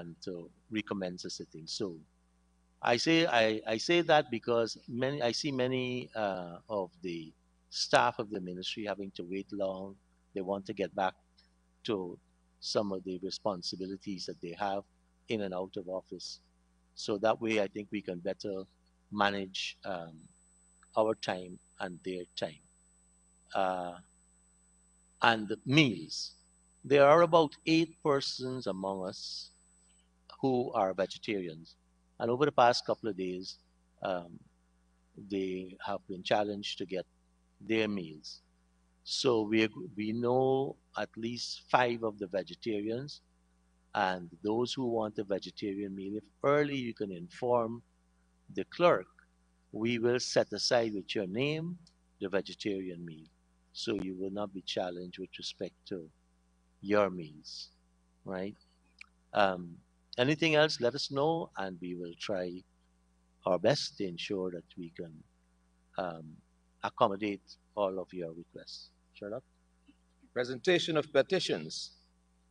and to recommence the sitting. So I say that because I see many of the staff of the ministry having to wait long. They want to get back to some of the responsibilities that they have in and out of office. So that way, I think we can better manage our time and their time. Uh, and meals. There are about 8 persons among us who are vegetarians. And over the past couple of days, um, they have been challenged to get their meals. So we know at least 5 of the vegetarians, and those who want a vegetarian meal, if early you can inform the clerk, we will set aside with your name the vegetarian meal. So you will not be challenged with respect to your meals, right? Um, Anything else, let us know, and we will try our best to ensure that we can um, accommodate all of your requests. Sherlock? Presentation of petitions,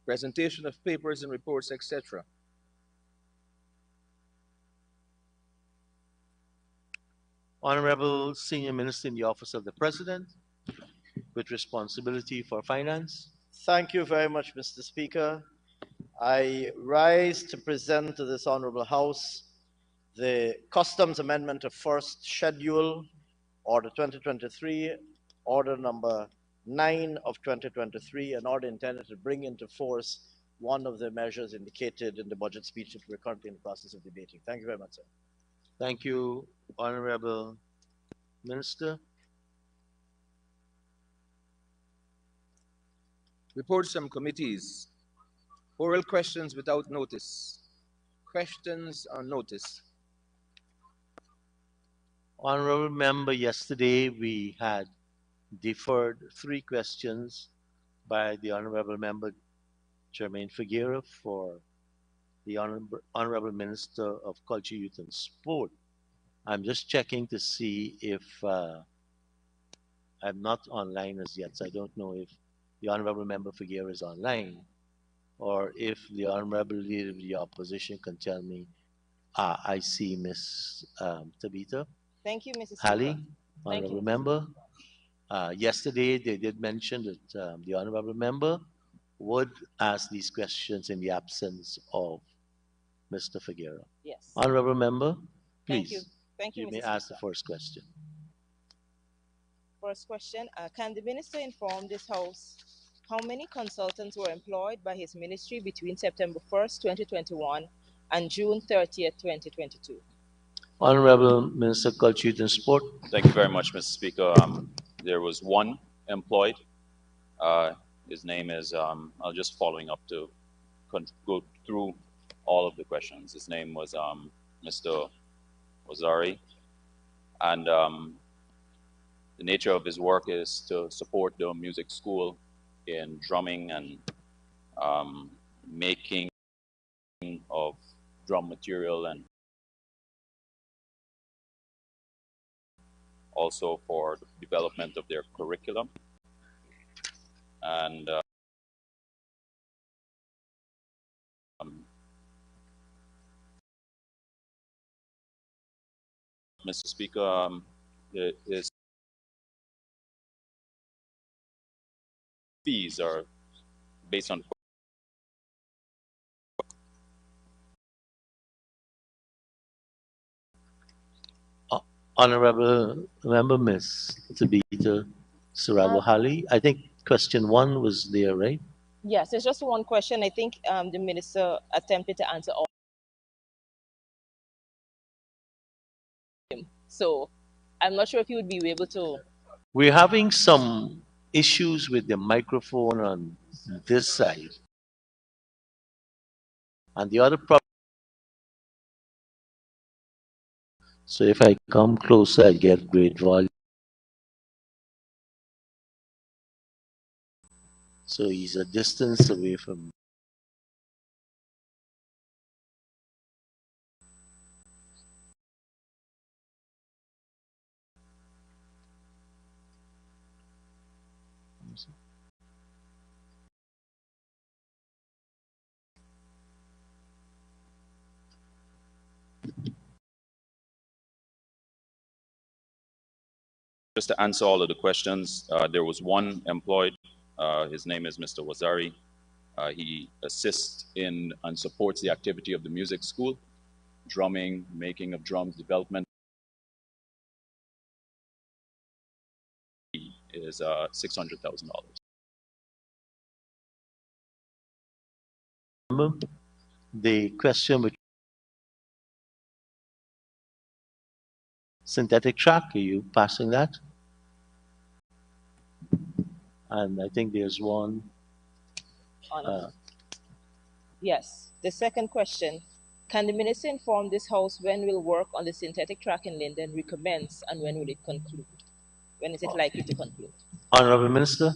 presentation of papers and reports, etc. Honorable Senior Minister in the Office of the President with responsibility for finance. Thank you very much, Mr. Speaker. I rise to present to this Honorable House the Customs Amendment of First Schedule, Order 2023, Order number 9 of 2023, an order intended to bring into force one of the measures indicated in the budget speech that we're currently in the process of debating. Thank you very much, sir. Thank you, Honorable Minister. Reports from committees. Oral questions without notice. Questions on notice. Honorable Member, yesterday we had deferred 3 questions by the Honorable Member Jermaine Figueroa for the Honorable Minister of Culture, Youth and Sport. I'm just checking to see if I'm not online as yet, so I don't know if the Honorable Member Figueroa is online, or if the Honorable Leader of the Opposition can tell me. I see Miss Tabitha Thank you, Mrs. Halley, Speaker. Honorable Member. Yesterday, they did mention that the Honorable Member would ask these questions in the absence of Mr. Figueroa. Yes. Honorable Member, please. Thank you. Thank you, You may Mr. ask the Speaker. first question. First question, can the Minister inform this House how many consultants were employed by his ministry between September 1st, 2021 and June 30th, 2022? Honorable Minister of Culture, Youth and Sport. Thank you very much, Mr. Speaker. There was one employed. His name is, I'll just following up to go through all of the questions. His name was Mr. Ozari. And the nature of his work is to support the music school in drumming and making of drum material, and also for the development of their curriculum. And Mr. Speaker, his fees are based on Honorable Member Miss Tabitha Sarabo Halley. I think question 1 was there, right? Yes, it's just one question. I think the Minister attempted to answer all. So I'm not sure if you would be able to. We're having some issues with the microphone on this side. And the other problem, so if I come closer, I get great volume. So he's a distance away from. just to answer all of the questions, there was one employed. His name is Mr. Wazari. He assists in and supports the activity of the music school, drumming, making of drums, development. Is $600,000. Remember the question with synthetic track? Are you passing that? And I think there's one. Yes. The second question, can the minister inform this House when will work on the synthetic track in Linden recommence and when will it conclude? When is it likely to conclude? Honorable Minister.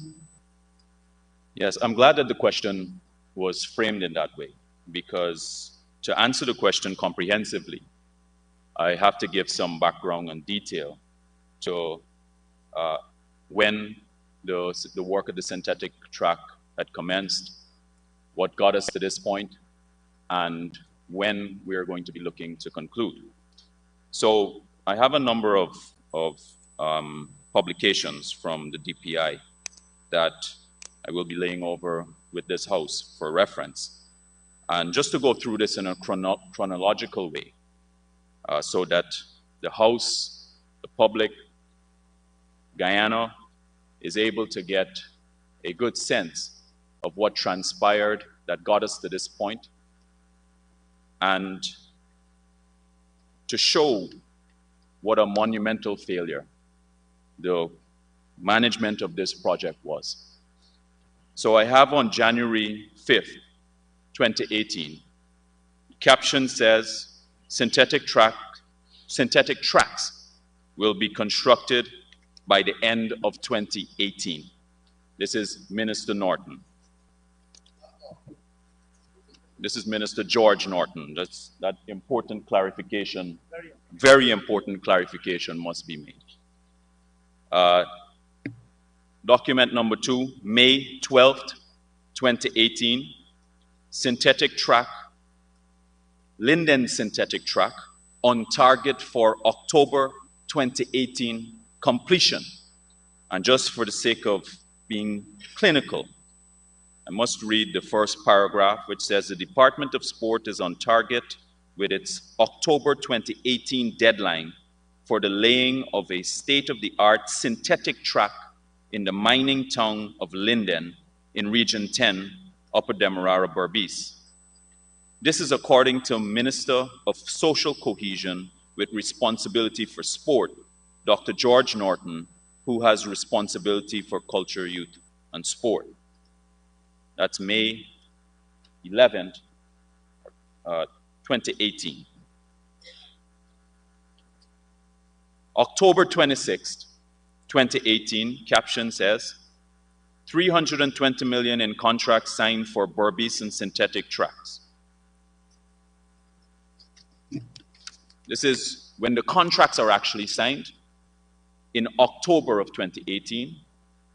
Yes, I'm glad that the question was framed in that way, because to answer the question comprehensively, I have to give some background and detail to when the work of the synthetic track had commenced, what got us to this point, and when we are going to be looking to conclude. So I have a number of publications from the DPI that I will be laying over with this House for reference. And just to go through this in a chronological way, so that the House, the public, Guyana is able to get a good sense of what transpired that got us to this point, and to show what a monumental failure the management of this project was. So I have on January 5th, 2018, caption says, synthetic tracks will be constructed by the end of 2018. This is Minister Norton. This is Minister George Norton. That important clarification, very important clarification must be made. Document number 2, May 12th, 2018, synthetic track, Linden synthetic track, on target for October 2018 completion. And just for the sake of being clinical, I must read the first paragraph, which says the Department of Sport is on target with its October 2018 deadline for the laying of a state-of-the-art synthetic track in the mining town of Linden in Region 10, Upper Demerara, Berbice. This is according to Minister of Social Cohesion with responsibility for sport, Dr. George Norton, who has responsibility for culture, youth, and sport. That's May 11th, 2018. October 26th, 2018, caption says, 320 million in contracts signed for Berbice and synthetic tracks. This is when the contracts are actually signed in October of 2018,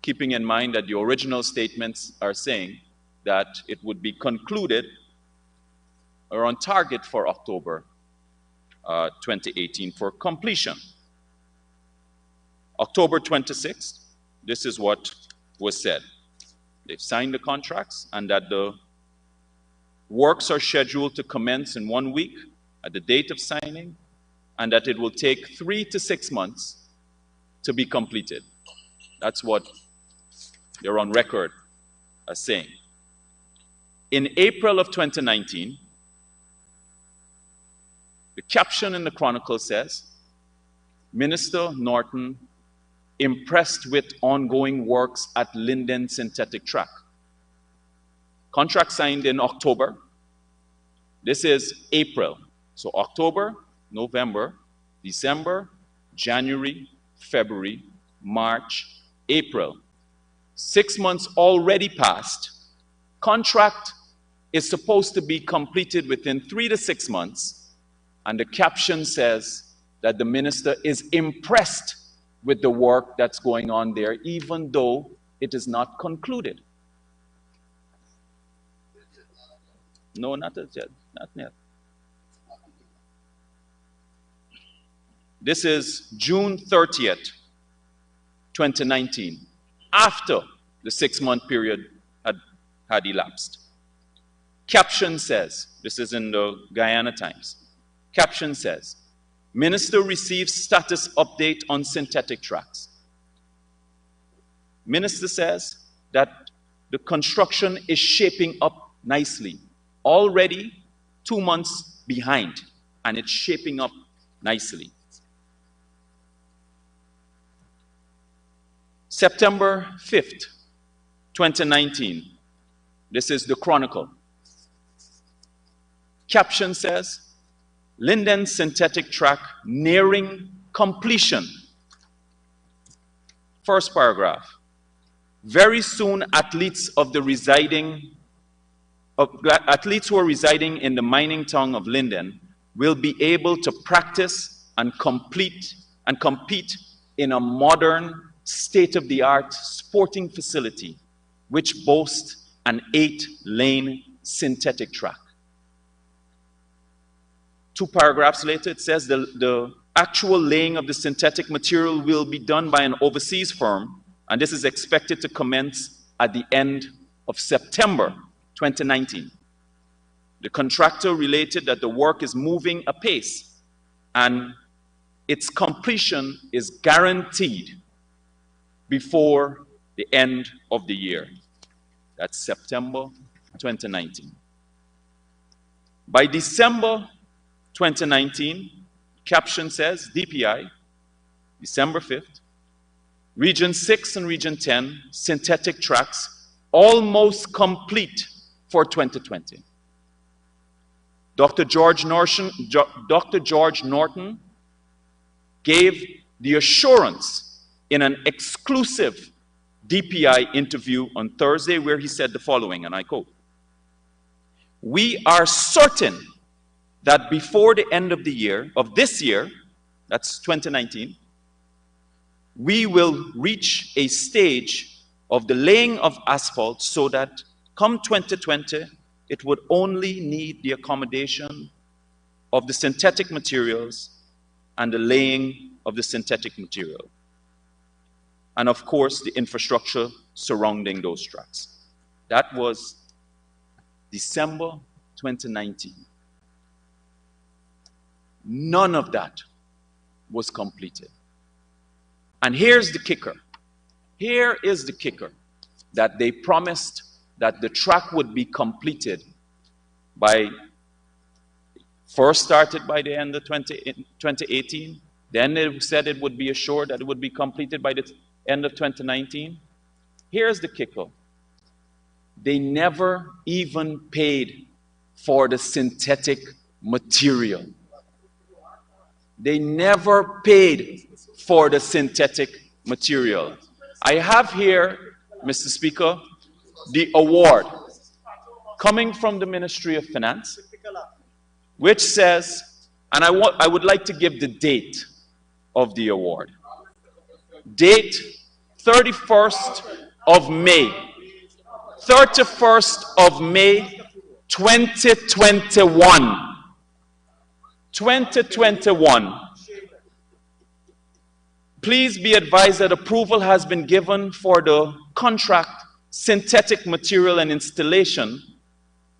keeping in mind that the original statements are saying that it would be concluded or on target for October 2018 for completion. October 26th, this is what was said. They've signed the contracts and that the works are scheduled to commence in 1 week at the date of signing, and that it will take 3 to 6 months to be completed. That's what they're on record as saying. In April of 2019, the caption in the Chronicle says, Minister Norton impressed with ongoing works at Linden synthetic track. Contract signed in October. This is April. So October, November, December, January, February, March, April. 6 months already passed. Contract is supposed to be completed within 3 to 6 months. And the caption says that the minister is impressed with the work that's going on there, even though it is not concluded. No, not yet. Not yet. This is June 30th, 2019, after the 6-month period had elapsed. Caption says, this is in the Guyana Times, caption says, Minister receives status update on synthetic tracks. Minister says that the construction is shaping up nicely. Already 2 months behind, and it's shaping up nicely. September 5th, 2019. This is the Chronicle. Caption says, Linden synthetic track nearing completion. First paragraph. Very soon, athletes who are residing in the mining town of Linden will be able to practice and compete in a modern, state-of-the-art sporting facility, which boasts an 8-lane synthetic track. 2 paragraphs later, it says the actual laying of the synthetic material will be done by an overseas firm, and this is expected to commence at the end of September 2019. The contractor related that the work is moving apace, and its completion is guaranteed before the end of the year. That's September 2019. By December 2019, caption says, DPI, December 5th, Region 6 and Region 10 synthetic tracks almost complete for 2020. Dr. George Norton gave the assurance in an exclusive DPI interview on Thursday where he said the following, and I quote, "We are certain that before the end of this year, that's 2019, we will reach a stage of the laying of asphalt so that come 2020, it would only need the accommodation of the synthetic materials and the laying of the synthetic material. And of course, the infrastructure surrounding those tracks." That was December 2019. None of that was completed. And here's the kicker. Here is the kicker, that they promised that the track would be completed by, first started by the end of 2018, then they said it would be assured that it would be completed by the end of 2019. Here's the kicker. They never even paid for the synthetic material. They never paid for the synthetic material. I have here, Mr. Speaker, the award coming from the Ministry of Finance, which says, and I would like to give the date of the award. Date 31st of May. 31st of May 2021. 2021. Please be advised that approval has been given for the contract synthetic material and installation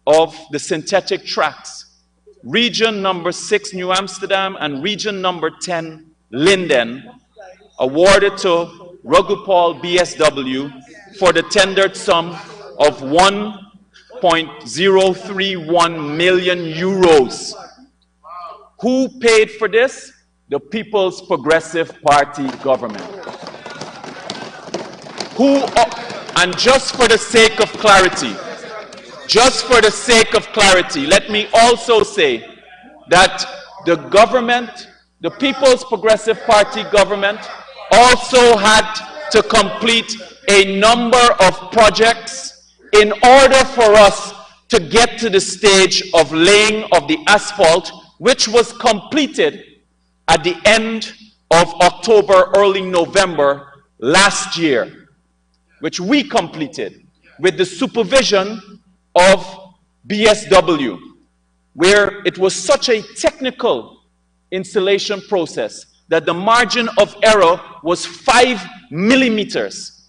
of the synthetic tracks. Region number 6, New Amsterdam, and region number 10, Linden, awarded to Rugupal BSW for the tendered sum of 1.031 million euros. Who paid for this? The People's Progressive Party government. And just for the sake of clarity, let me also say that the government, the People's Progressive Party government, also had to complete a number of projects in order for us to get to the stage of laying of the asphalt, which was completed at the end of October, early November last year, which we completed with the supervision of BSW, where it was such a technical installation process that the margin of error was 5 millimeters.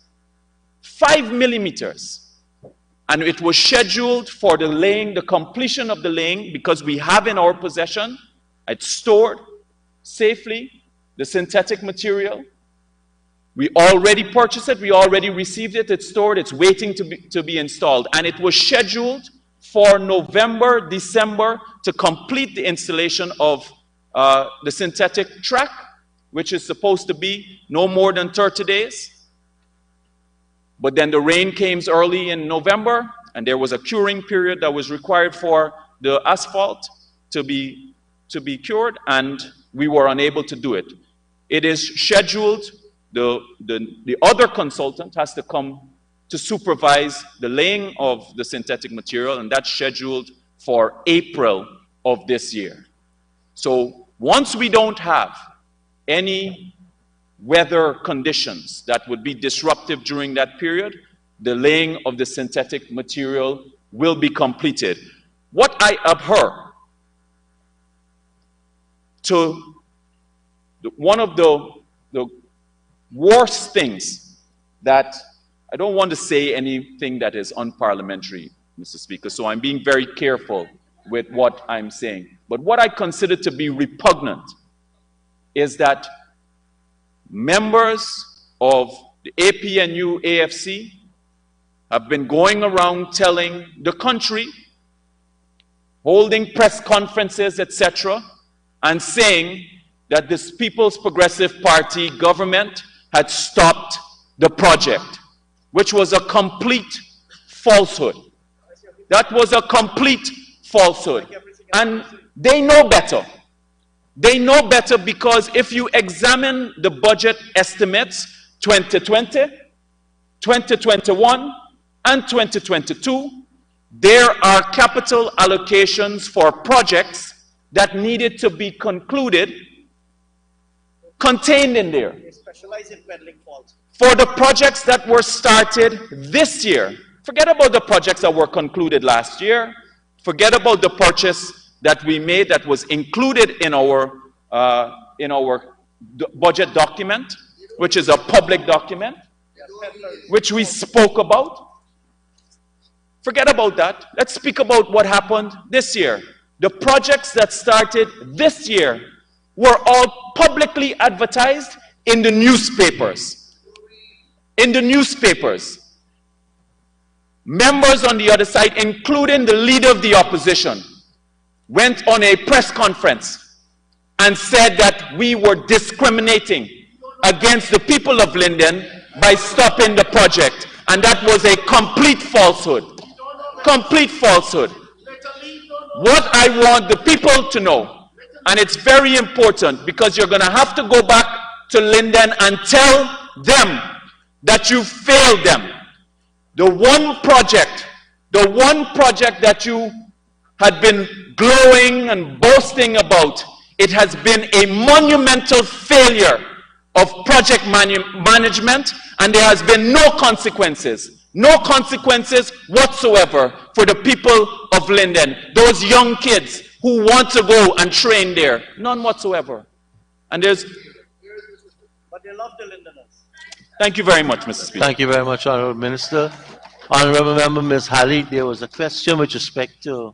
5 millimeters. And it was scheduled for the laying, the completion of the laying, because we have in our possession, it's stored safely, the synthetic material. We already purchased it, we already received it, it's stored, it's waiting to be installed. And it was scheduled for November, December to complete the installation of the synthetic track, which is supposed to be no more than 30 days. But then the rain came early in November, and there was a curing period that was required for the asphalt to be cured, and we were unable to do it. It is scheduled, the other consultant has to come to supervise the laying of the synthetic material, and that's scheduled for April of this year. So once we don't have any weather conditions that would be disruptive during that period, the laying of the synthetic material will be completed. What I abhor to one of the worst things that, I don't want to say anything that is unparliamentary, Mr. Speaker, so I'm being very careful with what I'm saying. But what I consider to be repugnant is that members of the APNU AFC have been going around telling the country, holding press conferences, etc., and saying that this People's Progressive Party government had stopped the project, which was a complete falsehood. That was a complete falsehood. And they know better. They know better because if you examine the budget estimates 2020, 2021, and 2022, there are capital allocations for projects that needed to be concluded contained in there. They specialize in peddling faults. For the projects that were started this year, forget about the projects that were concluded last year, forget about the purchase that we made that was included in our budget document, which is a public document, which we spoke about. Forget about that. Let's speak about what happened this year. The projects that started this year were all publicly advertised in the newspapers. In the newspapers. Members on the other side, including the leader of the opposition, went on a press conference and said that we were discriminating against the people of Linden by stopping the project. And that was a complete falsehood. Complete falsehood. What I want the people to know, and it's very important because you're going to have to go back to Linden and tell them that you failed them. The one project that you had been glowing and boasting about, it has been a monumental failure of project management, and there has been no consequences whatsoever for the people of Linden, those young kids who want to go and train there, none whatsoever. And there's... But they love the Lindeners. Thank you very much, Mr. Speaker. Thank you very much, Honourable Minister. Honourable Member Ms. Halley, there was a question with respect to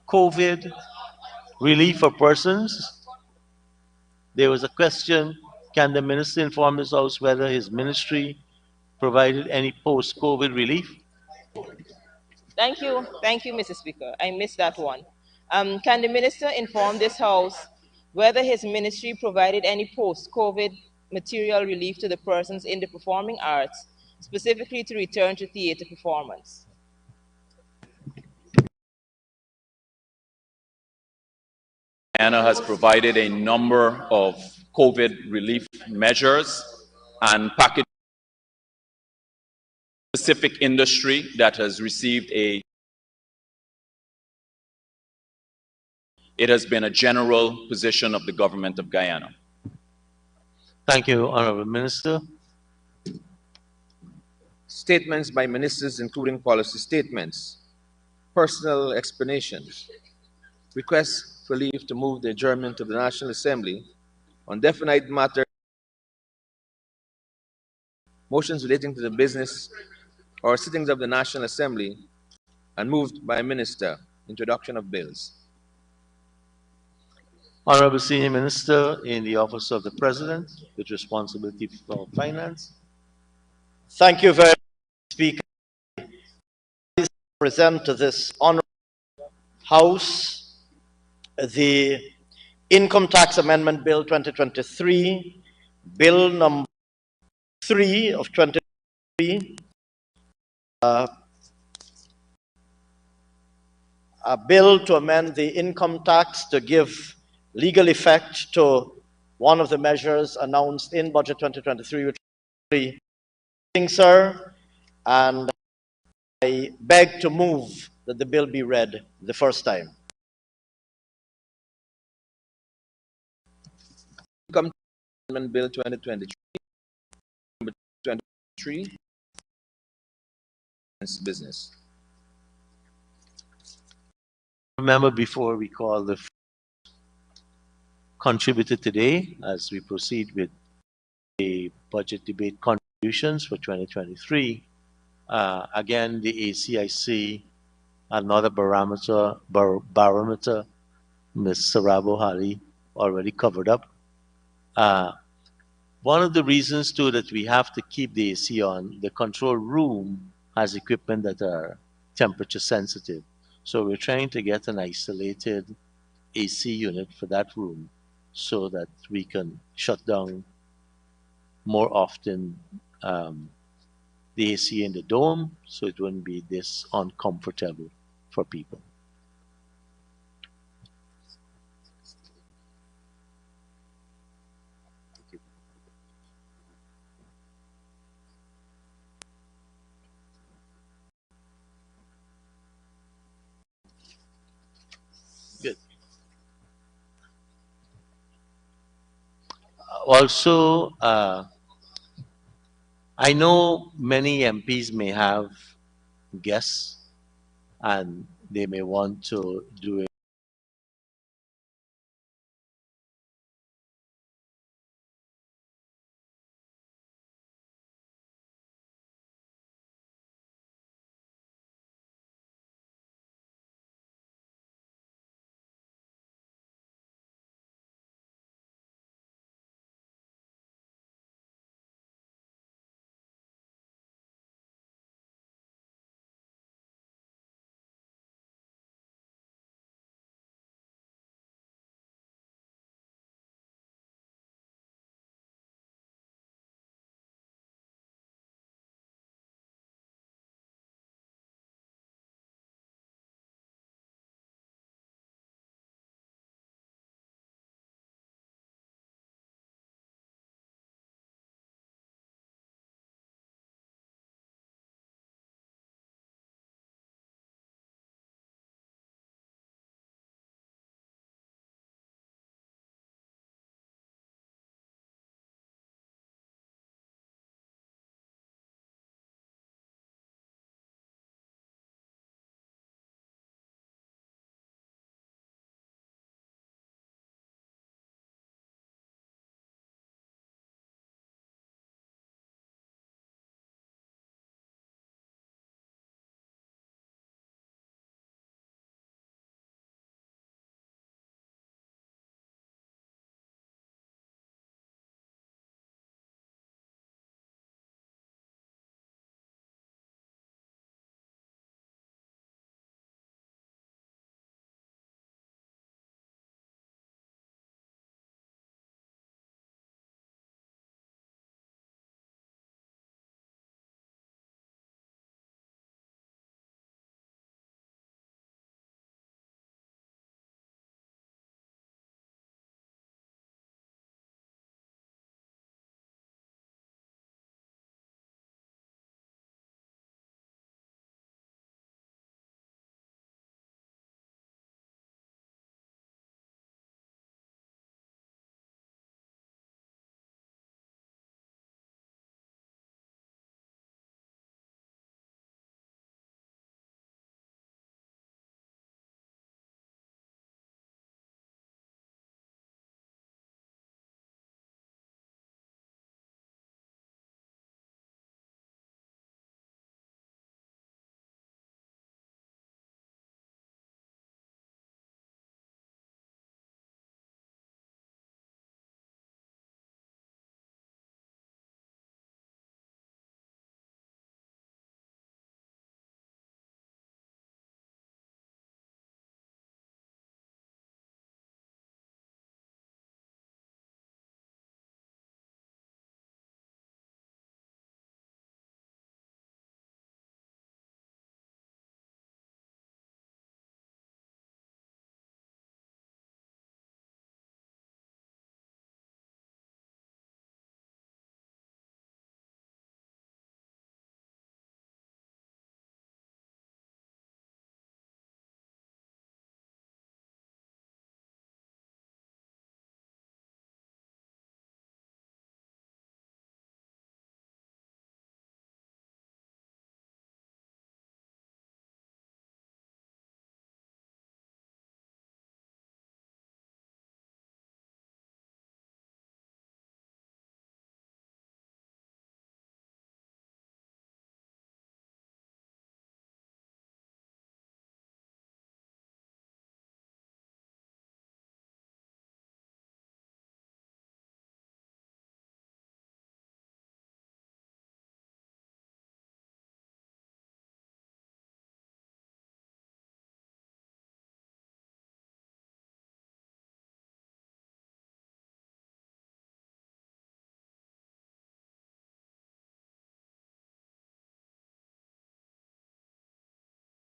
COVID relief for persons. There was a question, can the Minister inform this House whether his ministry provided any post-COVID relief? Thank you, Mr. Speaker. I missed that one. Can the Minister inform this House whether his ministry provided any post-COVID material relief to the persons in the performing arts, specifically to return to theatre performance? Guyana has provided a number of COVID relief measures and package specific industry that has received it has been a general position of the government of Guyana. Thank you, Honourable Minister. Statements by ministers, including policy statements. Personal explanations. Request for leave to move the adjournment of the National Assembly on definite matter, motions relating to the business or sittings of the National Assembly, and moved by a minister. Introduction of bills. Honorable Senior Minister in the Office of the President with responsibility for finance. Thank you very much, Speaker. I present to this honorable House the Income Tax Amendment Bill 2023, Bill number 3 of 2023, a bill to amend the income tax to give legal effect to one of the measures announced in Budget 2023, which is sir, and I beg to move that the bill be read the first time. Income Tax Amendment Bill 2023, number 23, business. Remember, before we call the contributor today, as we proceed with the budget debate contributions for 2023, again, the ACIC, another barometer, Ms. Sarabo Hari already covered up. One of the reasons too that we have to keep the AC on, the control room has equipment that are temperature sensitive. So we're trying to get an isolated AC unit for that room so that we can shut down more often the AC in the dome so it wouldn't be this uncomfortable for people. Good. Also, I know many MPs may have guests and they may want to do it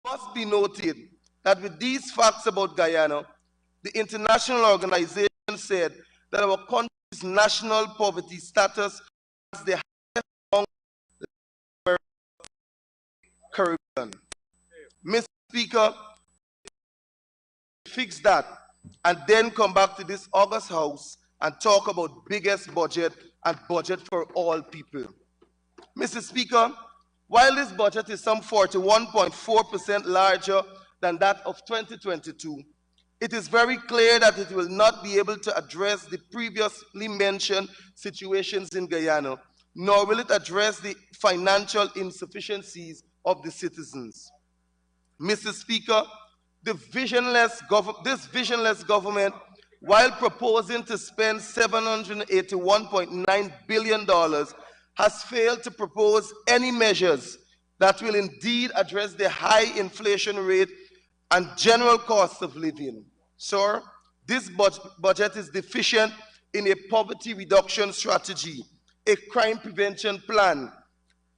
must be noted that with these facts about Guyana, the international organization said that our country's national poverty status is the highest among the Caribbean. Mr. Speaker, fix that and then come back to this August House and talk about biggest budget and budget for all people. Mr. Speaker, while this budget is some 41.4% larger than that of 2022, it is very clear that it will not be able to address the previously mentioned situations in Guyana, nor will it address the financial insufficiencies of the citizens. Mr. Speaker, this visionless government, while proposing to spend $781.9 billion, has failed to propose any measures that will indeed address the high inflation rate and general cost of living. Sir, this budget is deficient in a poverty reduction strategy, a crime prevention plan,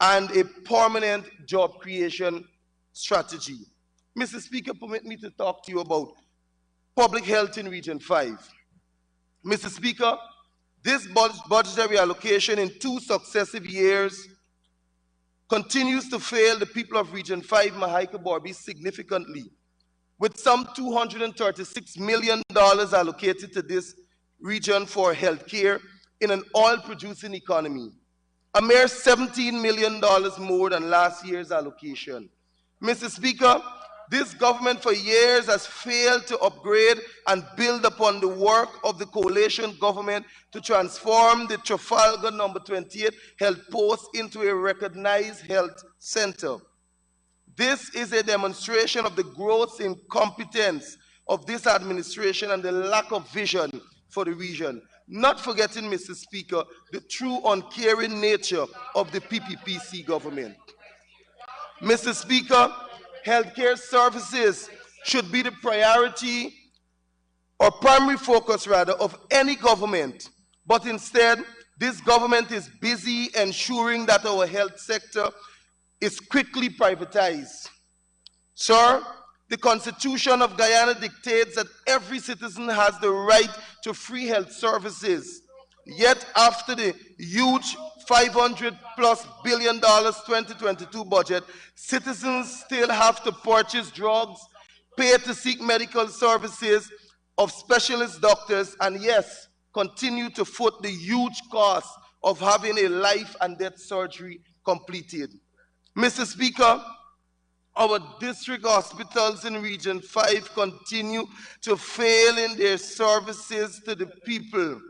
and a permanent job creation strategy. Mr. Speaker, permit me to talk to you about public health in Region 5. Mr. Speaker, this budgetary allocation in 2 successive years continues to fail the people of Region 5, Mahaica-Borby, significantly, with some $236 million allocated to this region for healthcare in an oil-producing economy, a mere $17 million more than last year's allocation. Mr. Speaker, this government for years has failed to upgrade and build upon the work of the coalition government to transform the Trafalgar No. 28 health post into a recognized health center. This is a demonstration of the gross incompetence of this administration and the lack of vision for the region. Not forgetting, Mr. Speaker, the true uncaring nature of the PPPC government. Mr. Speaker, healthcare services should be the priority or primary focus, rather, of any government. But instead, this government is busy ensuring that our health sector is quickly privatized. Sir, the Constitution of Guyana dictates that every citizen has the right to free health services. Yet after the huge $500+ billion 2022 budget, citizens still have to purchase drugs, pay to seek medical services of specialist doctors, and yes, continue to foot the huge cost of having a life and death surgery completed. Mr. Speaker, our district hospitals in Region 5 continue to fail in their services to the people,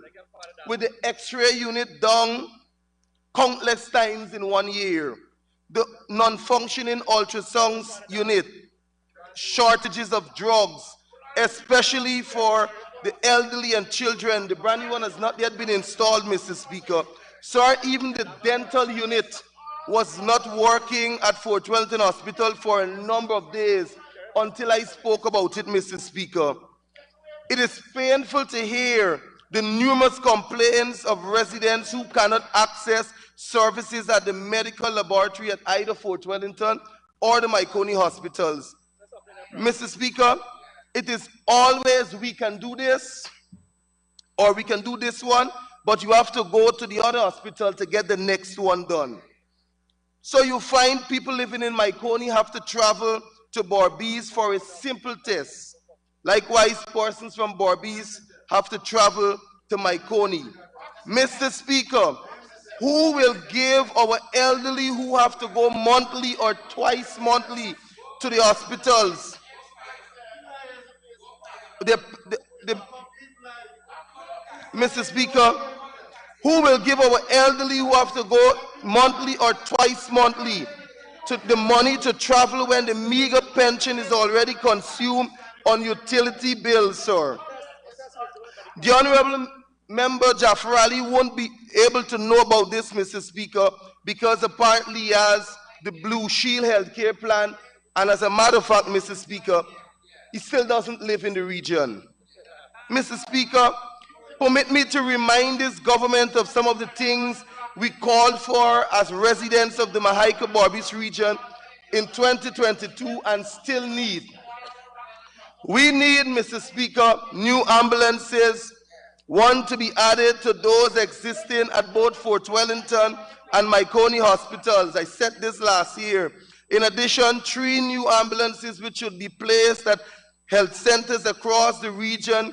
with the X-ray unit down countless times in 1 year, the non-functioning ultrasound unit, shortages of drugs, especially for the elderly and children. The brand new one has not yet been installed, Mr. Speaker. Sir, even the dental unit was not working at Fort Wellington Hospital for a number of days until I spoke about it, Mr. Speaker. It is painful to hear the numerous complaints of residents who cannot access services at the medical laboratory at either Fort Wellington or the Maikoni hospitals. Mr. Speaker, it is always we can do this or we can do this one, but you have to go to the other hospital to get the next one done. So you find people living in Maikoni have to travel to Borbies for a simple test. Likewise, persons from Borbies have to travel to Maikoni. Mr. Speaker, who will give our elderly who have to go monthly or twice monthly to the hospitals Mr. Speaker, who will give our elderly who have to go monthly or twice monthly to the money to travel when the meager pension is already consumed on utility bills, sir? The Honorable Member Jafar Ali won't be able to know about this, Mr. Speaker, because apparently he has the Blue Shield healthcare plan, and as a matter of fact, Mr. Speaker, he still doesn't live in the region. Mr. Speaker, permit me to remind this government of some of the things we called for as residents of the Mahaica-Borbis region in 2022 and still need. We need, Mr. Speaker, new ambulances, one to be added to those existing at both Fort Wellington and Myconi hospitals. I said this last year. In addition, 3 new ambulances which should be placed at health centers across the region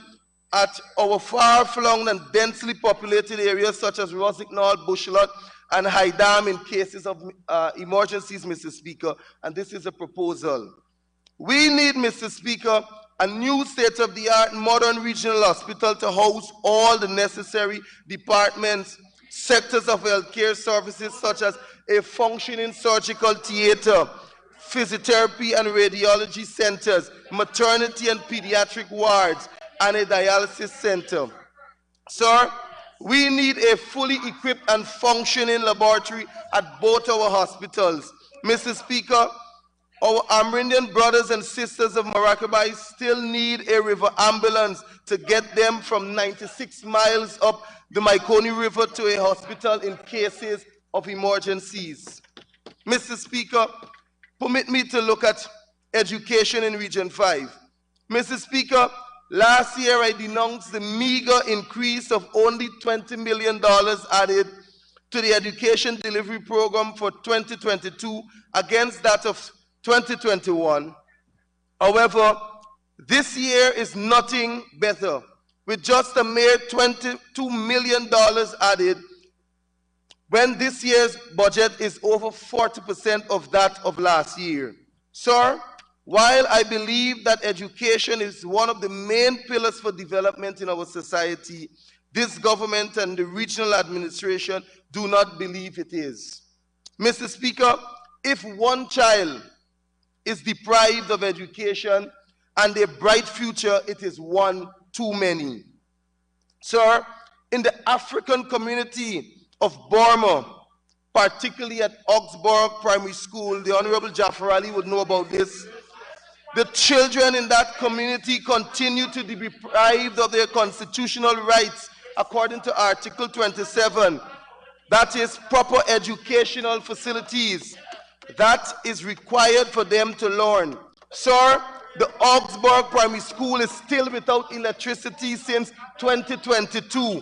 at our far-flung and densely populated areas such as Rosignol, Bushlot, and Haidam in cases of emergencies, Mr. Speaker, and this is a proposal. We need, Mr. Speaker, a new state-of-the-art modern regional hospital to house all the necessary departments, sectors of healthcare services such as a functioning surgical theater, physiotherapy and radiology centers, maternity and pediatric wards, and a dialysis center. Sir, we need a fully equipped and functioning laboratory at both our hospitals. Mr. Speaker, our Amerindian brothers and sisters of Maracaibo still need a river ambulance to get them from 96 miles up the Myconi River to a hospital in cases of emergencies. Mr. Speaker, permit me to look at education in Region 5. Mr. Speaker, last year I denounced the meager increase of only $20 million added to the education delivery program for 2022 against that of 2021. However, this year is nothing better, with just a mere $22 million added, when this year's budget is over 40% of that of last year. Sir, while I believe that education is one of the main pillars for development in our society, this government and the regional administration do not believe it is. Mr. Speaker, if one child is deprived of education and a bright future, it is one too many. Sir, in the African community of Burma, particularly at Augsburg Primary School, the Honorable Jafar Ali would know about this, the children in that community continue to be deprived of their constitutional rights according to Article 27. That is proper educational facilities that is required for them to learn. Sir, the Augsburg Primary School is still without electricity since 2022.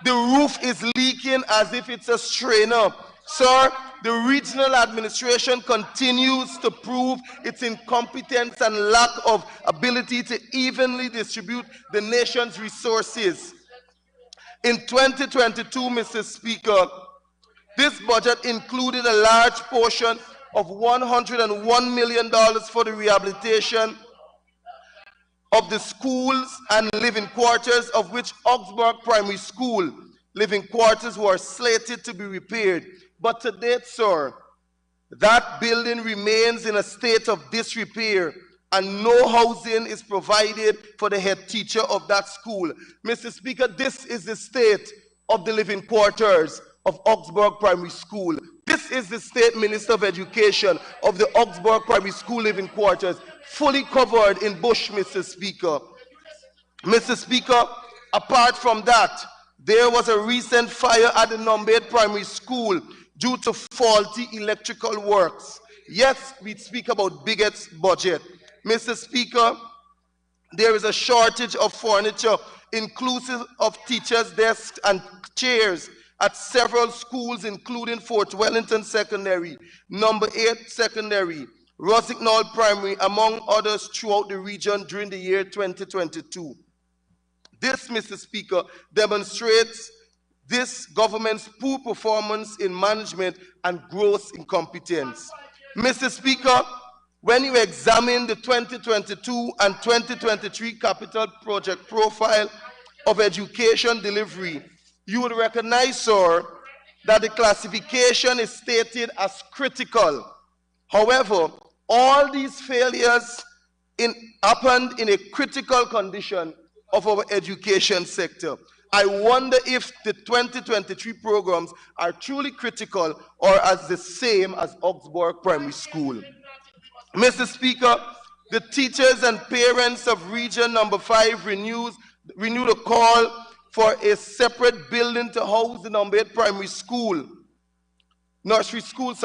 The roof is leaking as if it's a strainer. Sir, the regional administration continues to prove its incompetence and lack of ability to evenly distribute the nation's resources. In 2022, Mr. Speaker, this budget included a large portion of $101 million for the rehabilitation of the schools and living quarters, of which Augsburg Primary School living quarters were slated to be repaired. But to date, sir, that building remains in a state of disrepair and no housing is provided for the head teacher of that school. Mr. Speaker, this is the state of the living quarters of Augsburg Primary School. This is the State Minister of Education of the Augsburg Primary School living quarters, fully covered in bush, Mr. Speaker. Mr. Speaker, apart from that, there was a recent fire at the Numbed Primary School due to faulty electrical works. Yes, we speak about biggest budget. Mr. Speaker, there is a shortage of furniture, inclusive of teachers' desks and chairs, at several schools, including Fort Wellington Secondary, Number 8 Secondary, Rosignol Primary, among others throughout the region during the year 2022. This, Mr. Speaker, demonstrates this government's poor performance in management and gross incompetence. Mr. Speaker, when you examine the 2022 and 2023 capital project profile of education delivery, you would recognize, sir, that the classification is stated as critical. However, all these failures happened in a critical condition of our education sector. I wonder if the 2023 programs are truly critical or as the same as Augsburg Primary School. Mr. Speaker, the teachers and parents of Region Number 5 renewed a call for a separate building to house the Number 8 Primary School, nursery school,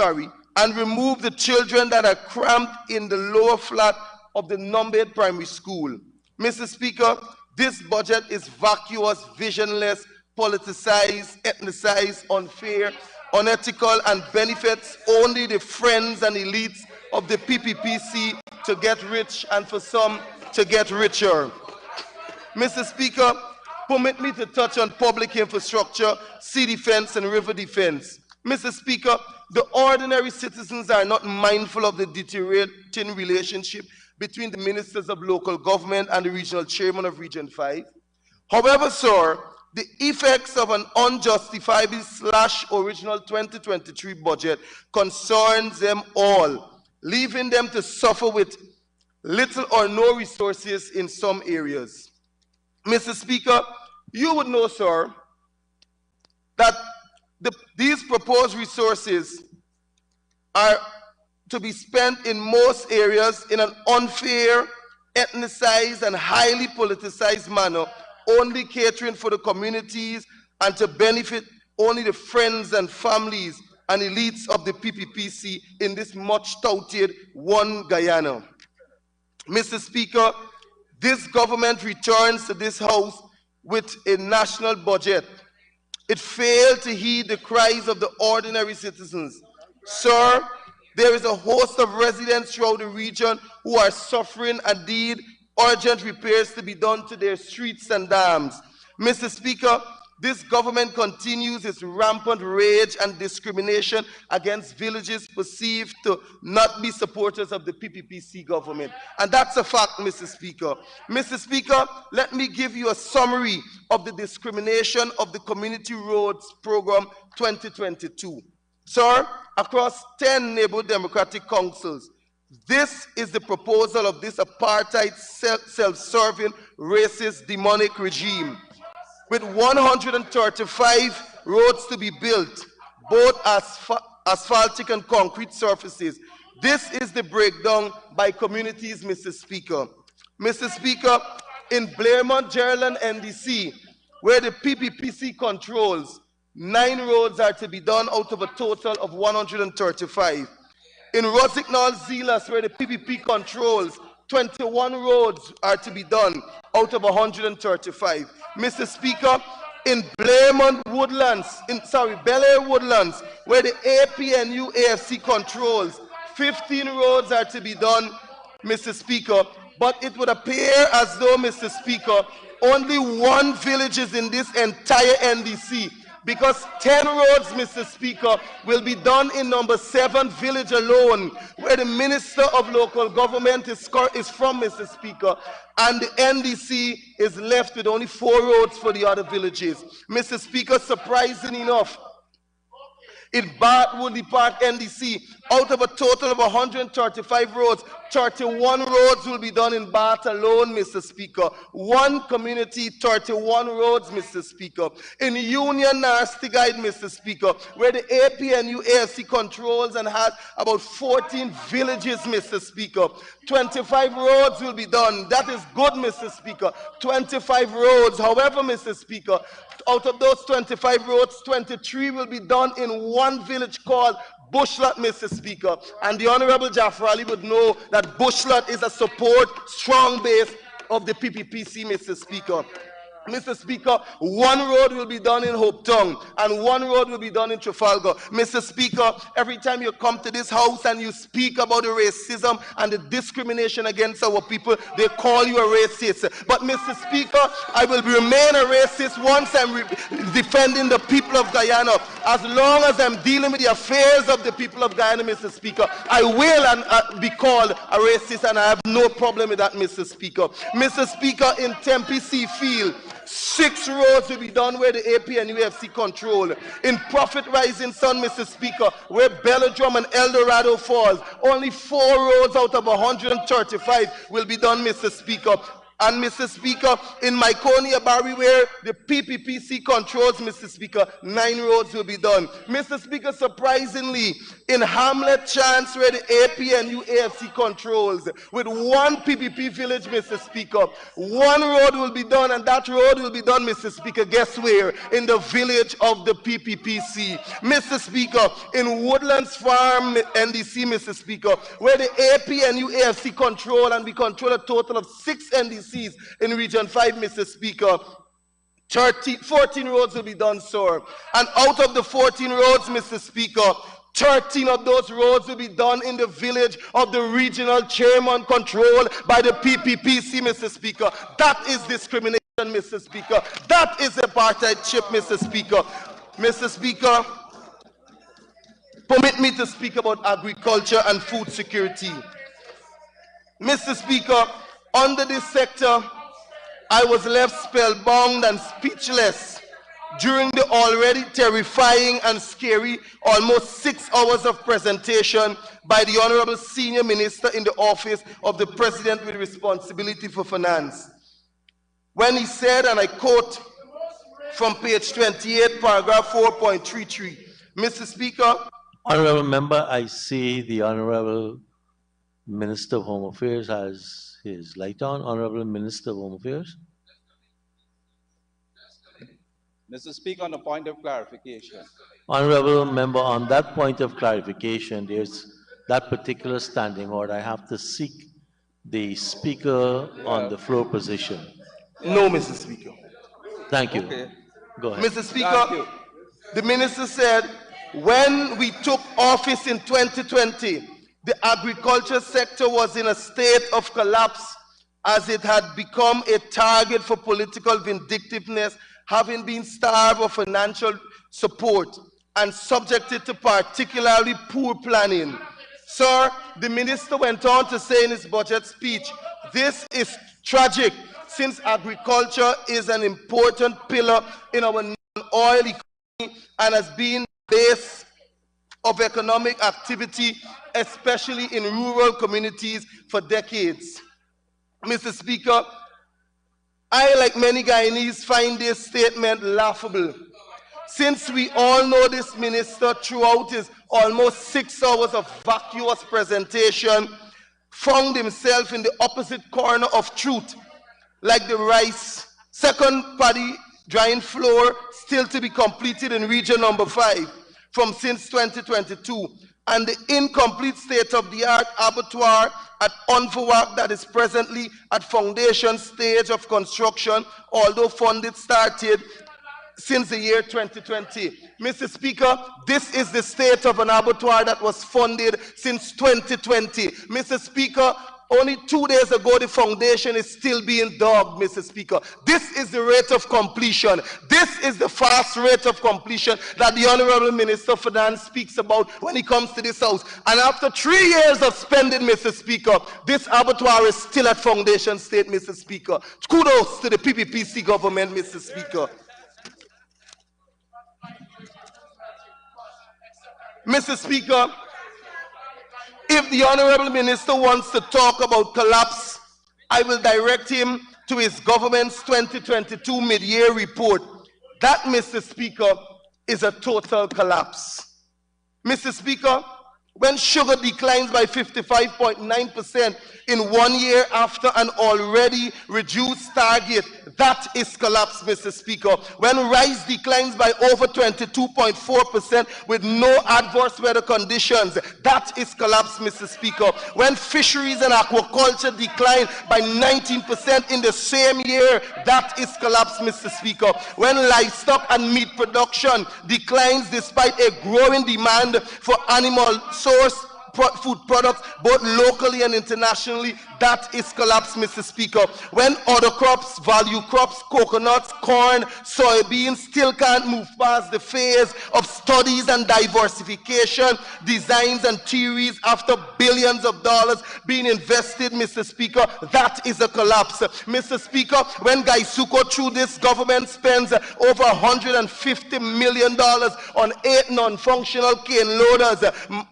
and remove the children that are cramped in the lower flat of the number 8 primary school. Mr. Speaker, this budget is vacuous, visionless, politicized, ethnicized, unfair, unethical, and benefits only the friends and elites of the PPPC to get rich and for some to get richer. Mr. Speaker, permit me to touch on public infrastructure, sea defense, and river defense. Mr. Speaker, the ordinary citizens are not mindful of the deteriorating relationship between the ministers of local government and the regional chairman of Region 5. However, sir, the effects of an unjustifiable /original 2023 budget concerns them all, leaving them to suffer with little or no resources in some areas. Mr. Speaker, you would know, sir, that these proposed resources are to be spent in most areas in an unfair, ethnicized, and highly politicized manner, only catering for the communities and to benefit only the friends and families and elites of the PPPC in this much touted one Guyana. Mr. Speaker, this government returns to this House with a national budget. It failed to heed the cries of the ordinary citizens. Sir, there is a host of residents throughout the region who are suffering and need urgent repairs to be done to their streets and dams. Mr. Speaker, this government continues its rampant rage and discrimination against villages perceived to not be supporters of the PPPC government. And that's a fact, Mr. Speaker. Mr. Speaker, let me give you a summary of the discrimination of the Community Roads Program 2022. Sir, across 10 neighborhood democratic councils, this is the proposal of this apartheid, self-serving, racist, demonic regime. With 135 roads to be built, both asphaltic and concrete surfaces. This is the breakdown by communities, Mr. Speaker. Mr. Speaker, in Blairmont, Gerland, NDC, where the PPPC controls, 9 roads are to be done out of a total of 135. In Rosignol, Zeelas, where the PPP controls, 21 roads are to be done out of 135. Mr. Speaker, in Blairmont Woodlands, Bel Air Woodlands, where the APNU AFC controls, 15 roads are to be done, Mr. Speaker. But it would appear as though, Mr. Speaker, only 1 village is in this entire NDC, because 10 roads, Mr. Speaker, will be done in number 7 village alone, where the Minister of Local Government is from, Mr. Speaker, and the NDC is left with only 4 roads for the other villages. Mr. Speaker, surprising enough, in Bath Woodley Park, NDC, out of a total of 135 roads, 31 roads will be done in Bath alone, Mr. Speaker. 1 community, 31 roads, Mr. Speaker. In Union, Narstigide, Mr. Speaker, where the APNU AFC controls and has about 14 villages, Mr. Speaker. 25 roads will be done. That is good, Mr. Speaker. 25 roads. However, Mr. Speaker, out of those 25 roads, 23 will be done in 1 village called Bushlot, Mr. Speaker. And the Honorable Jaffer Ali would know that Bushlot is a support, strong base of the PPPC, Mr. Speaker. Mr. Speaker, 1 road will be done in Hopetown and 1 road will be done in Trafalgar. Mr. Speaker, every time you come to this house and you speak about the racism and the discrimination against our people, they call you a racist. But Mr. Speaker, I will remain a racist once I'm defending the people of Guyana. As long as I'm dealing with the affairs of the people of Guyana, Mr. Speaker, I will be called a racist, and I have no problem with that, Mr. Speaker. Mr. Speaker, in Tempe Seafield, 6 roads will be done where the AP and UFC control. In Prophet Rising Sun, Mr. Speaker, where Belladrum and El Dorado falls, only 4 roads out of 135 will be done, Mr. Speaker. And Mr. Speaker, in Myconia, Barry, where the PPPC controls, Mr. Speaker, 9 roads will be done. Mr. Speaker, surprisingly, in Hamlet Chance, where the APNU AFC controls, with 1 PPP village, Mr. Speaker, 1 road will be done, and that road will be done, Mr. Speaker, guess where? In the village of the PPPC. Mr. Speaker, in Woodlands Farm, NDC, Mr. Speaker, where the APNU AFC control, and we control a total of 6 NDCs in Region 5, Mr. Speaker, 14 roads will be done, sir. And out of the 14 roads, Mr. Speaker, 13 of those roads will be done in the village of the regional chairman controlled by the PPPC, Mr. Speaker. That is discrimination, Mr. Speaker. That is apartheidship, Mr. Speaker. Mr. Speaker, permit me to speak about agriculture and food security. Mr. Speaker, under this sector, I was left spellbound and speechless during the already terrifying and scary almost 6 hours of presentation by the Honorable Senior Minister in the Office of the President with responsibility for finance, when he said, and I quote from page 28, paragraph 4.33, Mr. Speaker. Honorable Member, I see the Honorable Minister of Home Affairs has his light on. Honorable Minister of Home Affairs. Mr. Speaker, on a point of clarification. Honorable Member, on that point of clarification, there's that particular standing order. I have to seek the Speaker on the floor position. No, Mr. Speaker. Thank you. Okay. Go ahead. Mr. Speaker, the Minister said, when we took office in 2020, the agriculture sector was in a state of collapse as it had become a target for political vindictiveness, having been starved of financial support and subjected to particularly poor planning. Sir, the Minister went on to say in his budget speech, this is tragic since agriculture is an important pillar in our non-oil economy and has been the base of economic activity, especially in rural communities, for decades. Mr. Speaker, I, like many Guyanese, find this statement laughable, since we all know this minister throughout his almost 6 hours of vacuous presentation found himself in the opposite corner of truth, like the rice, second paddy drying floor still to be completed in region number 5 from since 2022, and the incomplete state-of-the-art abattoir at Unfawak that is presently at foundation stage of construction, although funded started since the year 2020. Mr. Speaker, this is the state of an abattoir that was funded since 2020. Mr. Speaker, only 2 days ago, the foundation is still being dug, Mr. Speaker. This is the rate of completion. This is the fast rate of completion that the Honorable Minister of Finance speaks about when he comes to this House. And after 3 years of spending, Mr. Speaker, this abattoir is still at foundation state, Mr. Speaker. Kudos to the PPPC government, Mr. Speaker. Mr. Speaker, if the Honorable Minister wants to talk about collapse, I will direct him to his government's 2022 mid-year report. That, Mr. Speaker, is a total collapse. Mr. Speaker, when sugar declines by 55.9% in 1 year after an already reduced target, that is collapse, Mr. Speaker. When rice declines by over 22.4% with no adverse weather conditions, that is collapse, Mr. Speaker. When fisheries and aquaculture decline by 19% in the same year, that is collapse, Mr. Speaker. When livestock and meat production declines despite a growing demand for animal source food products, both locally and internationally, that is collapse, Mr. Speaker. When other crops, value crops, coconuts, corn, soybeans still can't move past the phase of studies and diversification, designs and theories after billions of dollars being invested, Mr. Speaker, that is a collapse. Mr. Speaker, when Gaisuko through this government spends over $150 million on 8 non-functional cane loaders,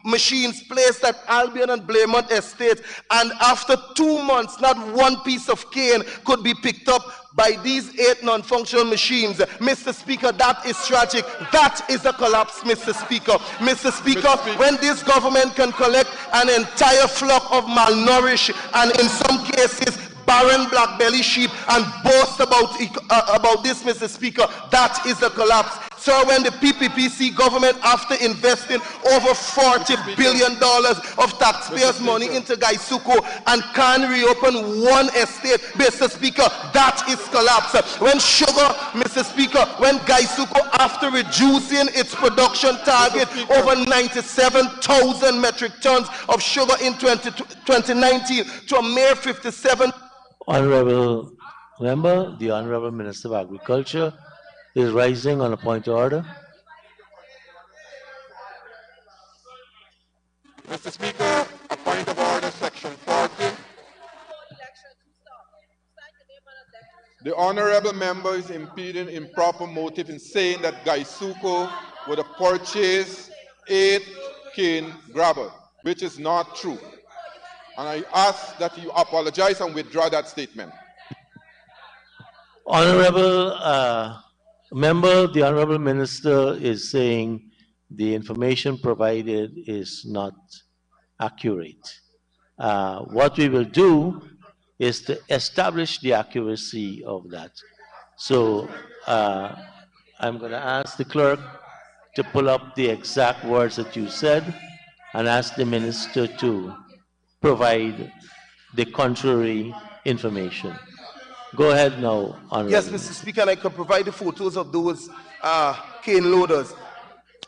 machines placed at Albion and Blaymont Estates, and after 2 months, not one piece of cane could be picked up by these 8 non-functional machines. Mr. Speaker, that is tragic. That is a collapse, Mr. Speaker. Mr. Speaker, when this government can collect an entire flock of malnourished and in some cases barren black belly sheep and boast about this, Mr. Speaker, that is a collapse. So when the PPPC government, after investing over $40 billion of taxpayers' money into Gaisuko and can reopen one estate, Mr. Speaker, that is collapse. When sugar, Mr. Speaker, when Gaisuko, after reducing its production target over 97,000 metric tons of sugar in 2019 to a mere 57. Honorable Member, the Honorable Minister of Agriculture is rising on a point of order. Mr. Speaker, a point of order, section 40. The honorable member is impeding improper motive in saying that Gaisuko would have purchased 8 cane grabber, which is not true. And I ask that you apologize and withdraw that statement. Honorable Member, the Honorable Minister is saying the information provided is not accurate. What we will do is to establish the accuracy of that. So I'm going to ask the clerk to pull up the exact words that you said and ask the minister to provide the contrary information. Go ahead now, Honorable. Yes, Mr. Speaker, and I can provide the photos of those cane loaders.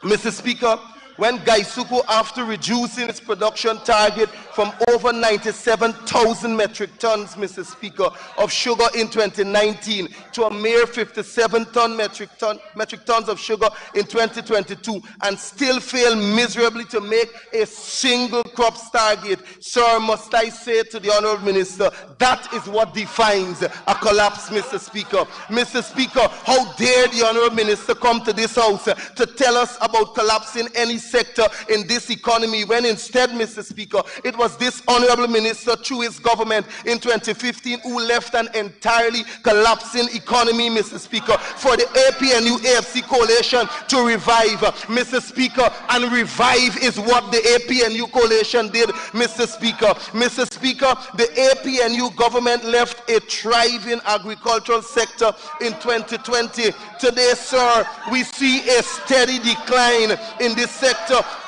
Mr. Speaker, when Gaisuko, after reducing its production target from over 97,000 metric tons, Mr. Speaker, of sugar in 2019 to a mere 57 metric tons of sugar in 2022 and still fail miserably to make a single crops target, sir, must I say to the Honourable Minister, that is what defines a collapse, Mr. Speaker. Mr. Speaker, how dare the Honourable Minister come to this House to tell us about collapsing any sector in this economy when instead, Mr. Speaker, it was this Honourable Minister through his government in 2015 who left an entirely collapsing economy, Mr. Speaker, for the APNU-AFC coalition to revive, Mr. Speaker, and revive is what the APNU coalition did, Mr. Speaker. Mr. Speaker, the APNU government left a thriving agricultural sector in 2020. Today, sir, we see a steady decline in this sector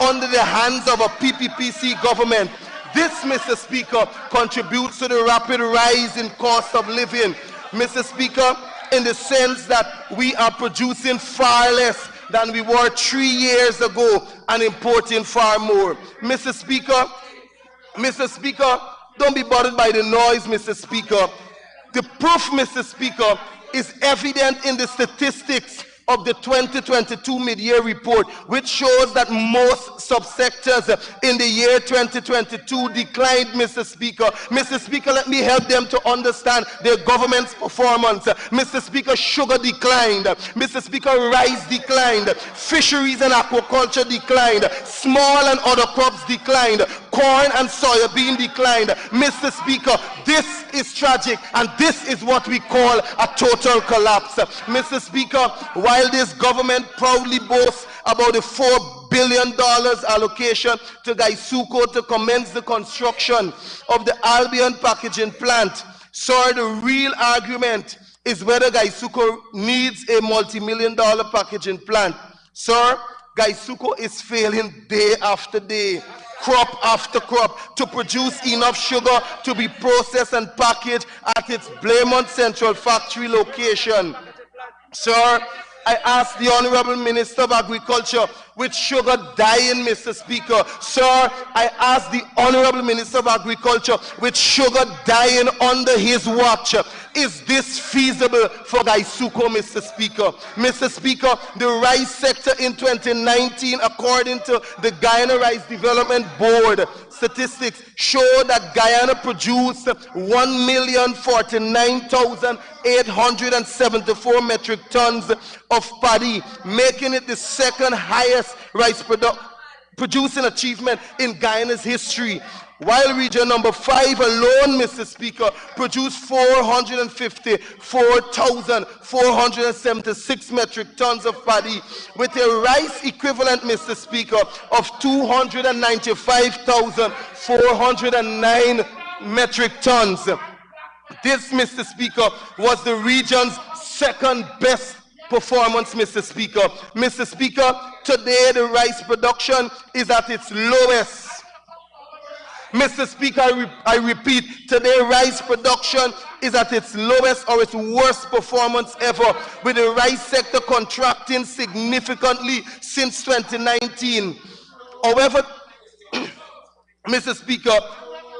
under the hands of a PPPC government. This, Mr. Speaker, contributes to the rapid rise in cost of living, Mr. Speaker, in the sense that we are producing far less than we were 3 years ago and importing far more. Mr. Speaker, don't be bothered by the noise, Mr. Speaker. The proof, Mr. Speaker, is evident in the statistics of the 2022 mid-year report, which shows that most subsectors in the year 2022 declined, Mr. Speaker. Mr. Speaker, let me help them to understand their government's performance. Mr. Speaker, sugar declined. Mr. Speaker, rice declined. Fisheries and aquaculture declined. Small and other crops declined. Corn and soybean declined. Mr. Speaker, this is tragic, and this is what we call a total collapse. Mr. Speaker, while this government proudly boasts about the $4 billion allocation to Gaisuko to commence the construction of the Albion packaging plant, sir, the real argument is whether Gaisuko needs a multi-million-dollar packaging plant. Sir, Gaisuko is failing day after day, crop after crop, to produce enough sugar to be processed and packaged at its Blaymont Central factory location. Sir, I ask the Honourable Minister of Agriculture, with sugar dying, Mr. Speaker. Sir, I ask the Honourable Minister of Agriculture, with sugar dying under his watch, is this feasible for Gaisuko, Mr. Speaker? Mr. Speaker, the rice sector in 2019, according to the Guyana Rice Development Board statistics, show that Guyana produced 1,049,874 metric tons of paddy, making it the second highest rice producing achievement in Guyana's history. while region number 5 alone, Mr. Speaker, produced 454,476 metric tons of paddy, with a rice equivalent, Mr. Speaker, of 295,409 metric tons. This, Mr. Speaker, was the region's second best performance, Mr. Speaker. Mr. Speaker, today the rice production is at its lowest. Mr. Speaker, I repeat, today rice production is at its lowest or its worst performance ever, with the rice sector contracting significantly since 2019. However, Mr. Speaker,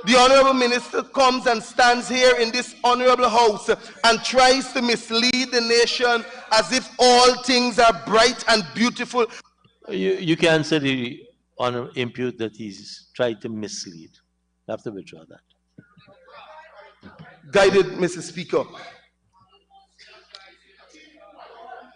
the Honorable Minister comes and stands here in this Honorable House and tries to mislead the nation as if all things are bright and beautiful. You can't say the honor impute that he's tried to mislead. You have to withdraw that. Guided, Mr. Speaker.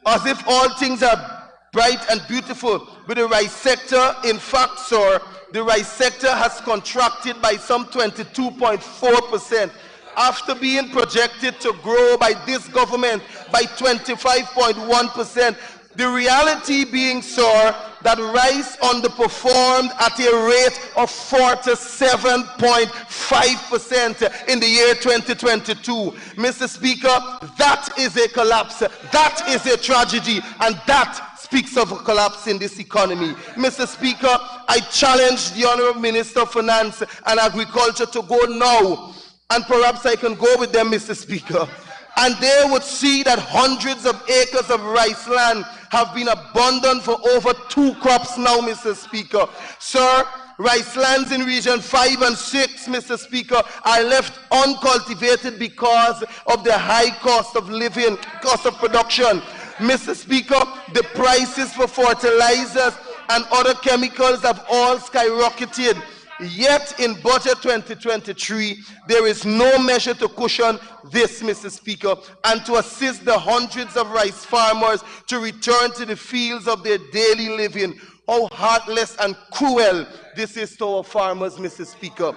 As if all things are bright and beautiful with the rice sector. In fact, sir, the rice sector has contracted by some 22.4% after being projected to grow by this government by 25.1%. The reality being, sir, that rice underperformed at a rate of 47.5% in the year 2022. Mr. Speaker, that is a collapse, that is a tragedy, and that speaks of a collapse in this economy. Mr. Speaker, I challenge the Honourable Minister of Finance and Agriculture to go now, and perhaps I can go with them, Mr. Speaker, and they would see that hundreds of acres of rice land have been abandoned for over 2 crops now, Mr. Speaker. Sir, rice lands in region 5 and 6, Mr. Speaker, are left uncultivated because of the high cost of living, cost of production. Mr. Speaker, the prices for fertilizers and other chemicals have all skyrocketed. Yet in budget 2023, there is no measure to cushion this, Mr. Speaker, and to assist the hundreds of rice farmers to return to the fields of their daily living. How heartless and cruel this is to our farmers, Mr. Speaker.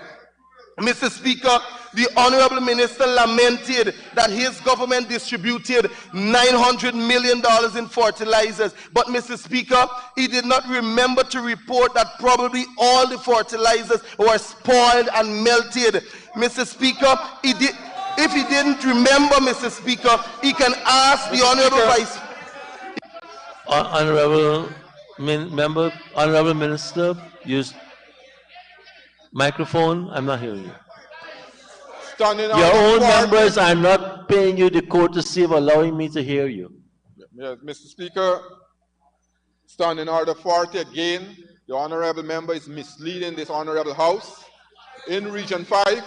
Mr. Speaker, the Honorable Minister lamented that his government distributed $900 million in fertilizers. But, Mr. Speaker, he did not remember to report that probably all the fertilizers were spoiled and melted. Mr. Speaker, if he didn't remember, Mr. Speaker, he can ask the Honorable Vice. Honorable Minister, use microphone. I'm not hearing you. Your own members are not paying you the courtesy of allowing me to hear you. Yes, Mr. Speaker, standing order 40 again, the honorable member is misleading this honorable house. In region 5,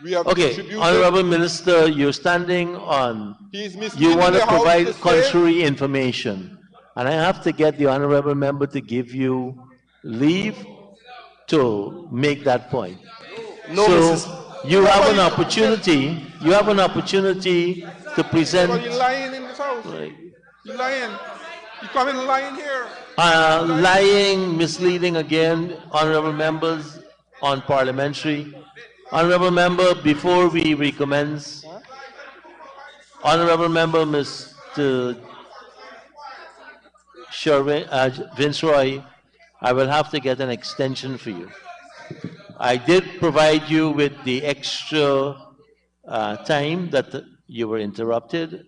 we have distributed... Honorable Minister, you're standing on... You want to provide contrary information. And I have to get the honorable member to give you leave to make that point. No, so you have an opportunity. You have an opportunity to present. But you're lying in this house. You're lying. You come in lying here. Lying, misleading again, honorable members on parliamentary. Honorable member, before we recommence, honorable member Mr. Viceroy, I will have to get an extension for you. I did provide you with the extra time that you were interrupted.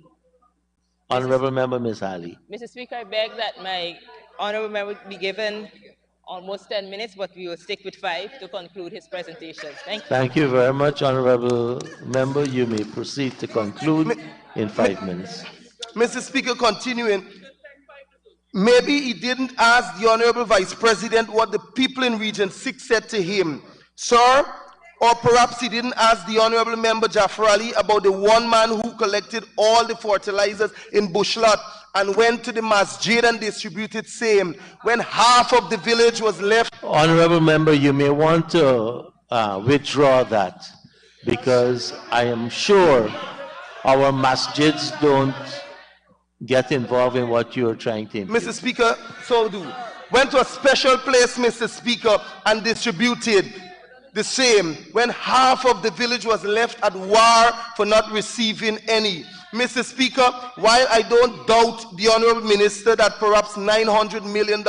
Honorable Member Ms. Ali. Mr. Speaker, I beg that my honorable member be given almost 10 minutes, but we will stick with 5 to conclude his presentation. Thank you. Thank you very much, honorable member. You may proceed to conclude in 5 minutes. Mr. Speaker, continuing. Maybe he didn't ask the Honorable Vice President what the people in Region 6 said to him, sir, or perhaps he didn't ask the Honorable Member Jafar Ali about the one man who collected all the fertilizers in Bushlot and went to the masjid and distributed same when half of the village was left. Honorable Member, you may want to withdraw that, because I am sure our masjids don't get involved in what you're trying to impute. Mr. Speaker, so do. Went to a special place, Mr. Speaker, and distributed. the same when half of the village was left at war for not receiving any. Mr. Speaker, while I don't doubt the Honorable Minister that perhaps $900 million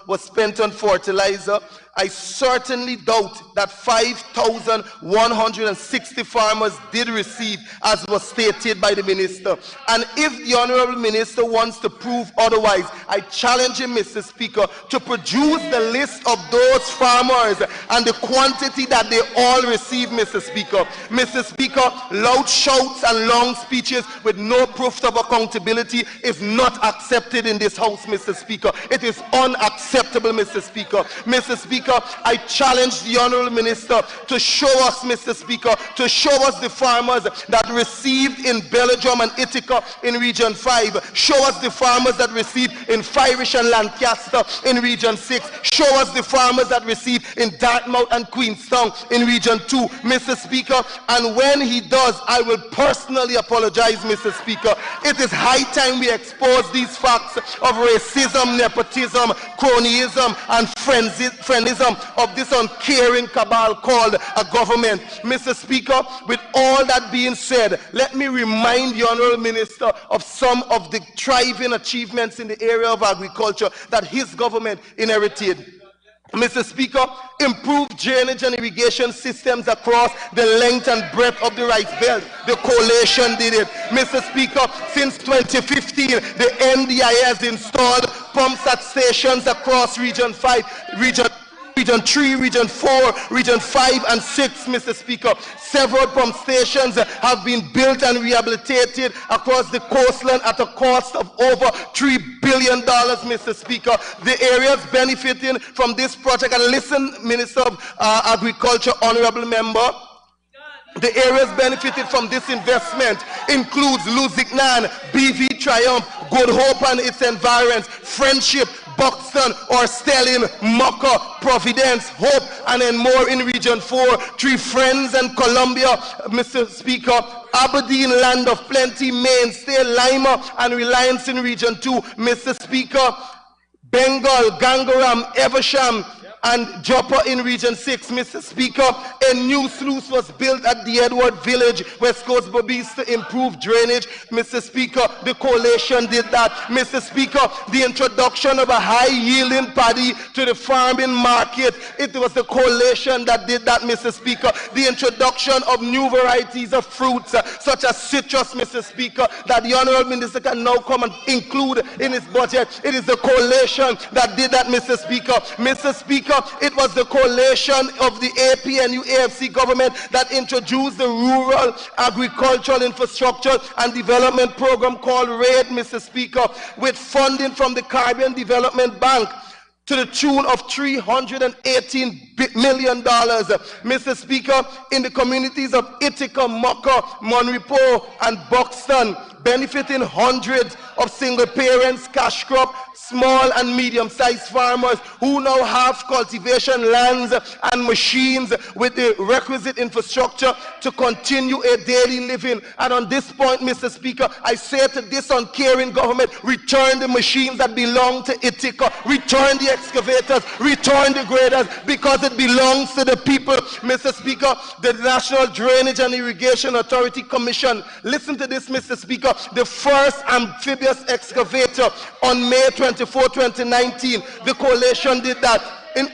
was spent on fertilizer, I certainly doubt that 5,160 farmers did receive, as was stated by the Minister. And if the Honorable Minister wants to prove otherwise, I challenge him, Mr. Speaker, to produce the list of those farmers and the quantity that they all receive, Mr. Speaker. Mr. Speaker, loud shouts and long speeches with no proof of accountability is not accepted in this House, Mr. Speaker. It is unacceptable, Mr. Speaker. Mr. Speaker, I challenge the Honourable Minister to show us, Mr. Speaker, to show us the farmers that received in Belgium and Ithaca in Region 5. Show us the farmers that received in Firish and Lancaster in Region 6. Show us the farmers that received in Dartmouth and Queenstown in Region 2, Mr. Speaker. And when he does, I will personally apologize, Mr. Speaker. It is high time we expose these facts of racism, nepotism, cronyism, and friendism of this uncaring cabal called a government. Mr. Speaker, with all that being said, let me remind the Honourable Minister of some of the thriving achievements in the area of agriculture that his government inherited. Mr. Speaker, improved drainage and irrigation systems across the length and breadth of the rice belt. The coalition did it. Mr. Speaker, since 2015, the NDI has installed pumps at stations across Region 5, Region 3, Region 4, Region 5 and 6, Mr. Speaker. Several pump stations have been built and rehabilitated across the coastline at a cost of over $3 billion, Mr. Speaker. The areas benefiting from this project, and listen, Minister of Agriculture, Honourable Member, the areas benefited from this investment includes Lusignan, BV Triumph, Good Hope and its environs, Friendship, Buxton, or Stelling, Mocha, Providence, Hope, and then more in Region 4, Three Friends and Columbia, Mr. Speaker, Aberdeen, Land of Plenty, Mainstay, Lima, and Reliance in Region 2, Mr. Speaker, Bengal, Gangaram, Eversham, and Joppa in Region 6, Mr. Speaker. A new sluice was built at the Edward Village, West Coast Bobbies, to improve drainage. Mr. Speaker, the coalition did that. Mr. Speaker, the introduction of a high-yielding paddy to the farming market, it was the coalition that did that, Mr. Speaker. The introduction of new varieties of fruits, such as citrus, Mr. Speaker, that the Honourable Minister can now come and include in his budget. It is the coalition that did that, Mr. Speaker. Mr. Speaker, it was the coalition of the APNU AFC government that introduced the Rural Agricultural Infrastructure and Development Program called RAID, Mr. Speaker, with funding from the Caribbean Development Bank to the tune of $318 million. Mr. Speaker, in the communities of Ithaca, Mocha, Monrepo, and Buxton, benefiting hundreds of single parents, cash crop, small and medium-sized farmers who now have cultivation lands and machines with the requisite infrastructure to continue a daily living. And on this point, Mr. Speaker, I say to this uncaring government, return the machines that belong to Ithaca, return the excavators, return the graders, because it belongs to the people. Mr. Speaker, the National Drainage and Irrigation Authority Commission, listen to this, Mr. Speaker, the first amphibious excavator on May 24, 2019, the coalition did that. In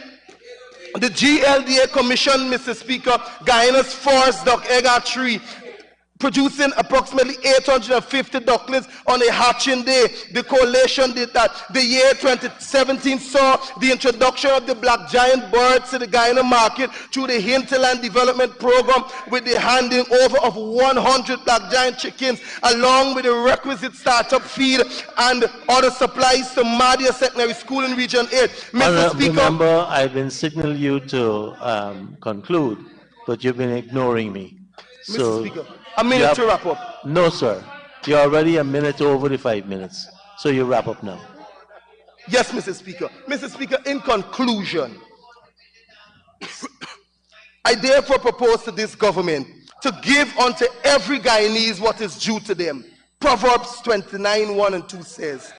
the GLDA Commission, Mr. Speaker, Guyana's forest duck egg tree, producing approximately 850 ducklings on a hatching day. The coalition did that. The year 2017 saw the introduction of the black giant birds to the Guyana market through the Hinterland Development Program, with the handing over of 100 black giant chickens, along with the requisite startup feed and other supplies to Madia Secondary School in Region 8. Mr. Speaker, remember, I've been signaling you to conclude, but you've been ignoring me. Mr. Speaker, a minute to wrap up. No, sir. You're already a minute over the 5 minutes. So you wrap up now. Yes, Mr. Speaker. Mr. Speaker, in conclusion, I therefore propose to this government to give unto every Guyanese what is due to them. Proverbs 29:1 and 2 says,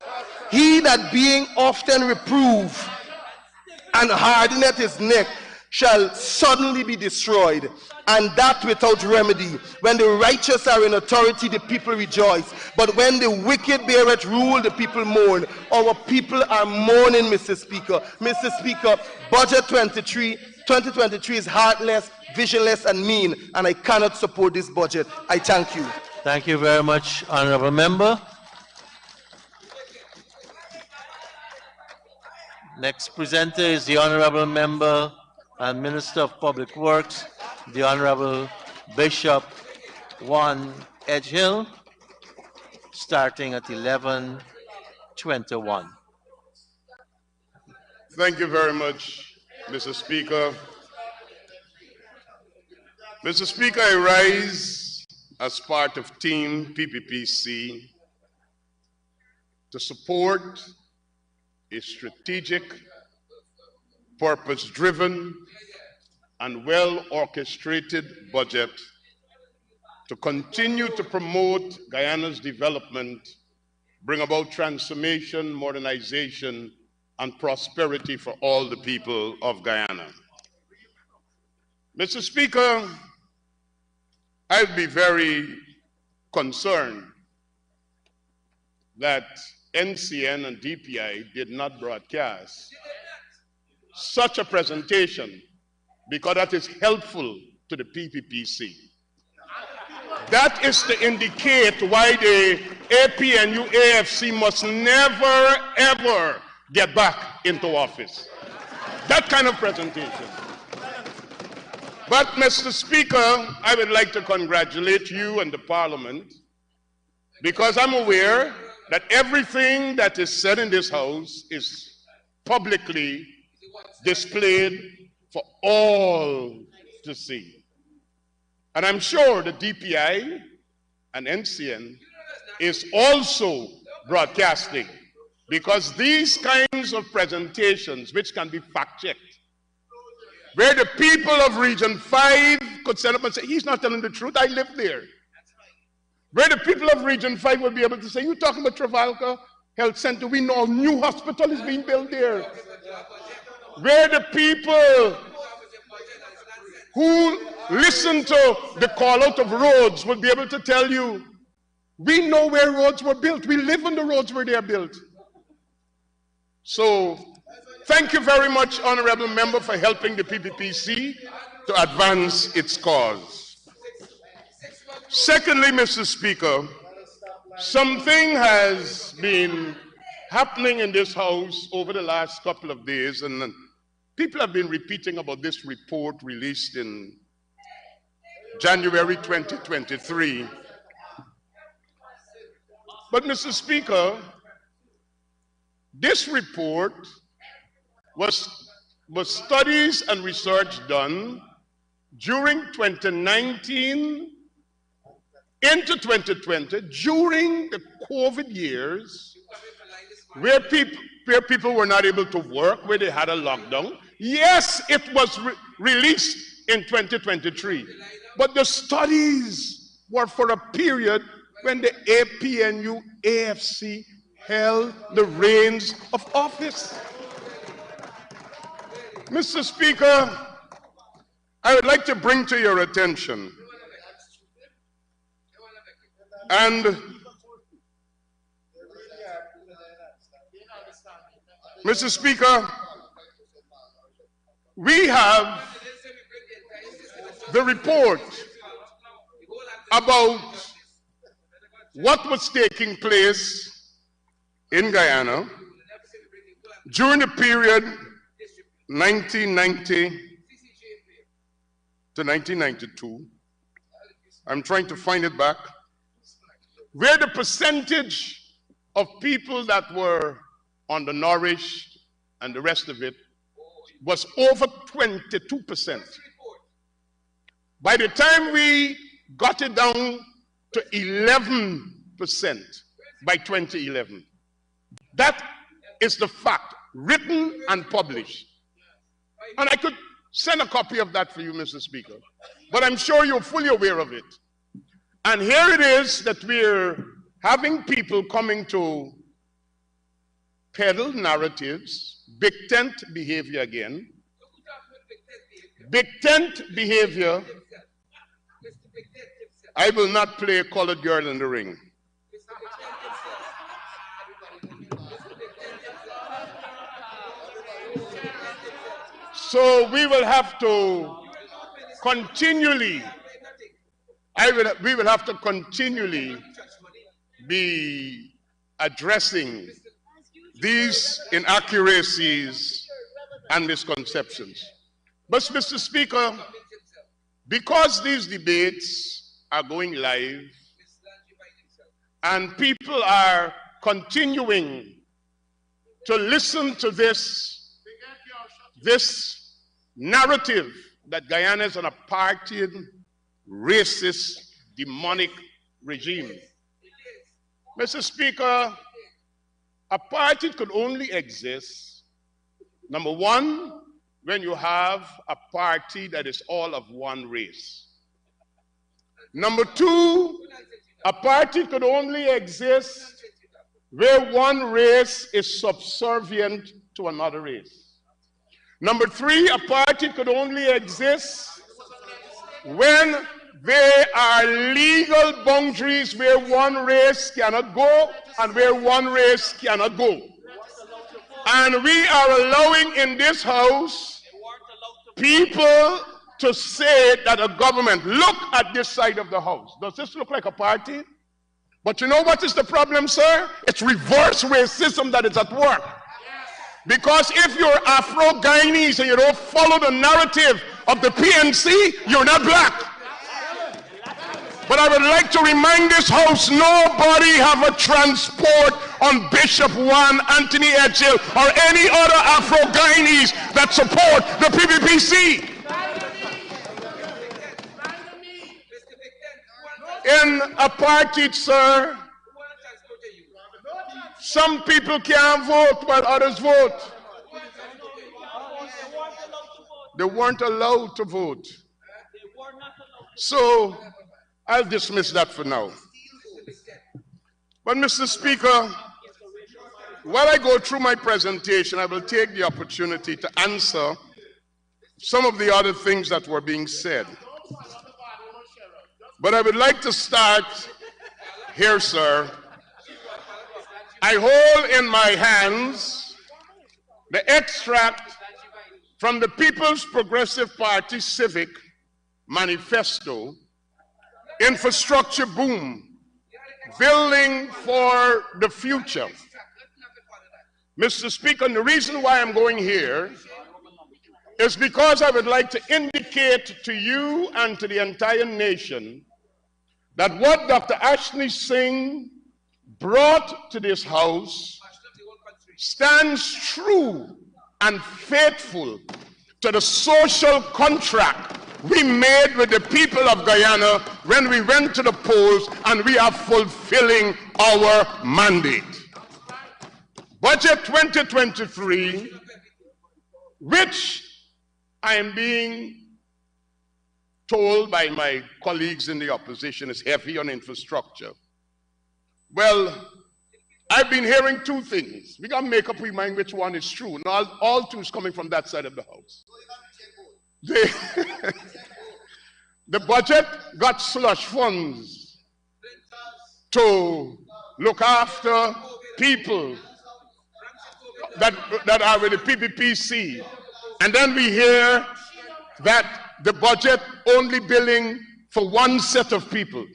"He that being often reproved and hardeneth his neck shall suddenly be destroyed, and that without remedy. When the righteous are in authority, the people rejoice. But when the wicked beareth rule, the people mourn. Our people are mourning, Mr. Speaker. Mr. Speaker, Budget 2023 is heartless, visionless, and mean, and I cannot support this budget. I thank you. Thank you very much, Honourable Member. Next presenter is the Honourable Member and Minister of Public Works, the Honourable Bishop Juan Edgehill, starting at 11:21. Thank you very much, Mr. Speaker. Mr. Speaker, I rise as part of Team PPPC to support a strategic, purpose-driven, and well-orchestrated budget to continue to promote Guyana's development, bring about transformation, modernization, and prosperity for all the people of Guyana. Mr. Speaker, I'd be very concerned that NCN and DPI did not broadcast such a presentation because that is helpful to the PPPC. That is to indicate why the APNU AFC must never, ever get back into office. That kind of presentation. But, Mr. Speaker, I would like to congratulate you and the Parliament because I'm aware that everything that is said in this House is publicly displayed for all to see. And I'm sure the DPI and NCN is also broadcasting because these kinds of presentations, which can be fact-checked, where the people of Region 5 could stand up and say, he's not telling the truth, I live there. Where the people of Region 5 will be able to say, you talking about Travalca Health Center, we know a new hospital is being built there. Where the people who listen to the call out of roads will be able to tell you, we know where roads were built, we live on the roads where they are built. So, thank you very much, Honourable Member, for helping the PPPC to advance its cause. Secondly, Mr. Speaker, something has been happening in this House over the last couple of days, and people have been repeating about this report released in January 2023. But, Mr. Speaker, this report was studies and research done during 2019 into 2020, during the COVID years, where people were not able to work, where they had a lockdown. Yes, it was released in 2023, but the studies were for a period when the APNU AFC held the reins of office. Mr. Speaker, I would like to bring to your attention, and Mr. Speaker, we have the report about what was taking place in Guyana during the period 1990 to 1992. I'm trying to find it back. Where the percentage of people that were undernourished and the rest of it was over 22%. By the time we got it down to 11% by 2011. That is the fact, written and published. And I could send a copy of that for you, Mr. Speaker. But I'm sure you're fully aware of it. And here it is that we're having people coming to peddle narratives, big tent behavior again, Big tent behavior. I will not play a colored girl in the ring. So we will have to continually, we will have to continually be addressing these inaccuracies and misconceptions. But, Mr. Speaker, because these debates are going live and people are continuing to listen to this narrative that Guyana is an apartheid, racist, demonic regime. Mr. Speaker, apartheid could only exist, number one, when you have a party that is all of one race. Number two, apartheid could only exist where one race is subservient to another race. Number three, apartheid could only exist when there are legal boundaries where one race cannot go and where one race cannot go. And we are allowing in this house people to say that a government, look at this side of the house. Does this look like a party? But you know what is the problem, sir? It's reverse racism that is at work. Because if you're Afro-Guyanese and you don't follow the narrative of the PNC, you're not black. But I would like to remind this house, nobody have a transport on Bishop Juan Anthony Edgehill or any other Afro-Guyanese that support the PPPC. In apartheid, sir, some people can't vote while others vote. They weren't allowed to vote. So I'll dismiss that for now. But Mr. Speaker, while I go through my presentation, I will take the opportunity to answer some of the other things that were being said. But I would like to start here, sir. I hold in my hands the extract from the People's Progressive Party Civic Manifesto, Infrastructure Boom, Building for the Future. Mr. Speaker, the reason why I'm going here is because I would like to indicate to you and to the entire nation that what Dr. Ashley Singh brought to this house stands true and faithful to the social contract we made with the people of Guyana when we went to the polls, and we are fulfilling our mandate. Budget 2023, which I am being told by my colleagues in the opposition is heavy on infrastructure. Well, I've been hearing two things. We got to make up our mind which one is true. And all two is coming from that side of the house. The budget got slush funds to look after people that are with the PPPC. And then we hear that the budget only billing for one set of people.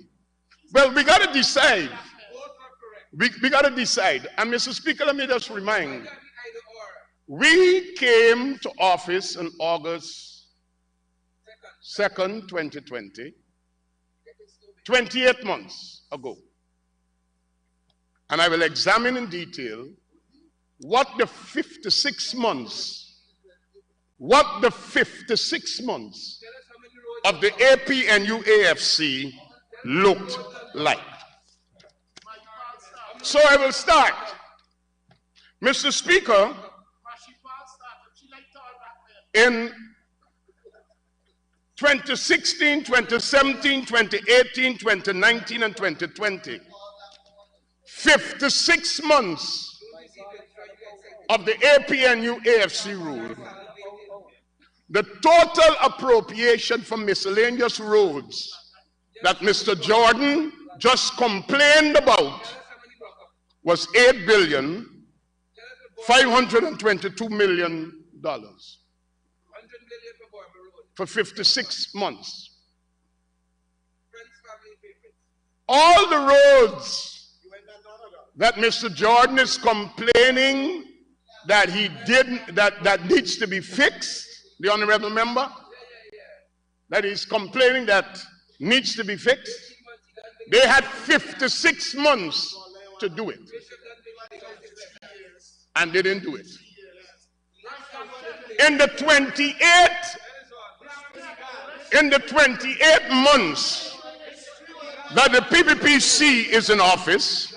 Well, we got to decide. We got to decide. And Mr. Speaker, let me just remind, we came to office on August 2nd, 2020, 28 months ago. And I will examine in detail what the 56 months of the APNU AFC looked like. So I will start. Mr. Speaker, in 2016, 2017, 2018, 2019, and 2020, 56 months of the APNU AFC rule, The total appropriation for miscellaneous roads that Mr. Jordan just complained about was $8,522,000,000 for 56 months. All the roads that Mr. Jordan is complaining that he didn't, that needs to be fixed, the honorable member, that he's complaining that needs to be fixed, they had 56 months to do it. And they didn't do it. In the 28 months that the PPPC is in office,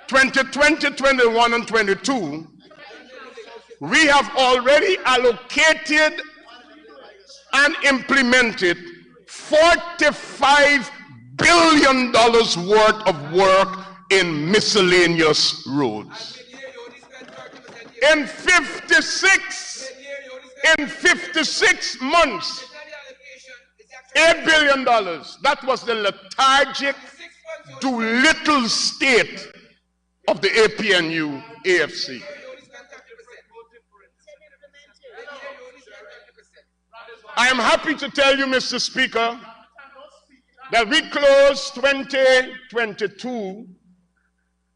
2020, 21, and 22, we have already allocated and implemented $45 billion worth of work in miscellaneous roads. In 56 months, $8 billion. That was the lethargic, do little state of the APNU AFC. I am happy to tell you, Mr. Speaker, that we closed 2022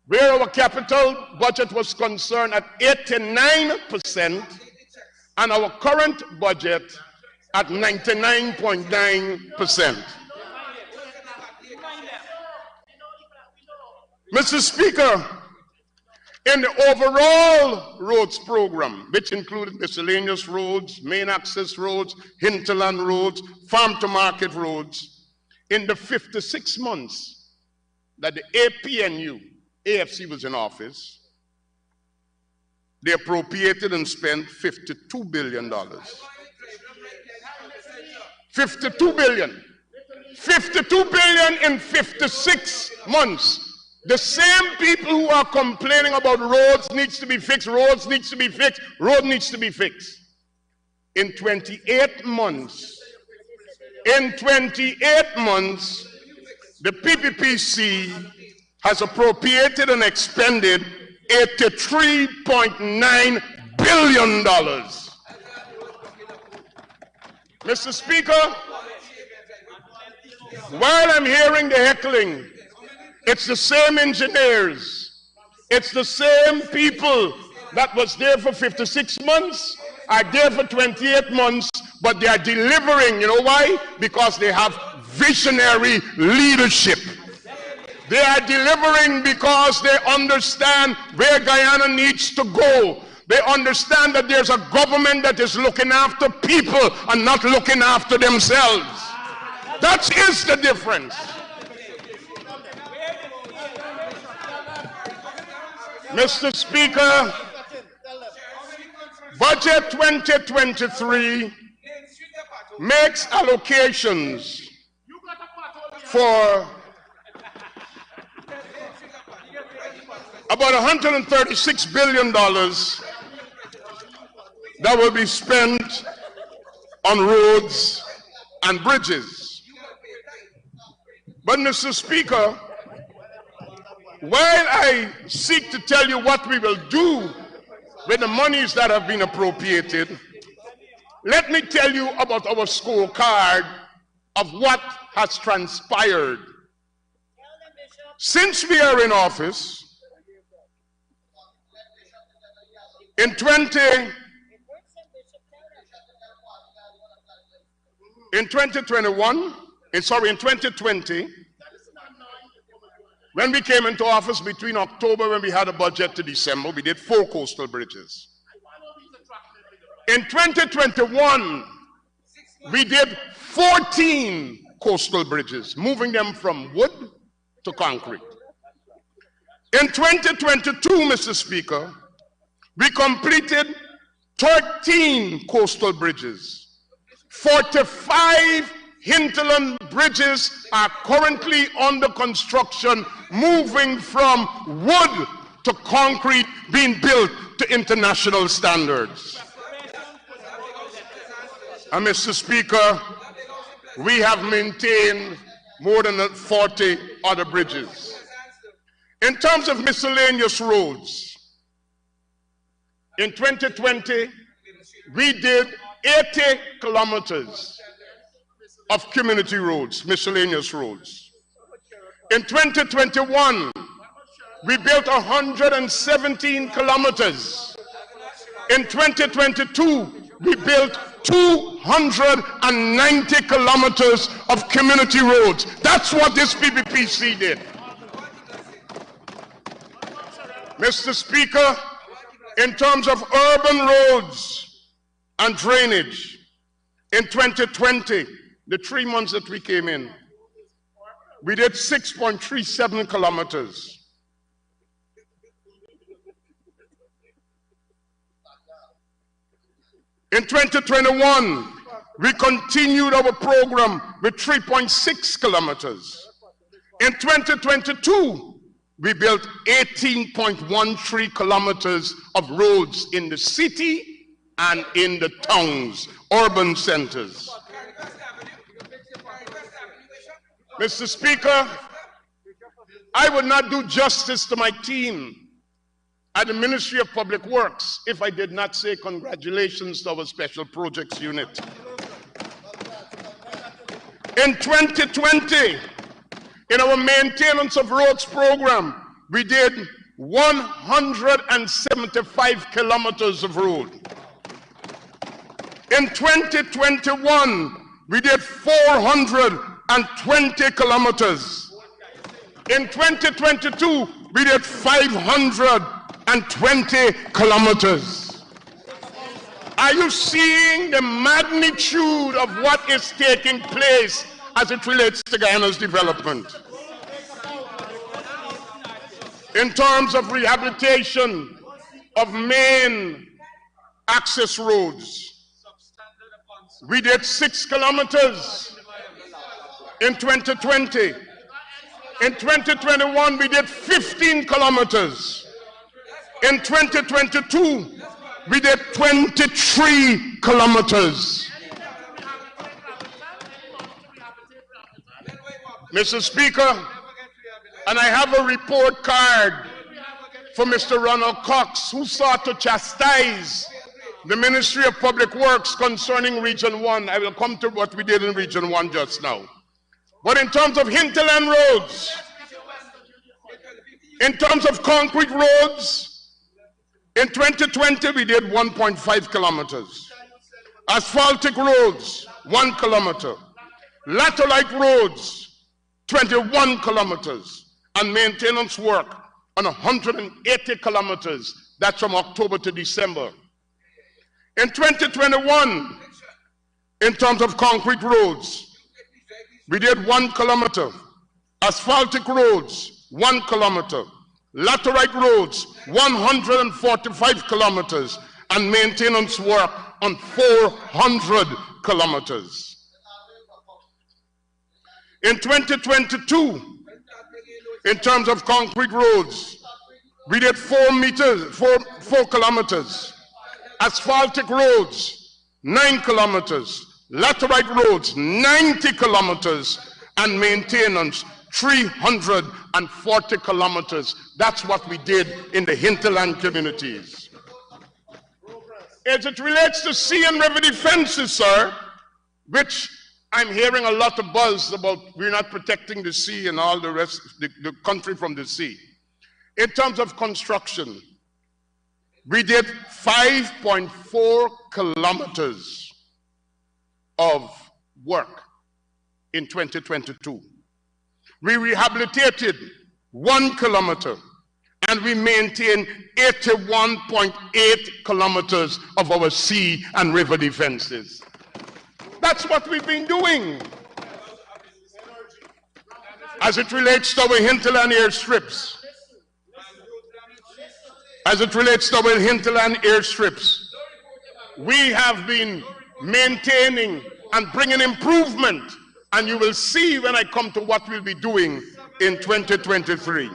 where our capital budget was concerned at 89% and our current budget at 99.9%. Mr. Speaker, in the overall roads program, which included miscellaneous roads, main access roads, hinterland roads, farm to market roads, in the 56 months that the APNU AFC was in office, they appropriated and spent $52 billion. $52 billion. $52 billion in 56 months. The same people who are complaining about roads needs to be fixed, roads needs to be fixed, road needs to be fixed. In 28 months, the PPPC has appropriated and expended $83.9 billion. Mr. Speaker, while I'm hearing the heckling, it's the same engineers, it's the same people that was there for 56 months, are there for 28 months, but they are delivering. You know why? Because they have visionary leadership. They are delivering because they understand where Guyana needs to go. They understand that there's a government that is looking after people and not looking after themselves. That is the difference. Mr. Speaker, Budget 2023 makes allocations for about $136 billion that will be spent on roads and bridges. But Mr. Speaker, while I seek to tell you what we will do with the monies that have been appropriated, let me tell you about our scorecard of what has transpired. Since we are in office, in 2020, when we came into office between October, when we had a budget, to December, we did 4 coastal bridges. In 2021, we did 14 coastal bridges, moving them from wood to concrete. In 2022, Mr. Speaker, we completed 13 coastal bridges. 45 hinterland bridges are currently under construction, moving from wood to concrete, being built to international standards. And Mr. Speaker, we have maintained more than 40 other bridges. In terms of miscellaneous roads, in 2020, we did 80 kilometers of community roads, miscellaneous roads. In 2021, we built 117 kilometers. In 2022, we built 290 kilometers of community roads. That's what this PPPC did. Mr. Speaker, in terms of urban roads and drainage, in 2020, the 3 months that we came in, we did 6.37 kilometers. In 2021, we continued our program with 3.6 kilometers. In 2022, we built 18.13 kilometers of roads in the city and in the towns, urban centers. Mr. Speaker, I would not do justice to my team at the Ministry of Public Works if I did not say congratulations to our Special Projects Unit. In 2020, in our maintenance of roads program, we did 175 kilometers of road. In 2021, we did 420 kilometers. In 2022, we did 520 kilometers. Are you seeing the magnitude of what is taking place as it relates to Guyana's development? In terms of rehabilitation of main access roads, we did 6 kilometers in 2020. In 2021, we did 15 kilometers. In 2022, we did 23 kilometers. Mr. Speaker, and I have a report card for Mr. Ronald Cox, who sought to chastise the Ministry of Public Works concerning Region 1. I will come to what we did in Region 1 just now. But in terms of hinterland roads, in terms of concrete roads, in 2020 we did 1.5 kilometers. Asphaltic roads, 1 kilometer. Laterite roads, 21 kilometers. And maintenance work on 180 kilometers. That's from October to December. In 2021, in terms of concrete roads, we did 1 kilometer. Asphaltic roads, 1 kilometer. Laterite roads, 145 kilometers. And maintenance work on 400 kilometers. In 2022, in terms of concrete roads, we did 4 kilometers. Asphaltic roads, 9 kilometers. Laterite roads, 90 kilometers. And maintenance, 340 kilometers. That's what we did in the hinterland communities. As it relates to sea and river defenses, sir, which I'm hearing a lot of buzz about we're not protecting the sea and all the rest, the country from the sea. In terms of construction, we did 5.4 kilometers of work in 2022. We rehabilitated 1 kilometer and we maintained 81.8 kilometers of our sea and river defenses. That's what we've been doing. As it relates to our hinterland airstrips, we have been maintaining and bringing improvement, and you will see when I come to what we'll be doing in 2023.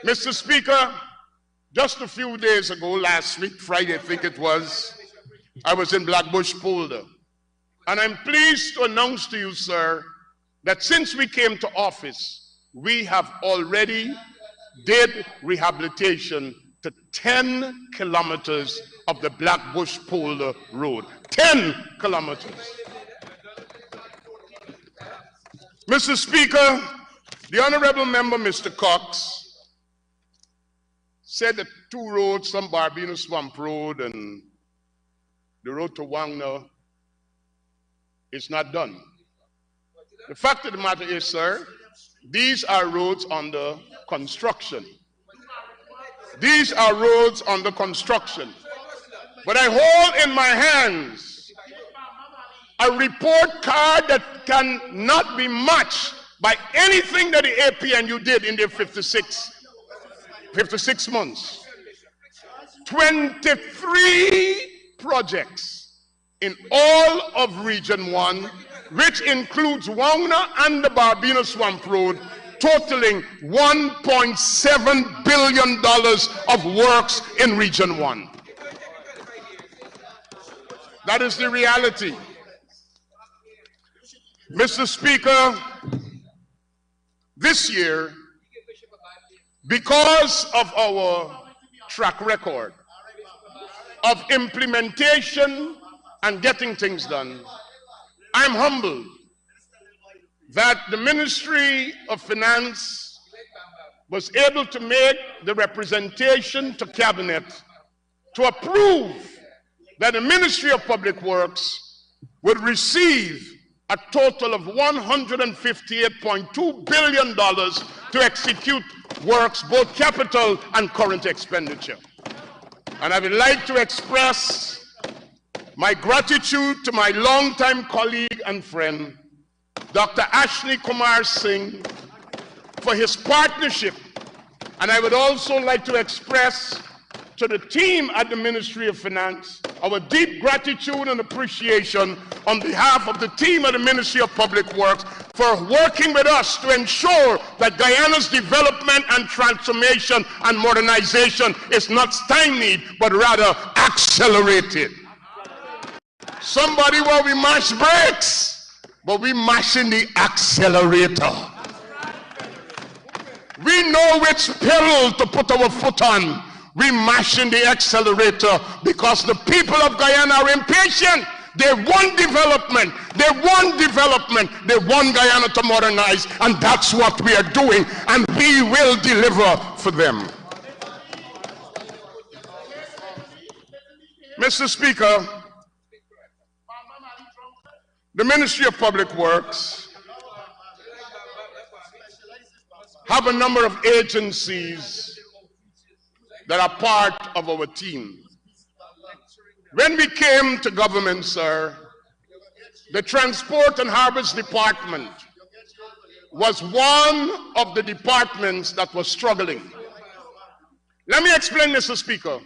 Mr. Speaker, just a few days ago, last week, Friday I think it was, I was in Blackbush Polder. And I'm pleased to announce to you, sir, that since we came to office, we have already did rehabilitation to 10 kilometers of the Blackbush Polder Road. 10 kilometers. Mr. Speaker, the Honorable Member, Mr. Cox, said that 2 roads, some Barbino Swamp Road and the road to Wangna, is not done. The fact of the matter is, sir, these are roads under construction. These are roads under construction. But I hold in my hands a report card that cannot be matched by anything that the APNU did in their 56 months. 23 projects in all of Region 1, which includes Wangna and the Barbino Swamp Road, totaling $1.7 billion of works in Region 1. That is the reality. Mr. Speaker, this year, because of our track record of implementation and getting things done, I'm humbled that the Ministry of Finance was able to make the representation to Cabinet to approve that the Ministry of Public Works would receive a total of $158.2 billion to execute works, both capital and current expenditure. And I would like to express my gratitude to my longtime colleague and friend, Dr. Ashley Kumar Singh, for his partnership. And I would also like to express to the team at the Ministry of Finance our deep gratitude and appreciation on behalf of the team at the Ministry of Public Works for working with us to ensure that Guyana's development and transformation and modernization is not stymied, but rather accelerated. Somebody, while we mash brakes, but we mashing the accelerator. We know which pedal to put our foot on. We mashing the accelerator because the people of Guyana are impatient. They want development. They want development. They want Guyana to modernize, and that's what we are doing, and we will deliver for them. Mr. Speaker, the Ministry of Public Works have a number of agencies that are part of our team. When we came to government, sir, the Transport and Harbors Department was one of the departments that was struggling. Let me explain, Mr. Speaker.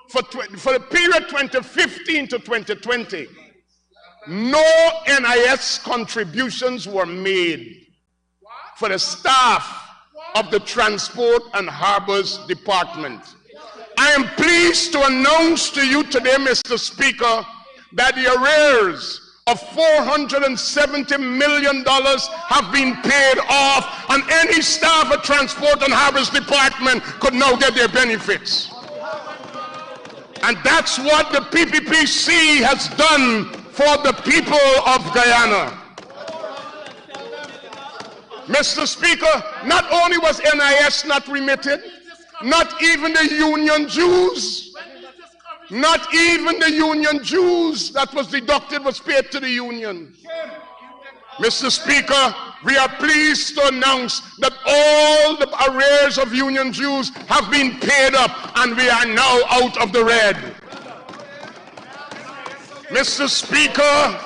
For the period 2015 to 2020, no NIS contributions were made for the staff of the Transport and Harbors Department. I am pleased to announce to you today, Mr. Speaker, that the arrears of $470 million have been paid off, and any staff at Transport and Harbors Department could now get their benefits. And that's what the PPPC has done for the people of Guyana. Mr. Speaker, not only was NIS not remitted, not even the union dues, not even the union dues that was deducted was paid to the union. Mr. Speaker, we are pleased to announce that all the arrears of union dues have been paid up, and we are now out of the red. Mr. Speaker,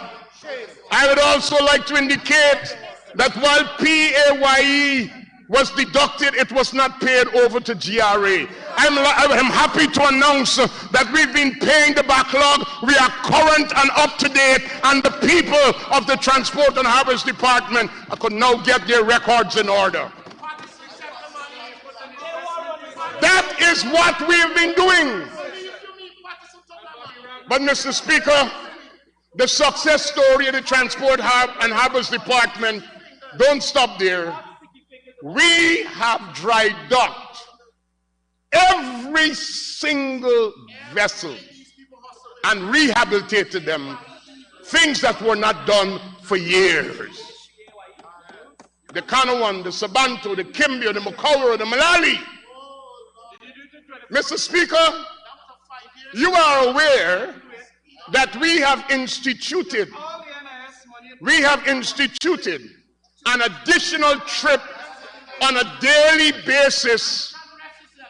I would also like to indicate that while PAYE was deducted, it was not paid over to GRA. I'm happy to announce that we've been paying the backlog. We are current and up to date, and the people of the Transport and Harbors Department could now get their records in order. That is what we've been doing. But Mr. Speaker, The success story of the Transport and Harbors Department don't stop there. We have dry docked every single vessel and rehabilitated them, things that were not done for years. The Kanawan, the Sabanto, the Kimbio, the Makaura, the Malali. Mr. Speaker, you are aware that we have instituted an additional trip on a daily basis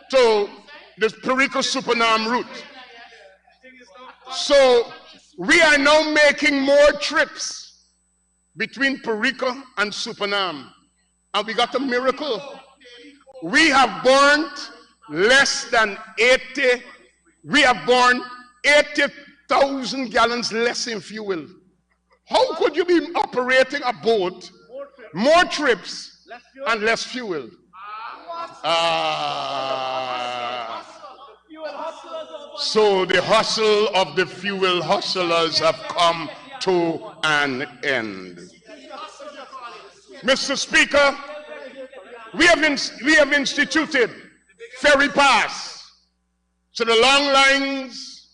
to the Perico-Supanam route. So we are now making more trips between Perico and Supanam. And we got a miracle. We have burnt less than 80, we have burned 80,000 gallons less in fuel. How could you be operating a boat, more trips, and less fuel? So the hustle of the fuel hustlers have come to an end. Mr. Speaker, we have instituted ferry pass. So the long lines,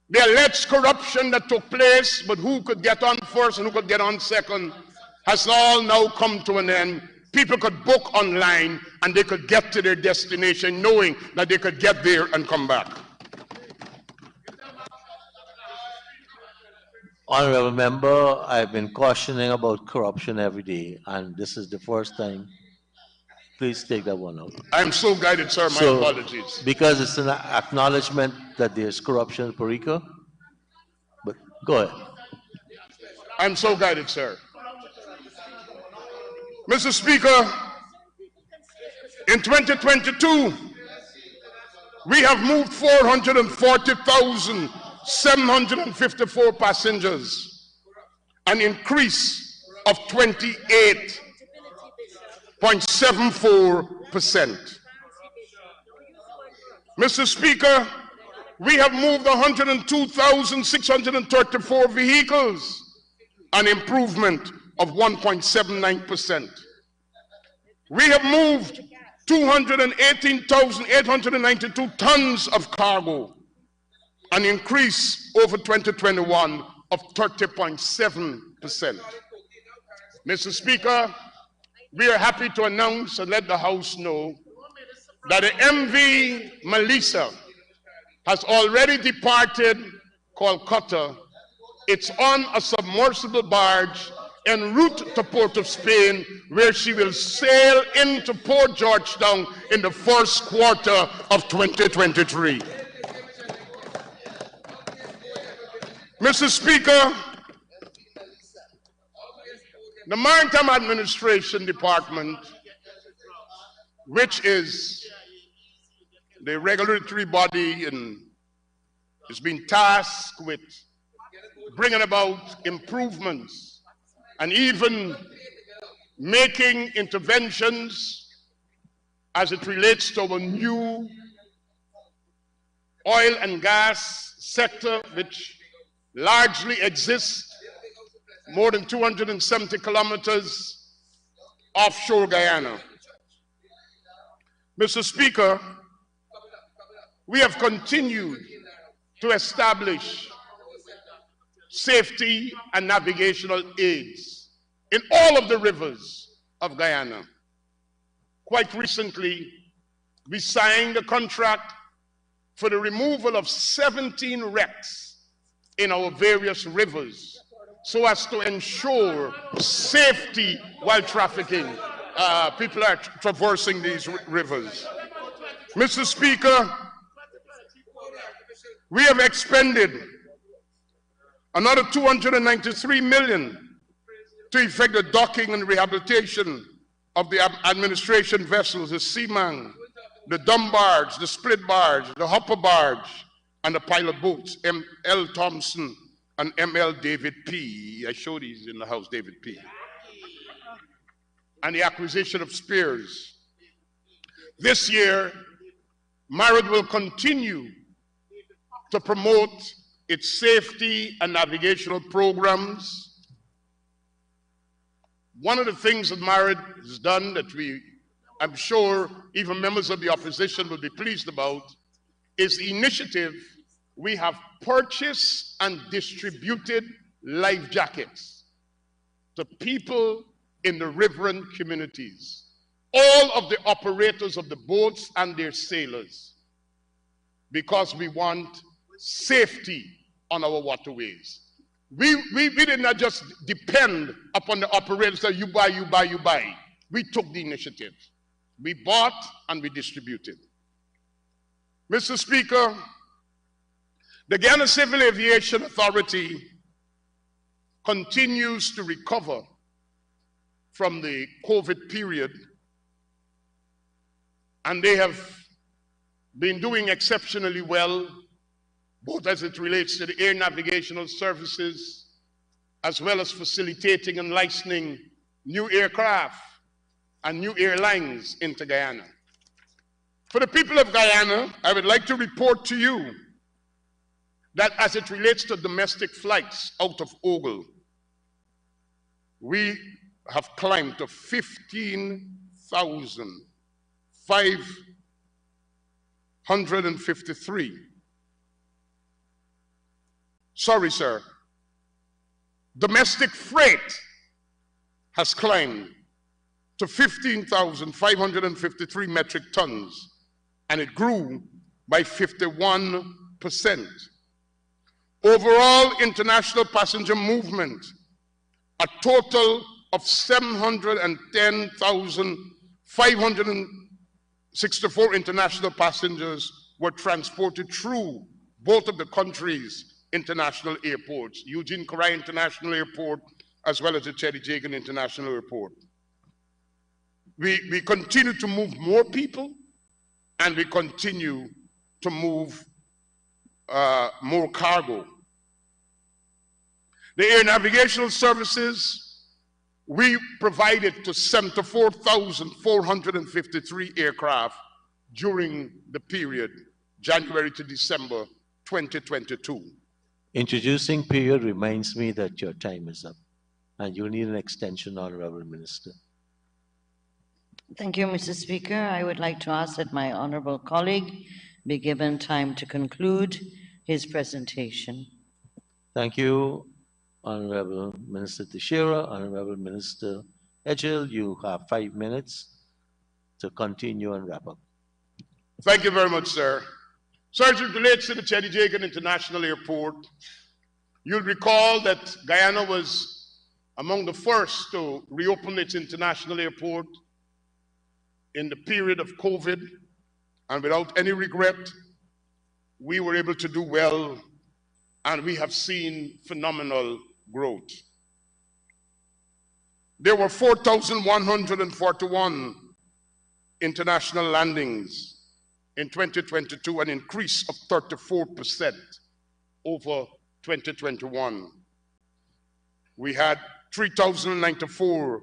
the alleged corruption that took place, but who could get on first and who could get on second, has all now come to an end. People could book online and they could get to their destination knowing that they could get there and come back. Honorable member, I've been cautioning about corruption every day, and this is the first time. Please take that one out. I'm so guided, sir. My apologies. Because it's an acknowledgement that there's corruption in Perico. But go ahead. I'm so guided, sir. Mr. Speaker, in 2022, we have moved 440,754 passengers, an increase of 28.74%. Mr. Speaker, we have moved 102,634 vehicles, an improvement of 1.79%. We have moved 218,892 tons of cargo, an increase over 2021 of 30.7%. Mr. Speaker, we are happy to announce and let the House know that the MV Melissa has already departed Kolkata. It's on a submersible barge en route to Port of Spain, where she will sail into Port Georgetown in the first quarter of 2023. Mr. Speaker, the Maritime Administration Department, which is the regulatory body and has been tasked with bringing about improvements and even making interventions as it relates to a new oil and gas sector, which largely exists more than 270 kilometers offshore Guyana. Mr. Speaker, we have continued to establish safety and navigational aids in all of the rivers of Guyana. Quite recently, we signed a contract for the removal of 17 wrecks in our various rivers so as to ensure safety while trafficking. People are traversing these rivers. Mr. Speaker, we have expended another $293 million to effect the docking and rehabilitation of the administration vessels, the Seamang, the dumb barge, the split barge, the hopper barge, and the pilot boats, M.L. Thompson and M.L. David P. I show these in the House, David P. And the acquisition of spares. This year, MARID will continue to promote its safety and navigational programs. One of the things that MARID has done that I'm sure even members of the opposition will be pleased about, is the initiative. We have purchased and distributed life jackets to people in the riverine communities, all of the operators of the boats and their sailors, because we want safety on our waterways. We did not just depend upon the operators that you buy, you buy, you buy. We took the initiative. We bought and we distributed. Mr. Speaker, the Guyana Civil Aviation Authority continues to recover from the COVID period, and they have been doing exceptionally well, both as it relates to the air navigational services, as well as facilitating and licensing new aircraft and new airlines into Guyana. For the people of Guyana, I would like to report to you that as it relates to domestic flights out of Ogle, we have climbed to 15,553. Sorry, sir. Domestic freight has climbed to 15,553 metric tons, and it grew by 51%. Overall international passenger movement, a total of 710,564 international passengers were transported through both of the countries' international airports, Eugene Corai International Airport, as well as the Cheddi Jagan International Airport. We continue to move more people, and we continue to move more cargo. The air navigational services, we provided to 74,453 aircraft during the period January to December 2022. Introducing period reminds me that your time is up and you'll need an extension, Honorable Minister. Thank you, Mr. Speaker. I would like to ask that my honorable colleague be given time to conclude his presentation. Thank you, Honorable Minister Teixeira. Honorable Minister Edgell, you have 5 minutes to continue and wrap up. Thank you very much, sir. Sir, as it relates to the Cheddi Jagan International Airport, you'll recall that Guyana was among the first to reopen its international airport in the period of COVID, and without any regret, we were able to do well, and we have seen phenomenal growth. There were 4,141 international landings in 2022, an increase of 34% over 2021. We had 3,094,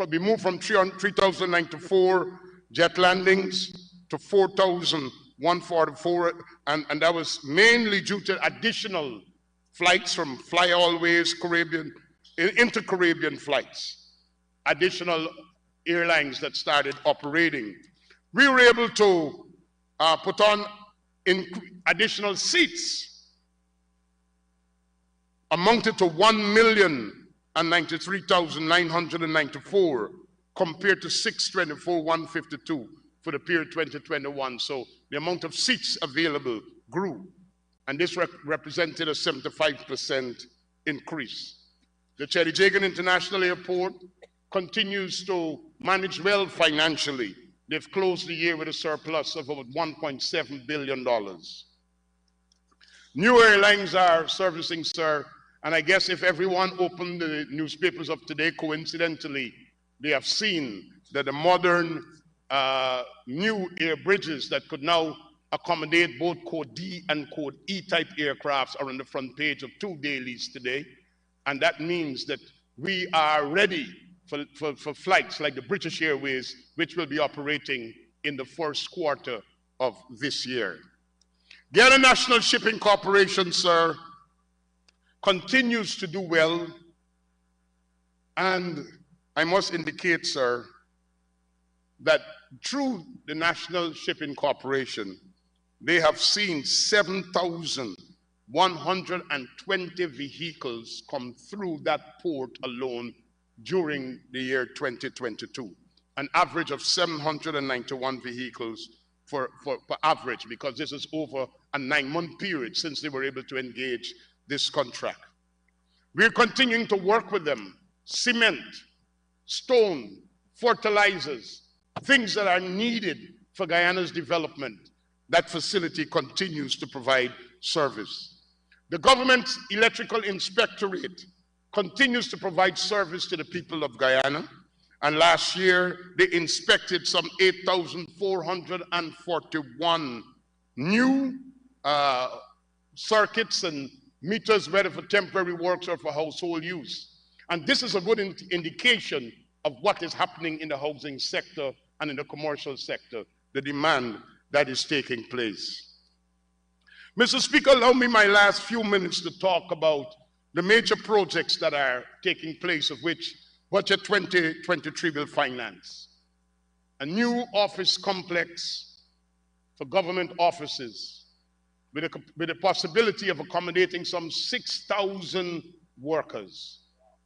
we moved from 3,094 jet landings to 4,144, and that was mainly due to additional flights from Fly Always Caribbean, inter-Caribbean flights, additional airlines that started operating. We were able to put on additional seats, amounted to 1,093,994 compared to 624,152 for the period 2021. So the amount of seats available grew, and this represented a 75% increase. The Cheddi Jagan International Airport continues to manage well financially. They've closed the year with a surplus of about $1.7 billion. New airlines are servicing, sir, and I guess if everyone opened the newspapers of today, coincidentally, they have seen that the modern new air bridges that could now accommodate both Code D and Code E type aircrafts are on the front page of 2 dailies today. And that means that we are ready for flights like the British Airways, which will be operating in the first quarter of this year. Guyana National Shipping Corporation, sir, continues to do well. And I must indicate, sir, that through the National Shipping Corporation, they have seen 7,120 vehicles come through that port alone during the year 2022. An average of 791 vehicles per average, because this is over a 9-month period since they were able to engage this contract. We're continuing to work with them. Cement, stone, fertilizers, things that are needed for Guyana's development. That facility continues to provide service. The government's electrical inspectorate continues to provide service to the people of Guyana. And last year, they inspected some 8,441 new circuits and meters, whether for temporary works or for household use. And this is a good indication of what is happening in the housing sector and in the commercial sector, the demand that is taking place. Mr. Speaker, allow me my last few minutes to talk about the major projects that are taking place, of which Budget 2023 will finance. A new office complex for government offices with the possibility of accommodating some 6,000 workers,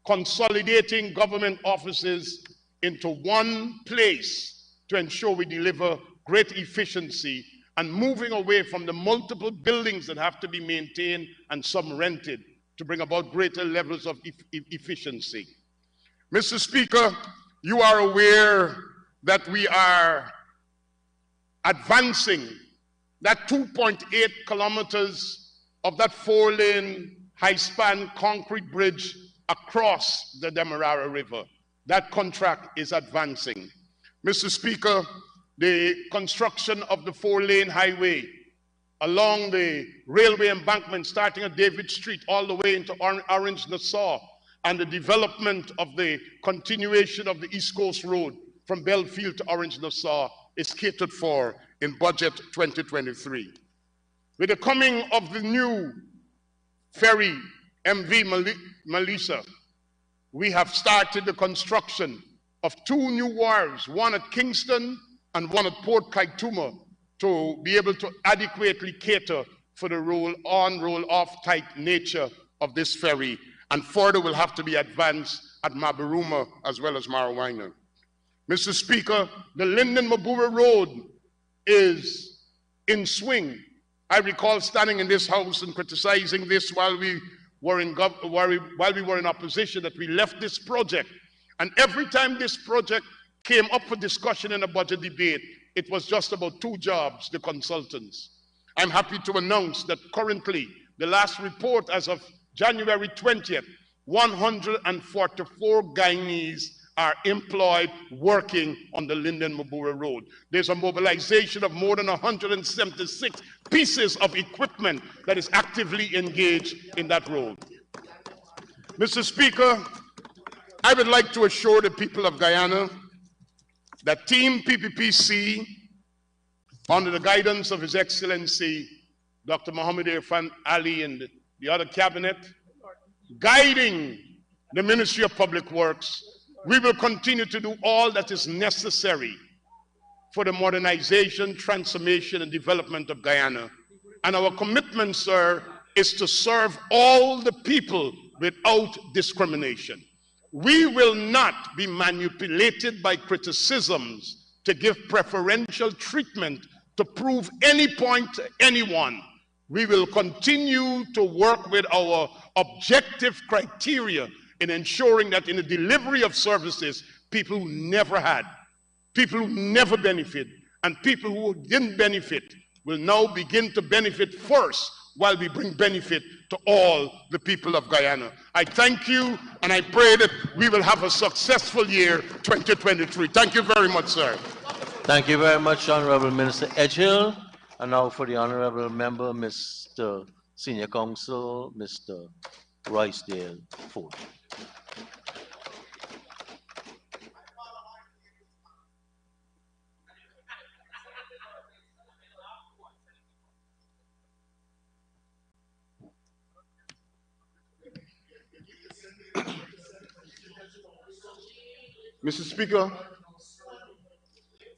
consolidating government offices into one place to ensure we deliver great efficiency and moving away from the multiple buildings that have to be maintained and some rented to bring about greater levels of efficiency. Mr. Speaker, you are aware that we are advancing that 2.8 kilometers of that 4-lane high-span concrete bridge across the Demerara River. That contract is advancing. Mr. Speaker, the construction of the 4-lane highway along the railway embankment starting at David Street all the way into Orange Nassau, and the development of the continuation of the East Coast Road from Belfield to Orange Nassau is catered for in Budget 2023. With the coming of the new ferry, MV Melissa, we have started the construction of 2 new wharves, one at Kingston and one at Port Kaituma, to be able to adequately cater for the roll-on, roll-off type nature of this ferry. And further will have to be advanced at Mabaruma as well as Marawana. Mr. Speaker, the Linden-Mabura Road is in swing. I recall standing in this house and criticizing this while we were in opposition, that we left this project. And every time this project came up for discussion in a budget debate, it was just about 2 jobs, the consultants. I'm happy to announce that currently, the last report as of January 20th, 144 Guyanese are employed working on the Linden-Mabura Road. There's a mobilization of more than 176 pieces of equipment that is actively engaged in that road. Mr. Speaker, I would like to assure the people of Guyana that Team PPPC, under the guidance of His Excellency Dr. Mohammed Irfan Ali and the other cabinet, guiding the Ministry of Public Works, we will continue to do all that is necessary for the modernization, transformation, and development of Guyana. And our commitment, sir, is to serve all the people without discrimination. We will not be manipulated by criticisms to give preferential treatment to prove any point to anyone. We will continue to work with our objective criteria in ensuring that in the delivery of services, people who never had, people who never benefit, and people who didn't benefit will now begin to benefit first while we bring benefit to all the people of Guyana. I thank you, and I pray that we will have a successful year 2023. Thank you very much, sir. Thank you very much, Honorable Minister Edgehill. And now for the Honorable Member, Mr. Senior Counsel, Mr. Roysdale Ford. Mr. Speaker,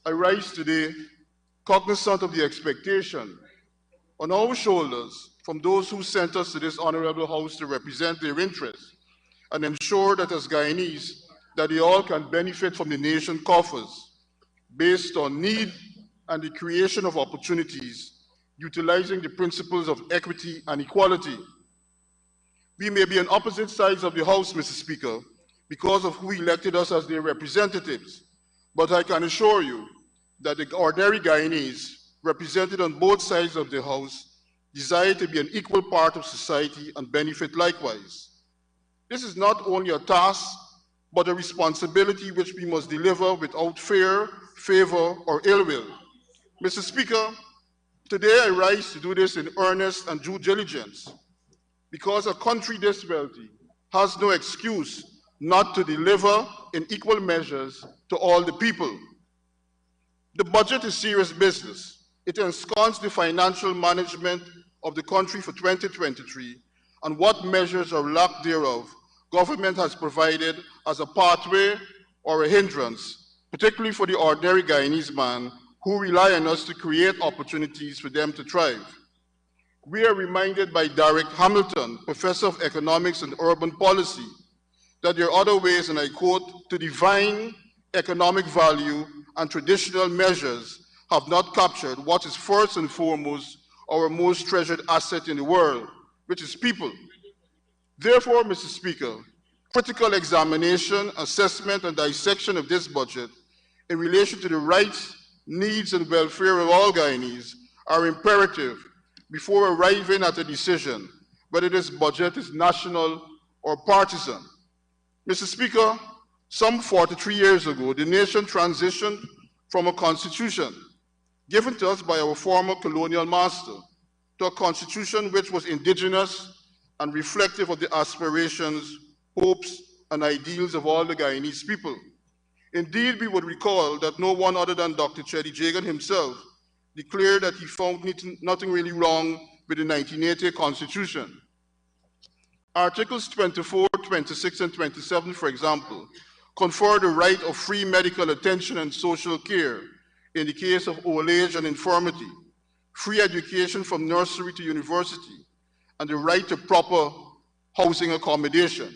I rise today cognizant of the expectation on our shoulders from those who sent us to this honorable house to represent their interests and ensure that as Guyanese, that they all can benefit from the nation coffers based on need and the creation of opportunities, utilizing the principles of equity and equality. We may be on opposite sides of the House, Mr. Speaker, because of who elected us as their representatives, but I can assure you that the ordinary Guyanese, represented on both sides of the House, desire to be an equal part of society and benefit likewise. This is not only a task, but a responsibility which we must deliver without fear, favor, or ill will. Mr. Speaker, today I rise to do this in earnest and due diligence, because a country this wealthy has no excuse not to deliver in equal measures to all the people. The budget is serious business. It ensconces the financial management of the country for 2023 and what measures or lack thereof government has provided as a pathway or a hindrance, particularly for the ordinary Guyanese man who rely on us to create opportunities for them to thrive. We are reminded by Derek Hamilton, Professor of Economics and Urban Policy, that there are other ways, and I quote, to define economic value and traditional measures have not captured what is first and foremost our most treasured asset in the world, which is people. Therefore, Mr. Speaker, critical examination, assessment, and dissection of this budget in relation to the rights, needs, and welfare of all Guyanese are imperative before arriving at a decision whether this budget is national or partisan. Mr. Speaker, some 43 years ago, the nation transitioned from a constitution given to us by our former colonial master to a constitution which was indigenous and reflective of the aspirations, hopes, and ideals of all the Guyanese people. Indeed, we would recall that no one other than Dr. Cheddi Jagan himself declared that he found nothing really wrong with the 1980 Constitution. Articles 24, 26, and 27, for example, confer the right of free medical attention and social care in the case of old age and infirmity, free education from nursery to university, and the right to proper housing accommodation.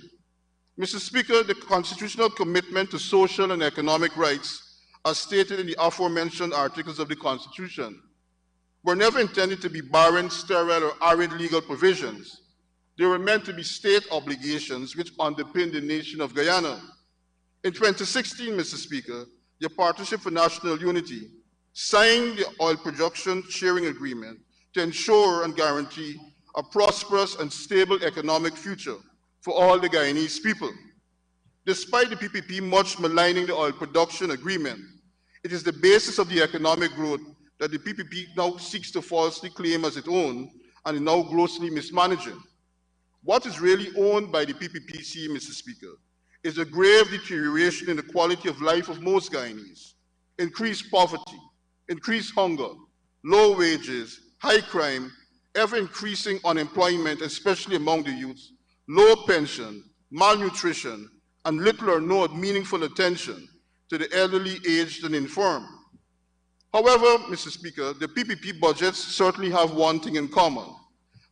Mr. Speaker, the constitutional commitment to social and economic rights, as stated in the aforementioned articles of the Constitution, were never intended to be barren, sterile, or arid legal provisions. They were meant to be state obligations which underpin the nation of Guyana. In 2016, Mr. Speaker, the Partnership for National Unity signed the oil production sharing agreement to ensure and guarantee a prosperous and stable economic future for all the Guyanese people. Despite the PPP much maligning the oil production agreement, it is the basis of the economic growth that the PPP now seeks to falsely claim as its own and is now grossly mismanaging. What is really owned by the PPPC, Mr. Speaker, is a grave deterioration in the quality of life of most Guyanese, increased poverty, increased hunger, low wages, high crime, ever-increasing unemployment, especially among the youth, low pension, malnutrition, and little or no meaningful attention to the elderly, aged, and infirm. However, Mr. Speaker, the PPP budgets certainly have one thing in common.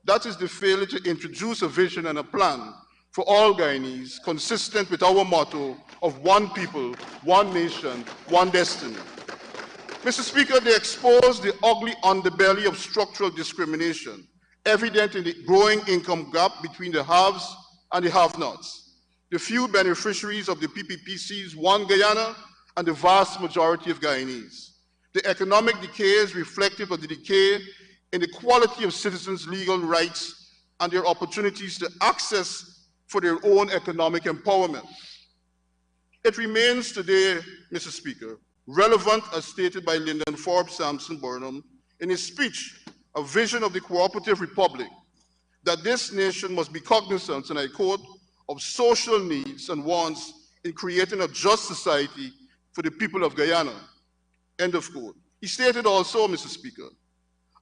That is the failure to introduce a vision and a plan for all Guyanese, consistent with our motto of one people, one nation, one destiny. Mr. Speaker, they expose the ugly underbelly of structural discrimination, evident in the growing income gap between the haves and the have-nots, the few beneficiaries of the PPPC's One Guyana and the vast majority of Guyanese. The economic decay is reflective of the decay in the quality of citizens' legal rights and their opportunities to access for their own economic empowerment. It remains today, Mr. Speaker, relevant as stated by Lyndon Forbes Sampson Burnham in his speech, A Vision of the Cooperative Republic, that this nation must be cognizant, and I quote, of social needs and wants in creating a just society for the people of Guyana, end of quote. He stated also, Mr. Speaker,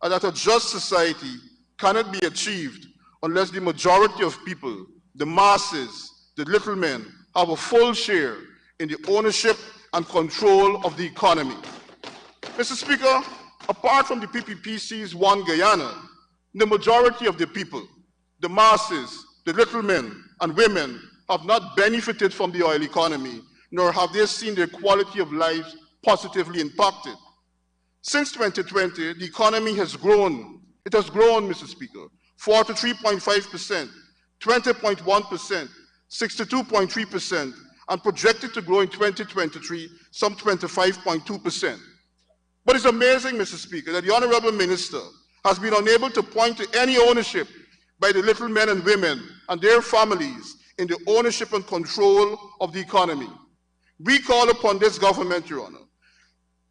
that a just society cannot be achieved unless the majority of people, the masses, the little men, have a full share in the ownership and control of the economy. Mr. Speaker, apart from the PPPC's One Guyana, the majority of the people, the masses, the little men and women have not benefited from the oil economy, nor have they seen their quality of life positively impacted. Since 2020, the economy has grown. It has grown, Mr. Speaker, 43.5%, 20.1%, 62.3%, and projected to grow in 2023 some 25.2%. But it's amazing, Mr. Speaker, that the Honorable Minister has been unable to point to any ownership by the little men and women and their families in the ownership and control of the economy. We call upon this government, Your Honor,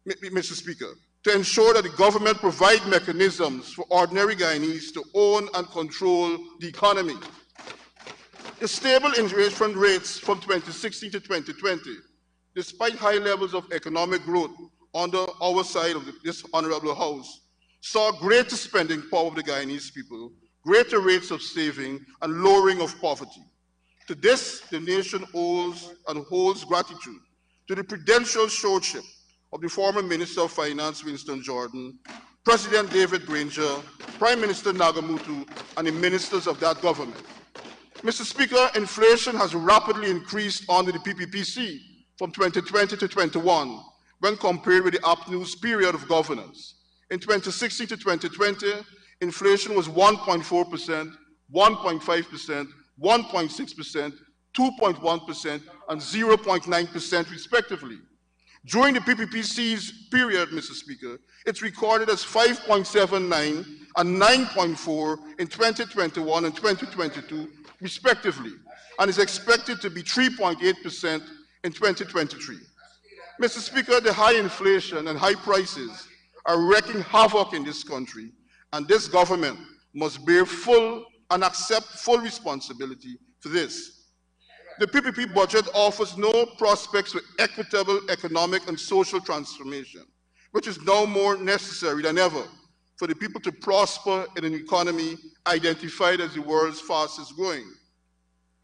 Mr. Speaker, to ensure that the government provide mechanisms for ordinary Guyanese to own and control the economy. The stable inflation rates from 2016 to 2020, despite high levels of economic growth under our side of this Honorable House, saw greater spending power of the Guyanese people, greater rates of saving, and lowering of poverty. To this, the nation owes and holds gratitude to the prudential stewardship of the former Minister of Finance, Winston Jordan, President David Granger, Prime Minister Nagamutu, and the ministers of that government. Mr. Speaker, inflation has rapidly increased under the PPPC from 2020 to 21 when compared with the APNU's period of governance. In 2016 to 2020, inflation was 1.4%, 1.5%, 1.6%, 2.1%, and 0.9% respectively. During the PPPC's period, Mr. Speaker, it's recorded as 5.79 and 9.4 in 2021 and 2022 respectively, and is expected to be 3.8% in 2023. Mr. Speaker, the high inflation and high prices are wreaking havoc in this country, and this government must bear full and accept full responsibility for this. The PPP budget offers no prospects for equitable economic and social transformation, which is now more necessary than ever for the people to prosper in an economy identified as the world's fastest growing.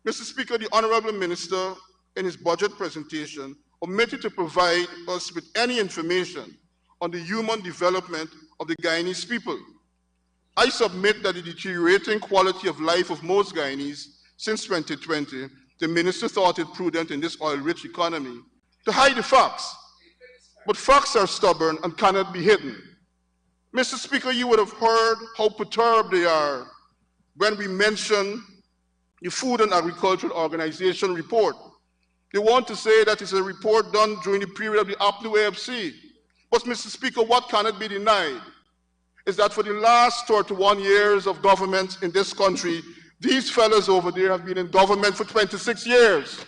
Mr. Speaker, the Honorable Minister, in his budget presentation, omitted to provide us with any information on the human development of the Guyanese people. I submit that the deteriorating quality of life of most Guyanese since 2020, the minister thought it prudent in this oil-rich economy to hide the facts. But facts are stubborn and cannot be hidden. Mr. Speaker, you would have heard how perturbed they are when we mention the Food and Agricultural Organization report. They want to say that it's a report done during the period of the APNU AFC. But Mr. Speaker, what cannot be denied is that for the last 31 years of government in this country, these fellows over there have been in government for 26 years.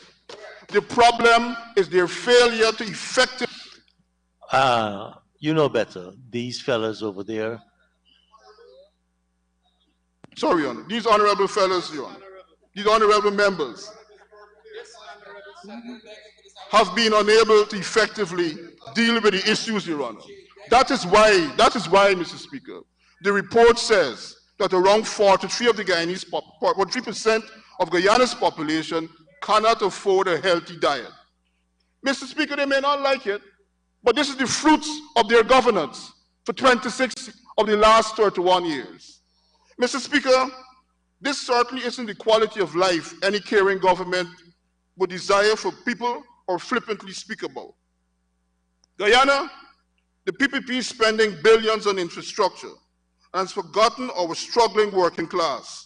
The problem is their failure to effectively... You know better. These fellows over there. Sorry, Your Honor. These honorable fellows, Your Honor. These honorable members have been unable to effectively deal with the issues, Your Honor. That is why, Mr. Speaker, the report says that around 43% of Guyana's population cannot afford a healthy diet. Mr. Speaker, they may not like it, but this is the fruits of their governance for 26 of the last 31 years. Mr. Speaker, this certainly isn't the quality of life any caring government would desire for people or flippantly speak about. Guyana, the PPP is spending billions on infrastructure and has forgotten our struggling working class,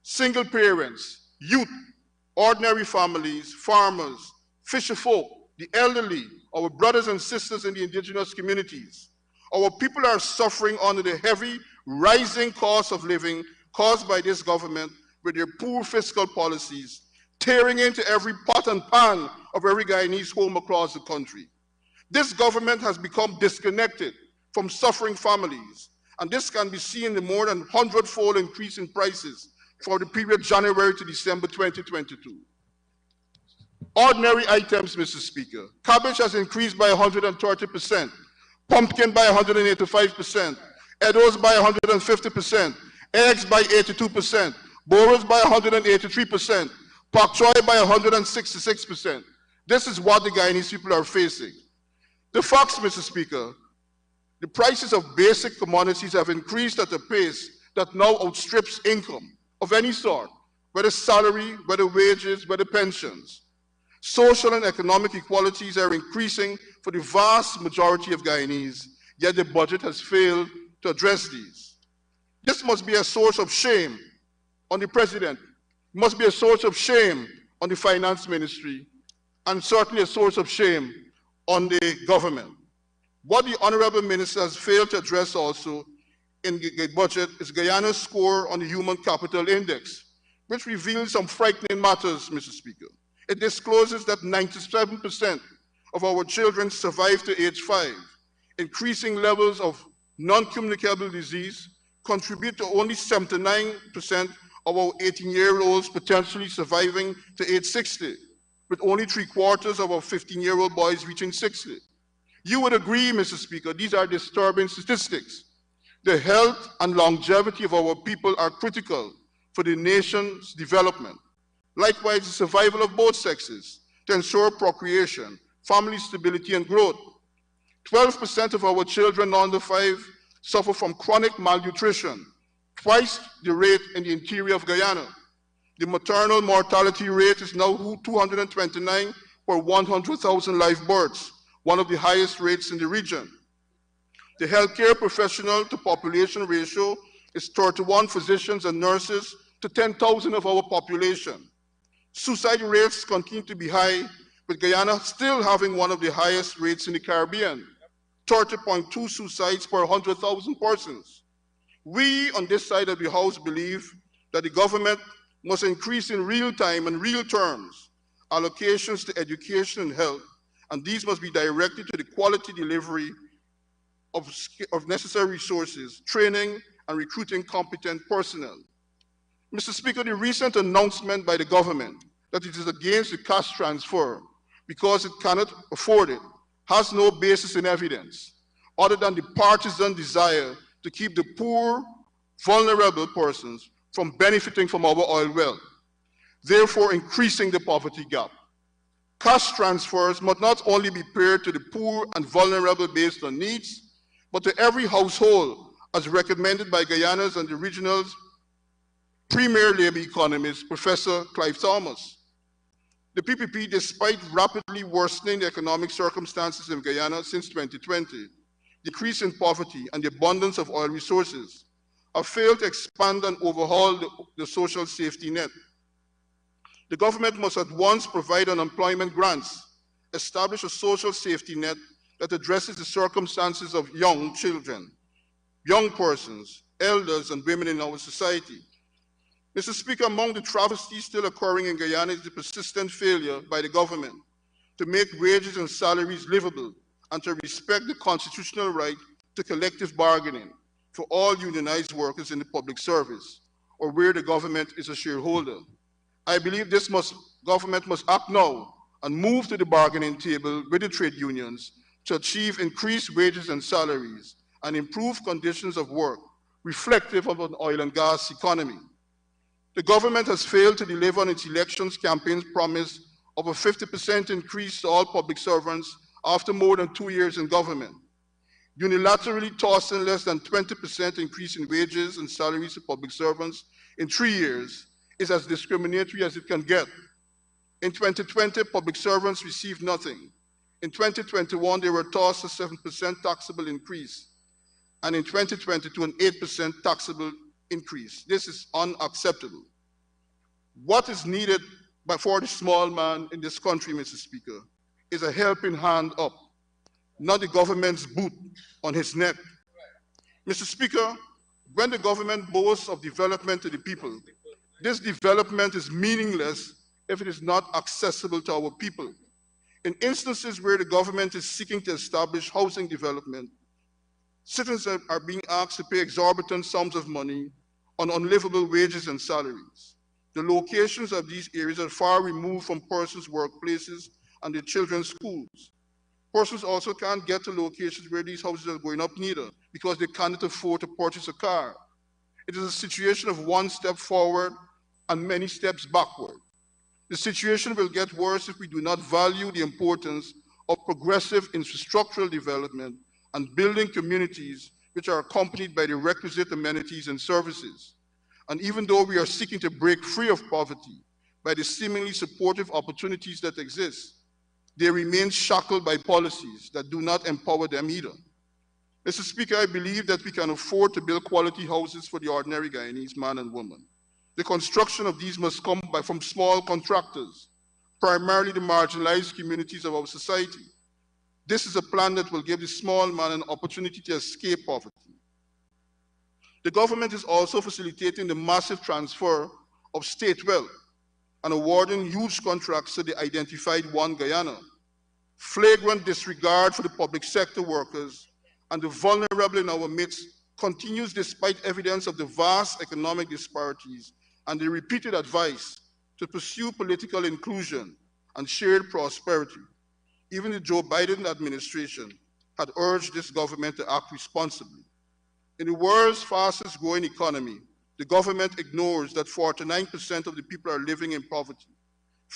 single parents, youth, ordinary families, farmers, fisher folk, the elderly, our brothers and sisters in the indigenous communities. Our people are suffering under the heavy, rising cost of living caused by this government with their poor fiscal policies, tearing into every pot and pan of every Guyanese home across the country. This government has become disconnected from suffering families, and this can be seen in the more than 100-fold increase in prices for the period January to December 2022. Ordinary items, Mr. Speaker. Cabbage has increased by 130%, pumpkin by 185%, edos by 150%, eggs by 82%, borers by 183%, Pak Choi by 166%. This is what the Guyanese people are facing. The facts, Mr. Speaker, the prices of basic commodities have increased at a pace that now outstrips income of any sort, whether salary, whether wages, whether pensions. Social and economic equalities are increasing for the vast majority of Guyanese, yet the budget has failed to address these. This must be a source of shame on the president, it must be a source of shame on the finance ministry, and certainly a source of shame on the government. What the honorable minister has failed to address also in the budget is Guyana's score on the Human Capital Index, which reveals some frightening matters, Mr. Speaker. It discloses that 97% of our children survive to age 5. Increasing levels of non-communicable disease contribute to only 79% of our 18-year-olds potentially surviving to age 60, with only 3/4 of our 15-year-old boys reaching 60. You would agree, Mr. Speaker, these are disturbing statistics. The health and longevity of our people are critical for the nation's development. Likewise, the survival of both sexes to ensure procreation, family stability, and growth. 12% of our children under 5 suffer from chronic malnutrition, twice the rate in the interior of Guyana. The maternal mortality rate is now 229 per 100,000 live births, one of the highest rates in the region. The healthcare professional to population ratio is 31 physicians and nurses to 10,000 of our population. Suicide rates continue to be high, with Guyana still having one of the highest rates in the Caribbean, 30.2 suicides per 100,000 persons. We on this side of the House believe that the government must increase in real time and real terms allocations to education and health, and these must be directed to the quality delivery of necessary resources, training, and recruiting competent personnel. Mr. Speaker, the recent announcement by the government that it is against the cash transfer because it cannot afford it has no basis in evidence other than the partisan desire to keep the poor, vulnerable persons from benefiting from our oil wealth, therefore increasing the poverty gap. Cash transfers must not only be paid to the poor and vulnerable based on needs, but to every household as recommended by Guyana's and the regional's premier labor economist, Professor Clive Thomas. The PPP, despite rapidly worsening the economic circumstances in Guyana since 2020, decrease in poverty, and the abundance of oil resources, have failed to expand and overhaul the social safety net. The government must at once provide unemployment grants, establish a social safety net that addresses the circumstances of young children, young persons, elders, and women in our society. Mr. Speaker, among the travesties still occurring in Guyana is the persistent failure by the government to make wages and salaries livable and to respect the constitutional right to collective bargaining for all unionized workers in the public service, or where the government is a shareholder. I believe this government must act now and move to the bargaining table with the trade unions to achieve increased wages and salaries and improve conditions of work reflective of an oil and gas economy. The government has failed to deliver on its elections campaign's promise of a 50% increase to all public servants after more than 2 years in government. Unilaterally tossing less than 20% increase in wages and salaries to public servants in 3 years is as discriminatory as it can get. In 2020, public servants received nothing. In 2021, they were tossed a 7% taxable increase, and in 2022, an 8% taxable increase. This is unacceptable. What is needed for the small man in this country, Mr. Speaker, is a helping hand up, not the government's boot on his neck. Mr. Speaker, when the government boasts of development to the people, this development is meaningless if it is not accessible to our people. In instances where the government is seeking to establish housing development, citizens are being asked to pay exorbitant sums of money on unlivable wages and salaries. The locations of these areas are far removed from persons' workplaces and their children's schools. Persons also can't get to locations where these houses are going up neither because they cannot afford to purchase a car. It is a situation of one step forward and many steps backward. The situation will get worse if we do not value the importance of progressive infrastructural development and building communities which are accompanied by the requisite amenities and services. And even though we are seeking to break free of poverty by the seemingly supportive opportunities that exist, they remain shackled by policies that do not empower them either. Mr. Speaker, I believe that we can afford to build quality houses for the ordinary Guyanese man and woman. The construction of these must come from small contractors, primarily the marginalized communities of our society. This is a plan that will give the small man an opportunity to escape poverty. The government is also facilitating the massive transfer of state wealth and awarding huge contracts to the identified One Guyana. Flagrant disregard for the public sector workers and the vulnerable in our midst continues despite evidence of the vast economic disparities and the repeated advice to pursue political inclusion and shared prosperity. Even the Joe Biden administration had urged this government to act responsibly. In the world's fastest growing economy, the government ignores that 49% of the people are living in poverty.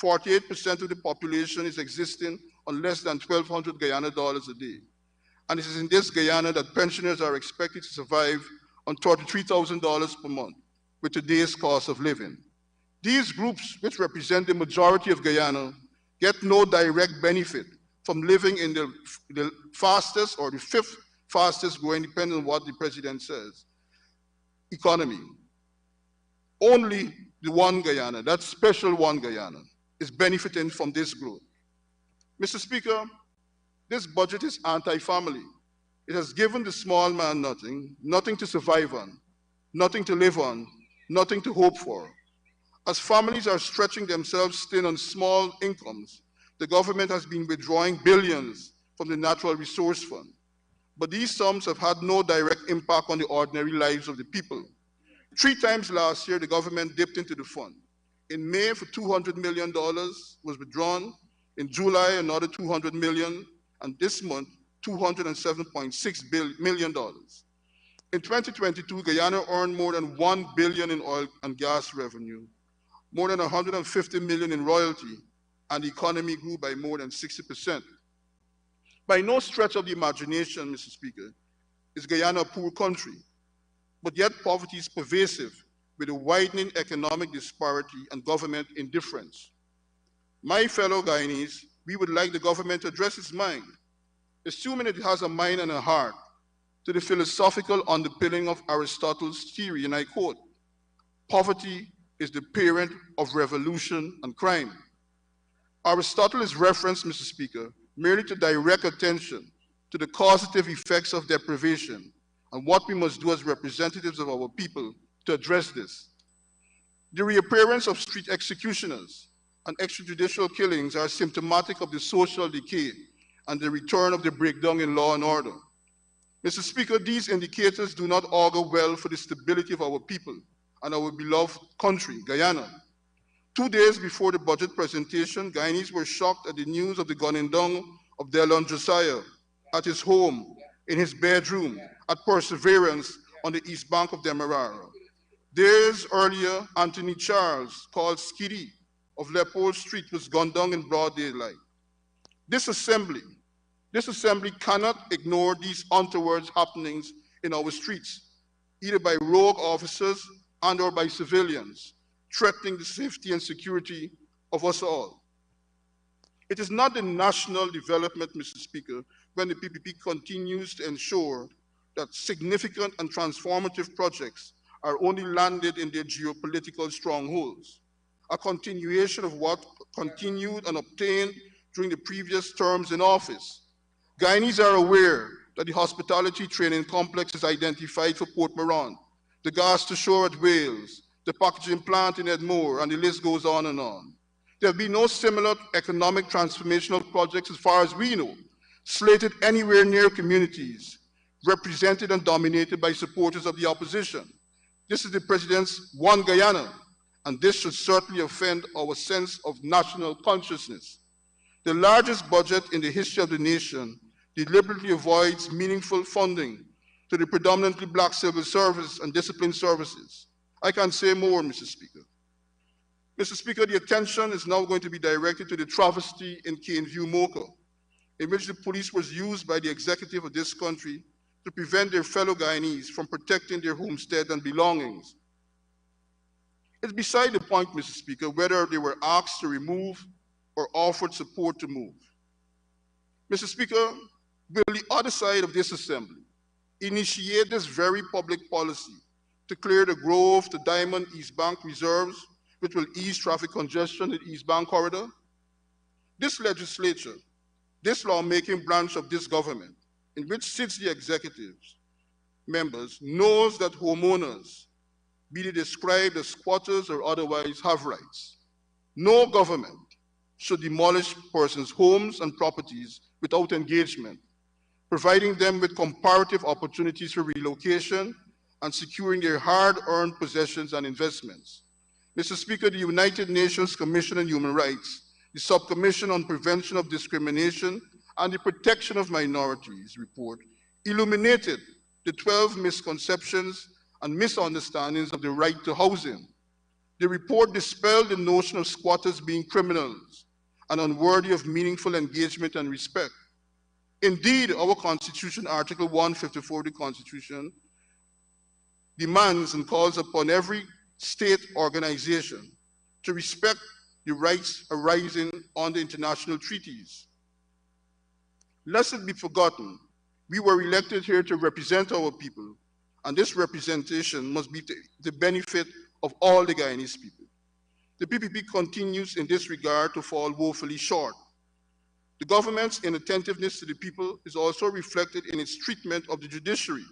48% of the population is existing on less than $1,200 Guyana dollars a day. And it is in this Guyana that pensioners are expected to survive on $33,000 per month with today's cost of living. These groups, which represent the majority of Guyana, get no direct benefit from living in the fastest or the fifth fastest growing, depending on what the president says, economy. Only the One Guyana, that special One Guyana, is benefiting from this growth. Mr. Speaker, this budget is anti-family. It has given the small man nothing, nothing to survive on, nothing to live on, nothing to hope for. As families are stretching themselves thin on small incomes, the government has been withdrawing billions from the Natural Resource Fund. But these sums have had no direct impact on the ordinary lives of the people. 3 times last year, the government dipped into the fund. In May, for $200 million was withdrawn. In July, another $200 million. And this month, $207.6 million. In 2022, Guyana earned more than $1 billion in oil and gas revenue, more than $150 million in royalty, and the economy grew by more than 60%. By no stretch of the imagination, Mr. Speaker, is Guyana a poor country, but yet poverty is pervasive with a widening economic disparity and government indifference. My fellow Guyanese, we would like the government to address its mind, assuming it has a mind and a heart, to the philosophical underpinning of Aristotle's theory, and I quote, "Poverty is the parent of revolution and crime." Aristotle is referenced, Mr. Speaker, merely to direct attention to the causative effects of deprivation and what we must do as representatives of our people to address this. The reappearance of street executioners and extrajudicial killings are symptomatic of the social decay and the return of the breakdown in law and order. Mr. Speaker, these indicators do not augur well for the stability of our people and our beloved country, Guyana. 2 days before the budget presentation, Guyanese were shocked at the news of the gunning down of Delon Josiah at his home, in his bedroom, at Perseverance on the east bank of Demerara. Days earlier, Anthony Charles, called Skiddy, of Leopold Street, was gunned down in broad daylight. This assembly cannot ignore these untoward happenings in our streets, either by rogue officers and or by civilians, threatening the safety and security of us all. It is not the national development, Mr. Speaker, when the PPP continues to ensure that significant and transformative projects are only landed in their geopolitical strongholds, a continuation of what continued and obtained during the previous terms in office. Guyanese are aware that the hospitality training complex is identified for Port Moran, the gas to shore at Wales, the packaging plant in Edmore, and the list goes on and on. There have been no similar economic transformational projects, as far as we know, slated anywhere near communities represented and dominated by supporters of the opposition. This is the president's One Guyana, and this should certainly offend our sense of national consciousness. The largest budget in the history of the nation deliberately avoids meaningful funding to the predominantly black civil service and discipline services. I can say more, Mr. Speaker. Mr. Speaker, the attention is now going to be directed to the travesty in Caneview, Mocha, in which the police was used by the executive of this country to prevent their fellow Guyanese from protecting their homestead and belongings. It's beside the point, Mr. Speaker, whether they were asked to remove or offered support to move. Mr. Speaker, will the other side of this assembly initiate this very public policy to clear the Grove to Diamond East Bank reserves, which will ease traffic congestion in the East Bank corridor? This legislature, this lawmaking branch of this government, in which sits the executives, members, knows that homeowners, be they described as squatters or otherwise, have rights. No government should demolish persons' homes and properties without engagement, providing them with comparative opportunities for relocation and securing their hard-earned possessions and investments. Mr. Speaker, the United Nations Commission on Human Rights, the Subcommission on Prevention of Discrimination and the Protection of Minorities report illuminated the 12 misconceptions and misunderstandings of the right to housing. The report dispelled the notion of squatters being criminals and unworthy of meaningful engagement and respect. Indeed, our Constitution, Article 154 of the Constitution, demands and calls upon every state organization to respect the rights arising under international treaties. Lest it be forgotten, we were elected here to represent our people, and this representation must be to the benefit of all the Guyanese people. The PPP continues in this regard to fall woefully short. The government's inattentiveness to the people is also reflected in its treatment of the judiciary.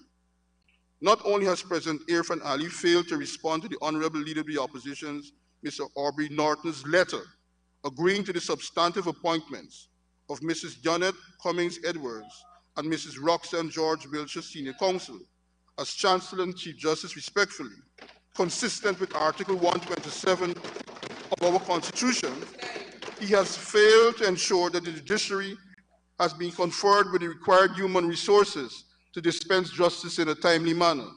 Not only has President Irfan Ali failed to respond to the Honorable Leader of the Opposition's, Mr. Aubrey Norton's letter agreeing to the substantive appointments of Mrs. Janet Cummings Edwards and Mrs. Roxanne George Wiltshire Senior Counsel as Chancellor and Chief Justice respectfully, consistent with Article 127 of our Constitution, he has failed to ensure that the judiciary has been conferred with the required human resources to dispense justice in a timely manner.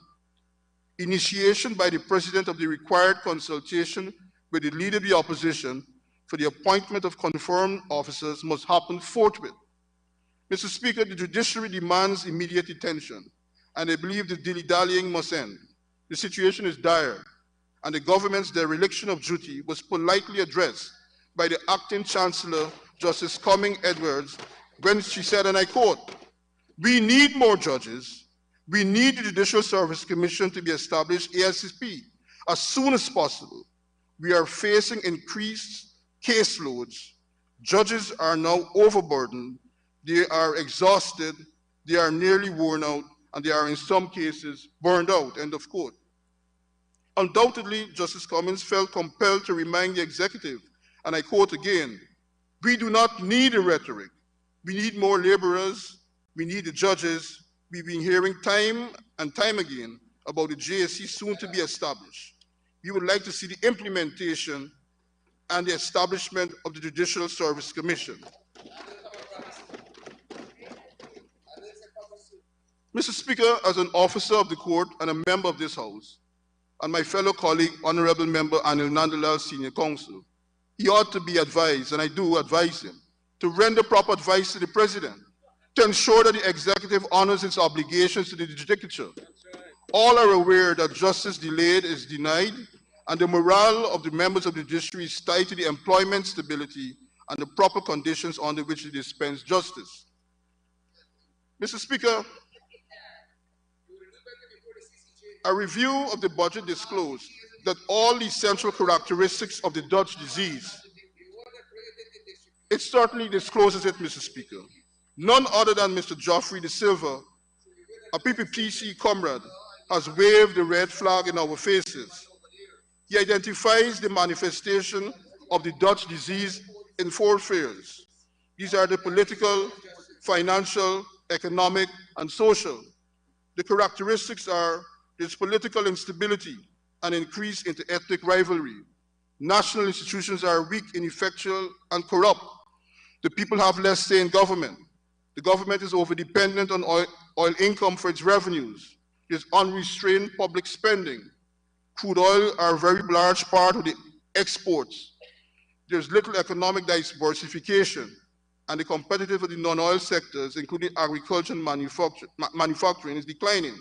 Initiation by the President of the required consultation with the Leader of the Opposition for the appointment of confirmed officers must happen forthwith. Mr. Speaker, the judiciary demands immediate attention, and I believe the dilly-dallying must end. The situation is dire, and the government's dereliction of duty was politely addressed by the acting Chancellor, Justice Cummings Edwards, when she said, and I quote, "We need more judges. We need the Judicial Service Commission to be established ASAP as soon as possible. We are facing increased caseloads. Judges are now overburdened. They are exhausted. They are nearly worn out, and they are in some cases burned out," end of quote. Undoubtedly, Justice Cummings felt compelled to remind the executive, and I quote again, "We do not need a rhetoric. We need more laborers. We need the judges. We've been hearing time and time again about the JSC soon to be established. We would like to see the implementation and the establishment of the Judicial Service Commission." Mr. Speaker, as an officer of the court and a member of this House, and my fellow colleague, Honorable Member Anil Nandalal, Senior Counsel, he ought to be advised, and I do advise him, to render proper advice to the President, to ensure that the executive honors its obligations to the judicature. All are aware that justice delayed is denied, and the morale of the members of the judiciary is tied to the employment stability and the proper conditions under which they dispense justice. Mr. Speaker, a review of the budget disclosed that all the essential characteristics of the Dutch disease, it certainly discloses it, Mr. Speaker. None other than Mr. Geoffrey De Silva, a PPPC comrade, has waved the red flag in our faces. He identifies the manifestation of the Dutch disease in 4 spheres. These are the political, financial, economic, and social. The characteristics are its political instability and increase into ethnic rivalry. National institutions are weak, ineffectual, and corrupt. The people have less say in government. The government is over-dependent on oil income for its revenues. There's unrestrained public spending. Crude oil are a very large part of the exports. There's little economic diversification, and the competitiveness of the non-oil sectors, including agriculture and manufacturing, is declining.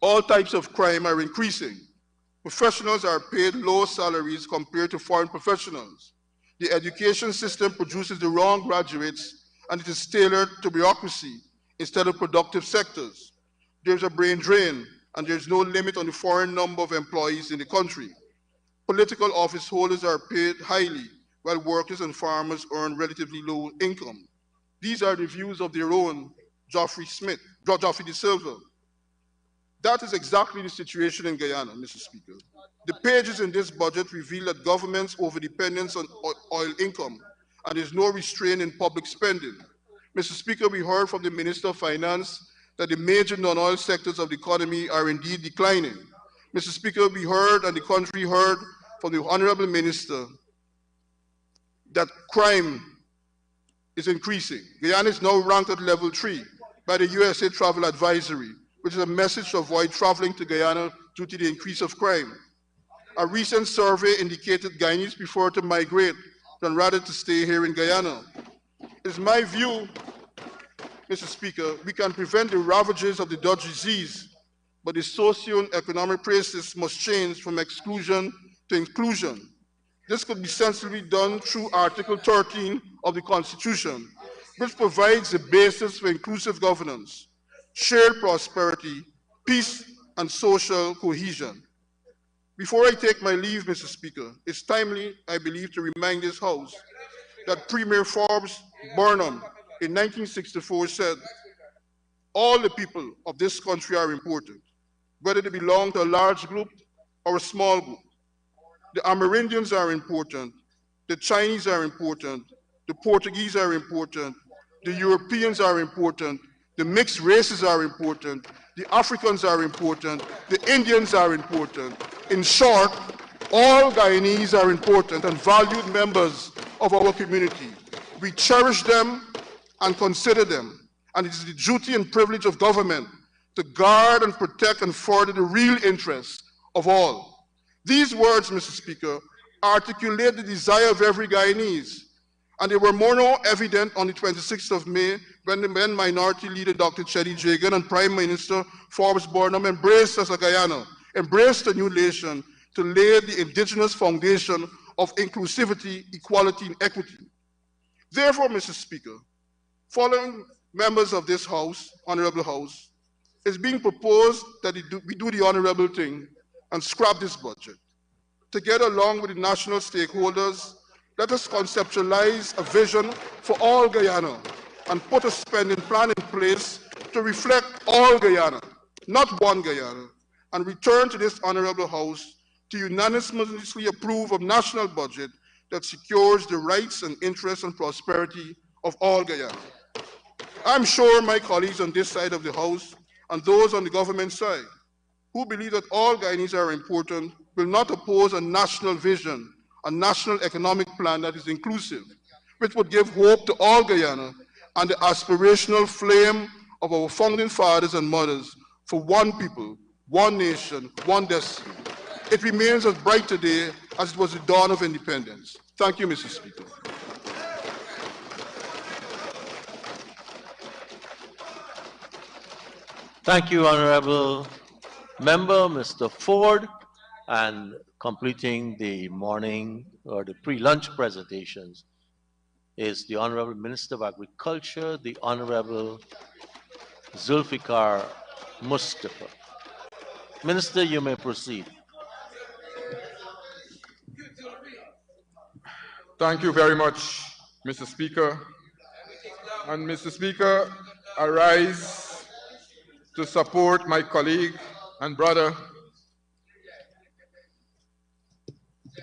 All types of crime are increasing. Professionals are paid low salaries compared to foreign professionals. The education system produces the wrong graduates, and it is tailored to bureaucracy instead of productive sectors. There's a brain drain, and there's no limit on the foreign number of employees in the country. Political office holders are paid highly, while workers and farmers earn relatively low income. These are the views of their own Geoffrey De Silva. That is exactly the situation in Guyana, Mr. Speaker. The pages in this budget reveal that government's overdependence on oil income, and there's no restraint in public spending. Mr. Speaker, we heard from the Minister of Finance that the major non-oil sectors of the economy are indeed declining. Mr. Speaker, we heard and the country heard from the Honorable Minister that crime is increasing. Guyana is now ranked at level 3 by the USA Travel Advisory, which is a message to avoid traveling to Guyana due to the increase of crime. A recent survey indicated Guyanese prefer to migrate than rather to stay here in Guyana. It is my view, Mr. Speaker, we can prevent the ravages of the Dutch disease, but the socio-economic process must change from exclusion to inclusion. This could be sensibly done through Article 13 of the Constitution, which provides the basis for inclusive governance, shared prosperity, peace, and social cohesion. Before I take my leave, Mr. Speaker, it's timely, I believe, to remind this House that Premier Forbes Burnham in 1964 said, all the people of this country are important, whether they belong to a large group or a small group. The Amerindians are important, the Chinese are important, the Portuguese are important, the Europeans are important, the mixed races are important, the Africans are important, the Indians are important. In short, all Guyanese are important and valued members of our community. We cherish them and consider them, and it is the duty and privilege of government to guard and protect and further the real interests of all. These words, Mr. Speaker, articulate the desire of every Guyanese, and they were more evident on the 26th of May when the then Minority Leader Dr. Chetty Jagan and Prime Minister Forbes Burnham embraced us as a Guyana, embraced a new nation to lay the indigenous foundation of inclusivity, equality, and equity. Therefore, Mr. Speaker, following members of this House, Honorable House, it's being proposed that we do the honorable thing and scrap this budget. Together, along with the national stakeholders, let us conceptualize a vision for all Guyana and put a spending plan in place to reflect all Guyana, not one Guyana, and return to this honorable House to unanimously approve a national budget that secures the rights and interests and prosperity of all Guyana. I'm sure my colleagues on this side of the House and those on the government side who believe that all Guyanese are important will not oppose a national vision, a national economic plan that is inclusive, which would give hope to all Guyana and the aspirational flame of our founding fathers and mothers for one people, one nation, one destiny. It remains as bright today as it was the dawn of independence. Thank you, Mr. Speaker. Thank you, Honorable Member, Mr. Ford, and completing the morning or the pre-lunch presentations is the Honorable Minister of Agriculture, the Honorable Zulfikar Mustafa. Minister, you may proceed. Thank you very much, Mr. Speaker. And Mr. Speaker, I rise to support my colleague and brother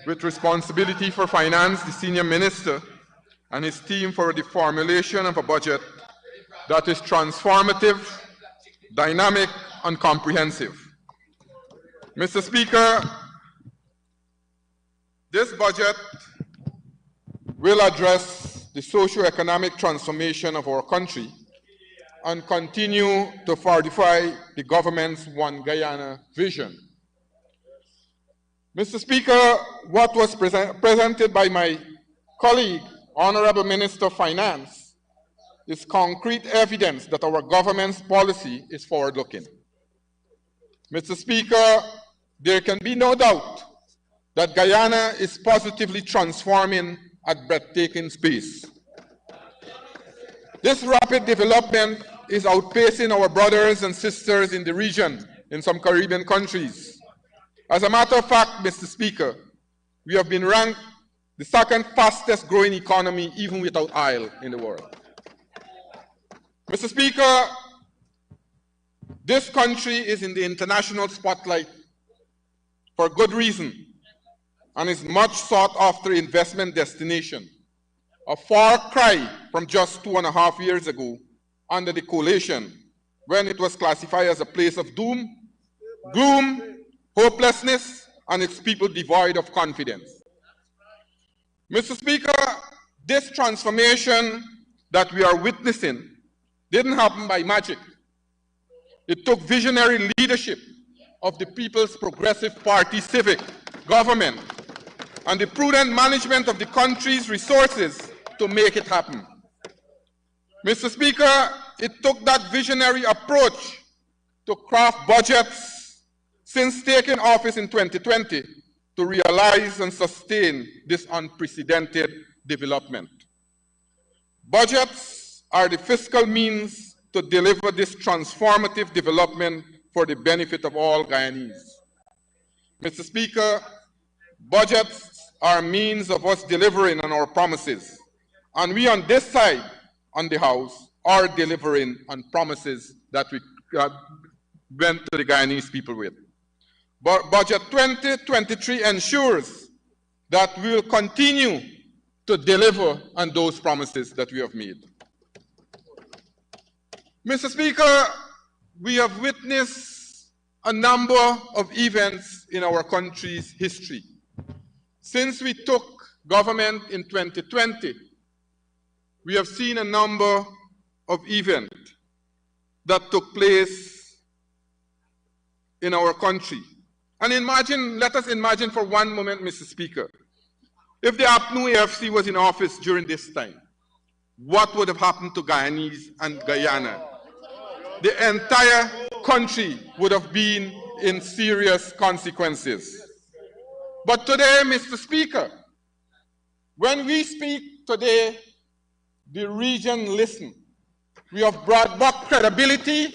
with responsibility for finance, the senior minister, and his team for the formulation of a budget that is transformative, dynamic, and comprehensive. Mr. Speaker, this budget will address the socio-economic transformation of our country and continue to fortify the government's One Guyana vision. Mr. Speaker, what was presented by my colleague, Honorable Minister of Finance, is concrete evidence that our government's policy is forward-looking. Mr. Speaker, there can be no doubt that Guyana is positively transforming at breathtaking pace. This rapid development is outpacing our brothers and sisters in the region in some Caribbean countries. As a matter of fact, Mr. Speaker, we have been ranked the second fastest growing economy even without oil in the world. Mr. Speaker, this country is in the international spotlight for good reason and is much sought after investment destination, a far cry from just 2.5 years ago under the coalition when it was classified as a place of doom, gloom, hopelessness, and its people devoid of confidence. Mr. Speaker, this transformation that we are witnessing didn't happen by magic. It took visionary leadership of the People's Progressive Party civic government and the prudent management of the country's resources to make it happen. Mr. Speaker, it took that visionary approach to craft budgets since taking office in 2020 to realize and sustain this unprecedented development. Budgets are the fiscal means to deliver this transformative development for the benefit of all Guyanese. Mr. Speaker, budgets are a means of us delivering on our promises, and we on this side, on the House, are delivering on promises that we went to the Guyanese people with. But Budget 2023 ensures that we will continue to deliver on those promises that we have made. Mr. Speaker, we have witnessed a number of events in our country's history. Since we took government in 2020, we have seen a number of events that took place in our country. And imagine, let us imagine for one moment, Mr. Speaker, if the APNU AFC was in office during this time, what would have happened to Guyanese and Guyana? The entire country would have been in serious consequences. But today, Mr. Speaker, when we speak today, the region listens. We have brought back credibility,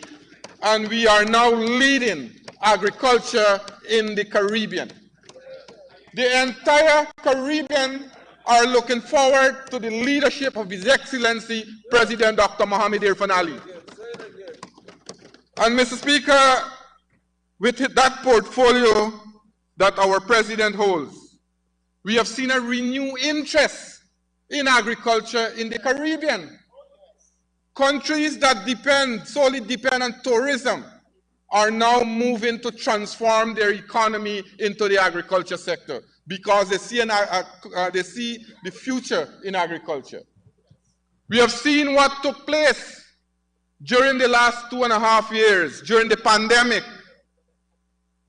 and we are now leading agriculture in the Caribbean. The entire Caribbean are looking forward to the leadership of His Excellency President Dr. Mohamed Irfan Ali. And Mr. Speaker, with that portfolio that our President holds, we have seen a renewed interest in agriculture in the Caribbean. Countries that solely depend on tourism are now moving to transform their economy into the agriculture sector because they see the future in agriculture. We have seen what took place during the last 2.5 years, during the pandemic.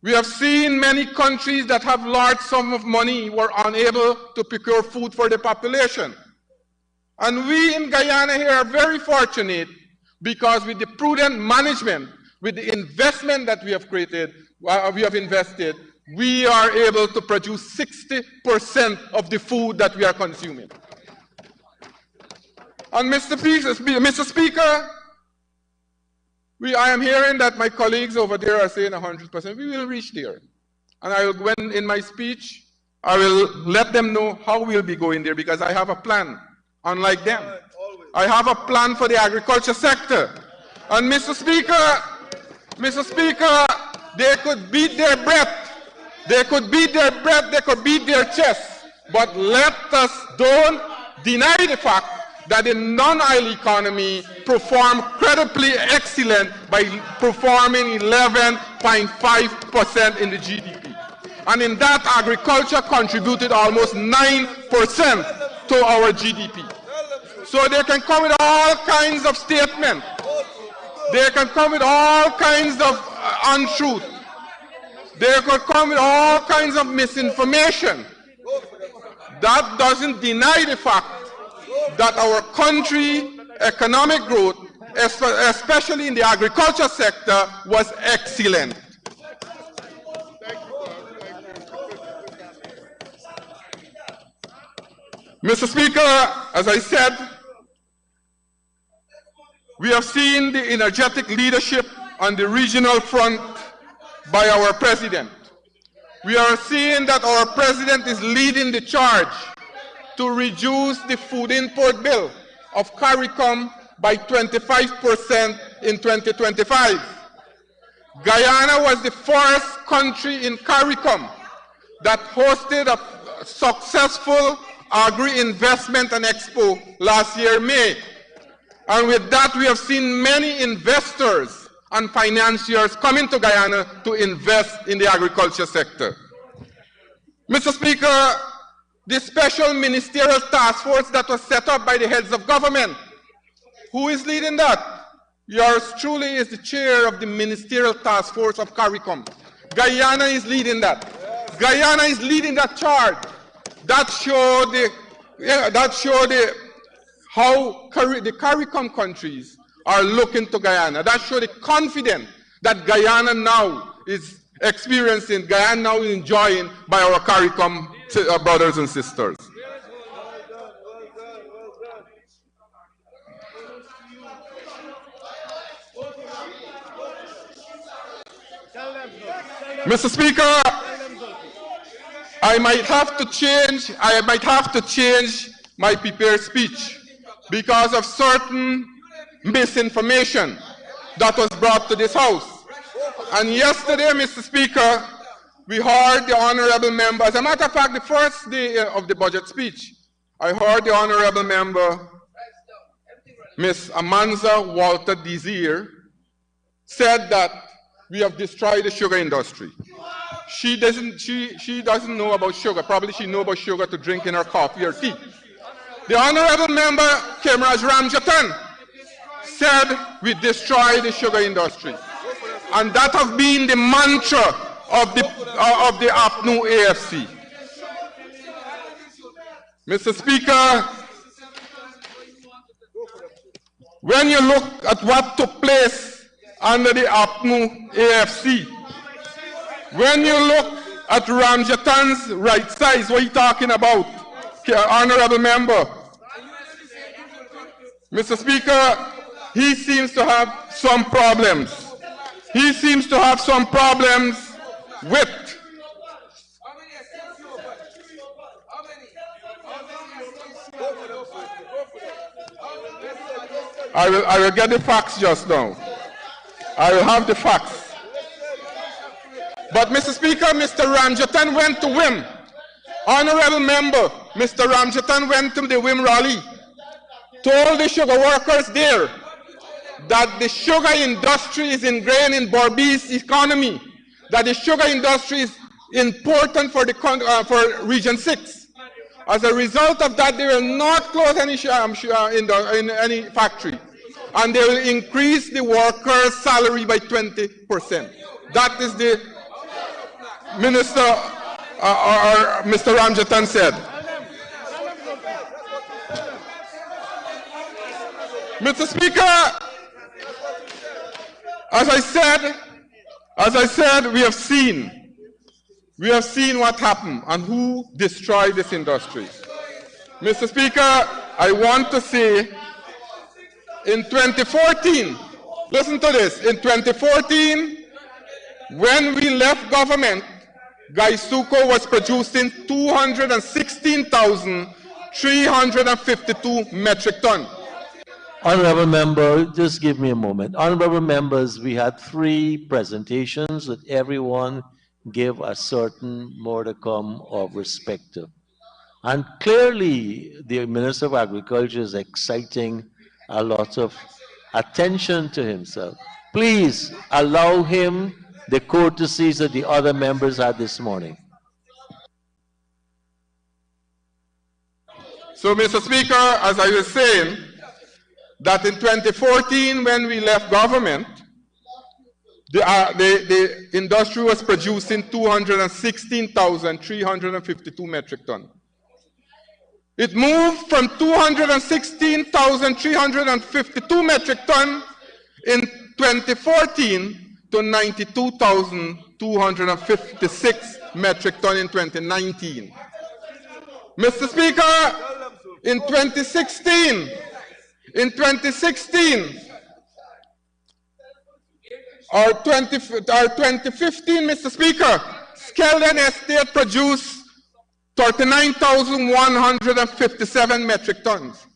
We have seen many countries that have large sums of money were unable to procure food for the population. And we in Guyana here are very fortunate because with the prudent management, with the investment that we have created, we have invested, we are able to produce 60% of the food that we are consuming. And Mr. Speaker, I am hearing that my colleagues over there are saying 100%. We will reach there. And when in my speech, I will let them know how we'll be going there because I have a plan, unlike them. I have a plan for the agriculture sector. And Mr. Speaker, they could beat their breath. They could beat their breath, they could beat their chest. But let us don't deny the fact that the non-oil economy performed credibly excellent by performing 11.5% in the GDP. And in that, agriculture contributed almost 9% to our GDP. So they can come with all kinds of statements. They can come with all kinds of untruth. They could come with all kinds of misinformation. That doesn't deny the fact that our country economic growth, especially in the agriculture sector, was excellent. Mr. Speaker, as I said, we have seen the energetic leadership on the regional front by our president. We are seeing that our president is leading the charge to reduce the food import bill of CARICOM by 25% in 2025. Guyana was the first country in CARICOM that hosted a successful Agri-Investment and Expo last year, May. And with that, we have seen many investors and financiers coming to Guyana to invest in the agriculture sector. Mr. Speaker, the special ministerial task force that was set up by the heads of government, who is leading that? Yours truly is the chair of the ministerial task force of CARICOM. Guyana is leading that. Guyana is leading that charge. That showed how the CARICOM countries are looking to Guyana. That showed the confidence that Guyana now is experiencing, Guyana now is enjoying by our CARICOM brothers and sisters. Mr. Speaker, I might have to change my prepared speech because of certain misinformation that was brought to this House. And yesterday, Mr. Speaker, we heard the honorable member, as a matter of fact, the first day of the budget speech, I heard the honorable member, Ms. Amanza Walter Desir, said that we have destroyed the sugar industry. She doesn't know about sugar. Probably she knows about sugar to drink in her coffee or tea. The honorable member, Kemraj Ramjatan, said we destroy the sugar industry. And that has been the mantra of the APNU AFC. Mr. Speaker, when you look at what took place under the APNU AFC, when you look at Ramjatan's right size, what are you talking about, honorable member? Mr. Speaker, he seems to have some problems. He seems to have some problems with I will get the facts just now. I will have the facts. But Mr. Speaker, Mr. Ramjatan went to WIM. Honorable member, Mr. Ramjatan went to the WIM rally, told the sugar workers there that the sugar industry is ingrained in Berbice economy, that the sugar industry is important for for Region 6. As a result of that, they will not close any in any factory, and they will increase the workers' salary by 20%. That is the minister or Mr. Ramjatan said. Mr. Speaker, as I said, we have seen what happened and who destroyed this industry. Mr. Speaker, I want to say in 2014, listen to this, in 2014, when we left government, Gaisuco was producing 216,352 metric tons. Honorable member, just give me a moment. Honorable members, we had 3 presentations that everyone gave a certain modicum of respect to. And clearly, the Minister of Agriculture is exciting a lot of attention to himself. Please allow him the courtesies that the other members had this morning. So, Mr. Speaker, as I was saying, that in 2014, when we left government, the industry was producing 216,352 metric tons. It moved from 216,352 metric tons in 2014 to 92,256 metric tons in 2019. Mr. Speaker, in 2016, or 2015, Mr. Speaker, Skeldon Estate produced 39,157 metric tons.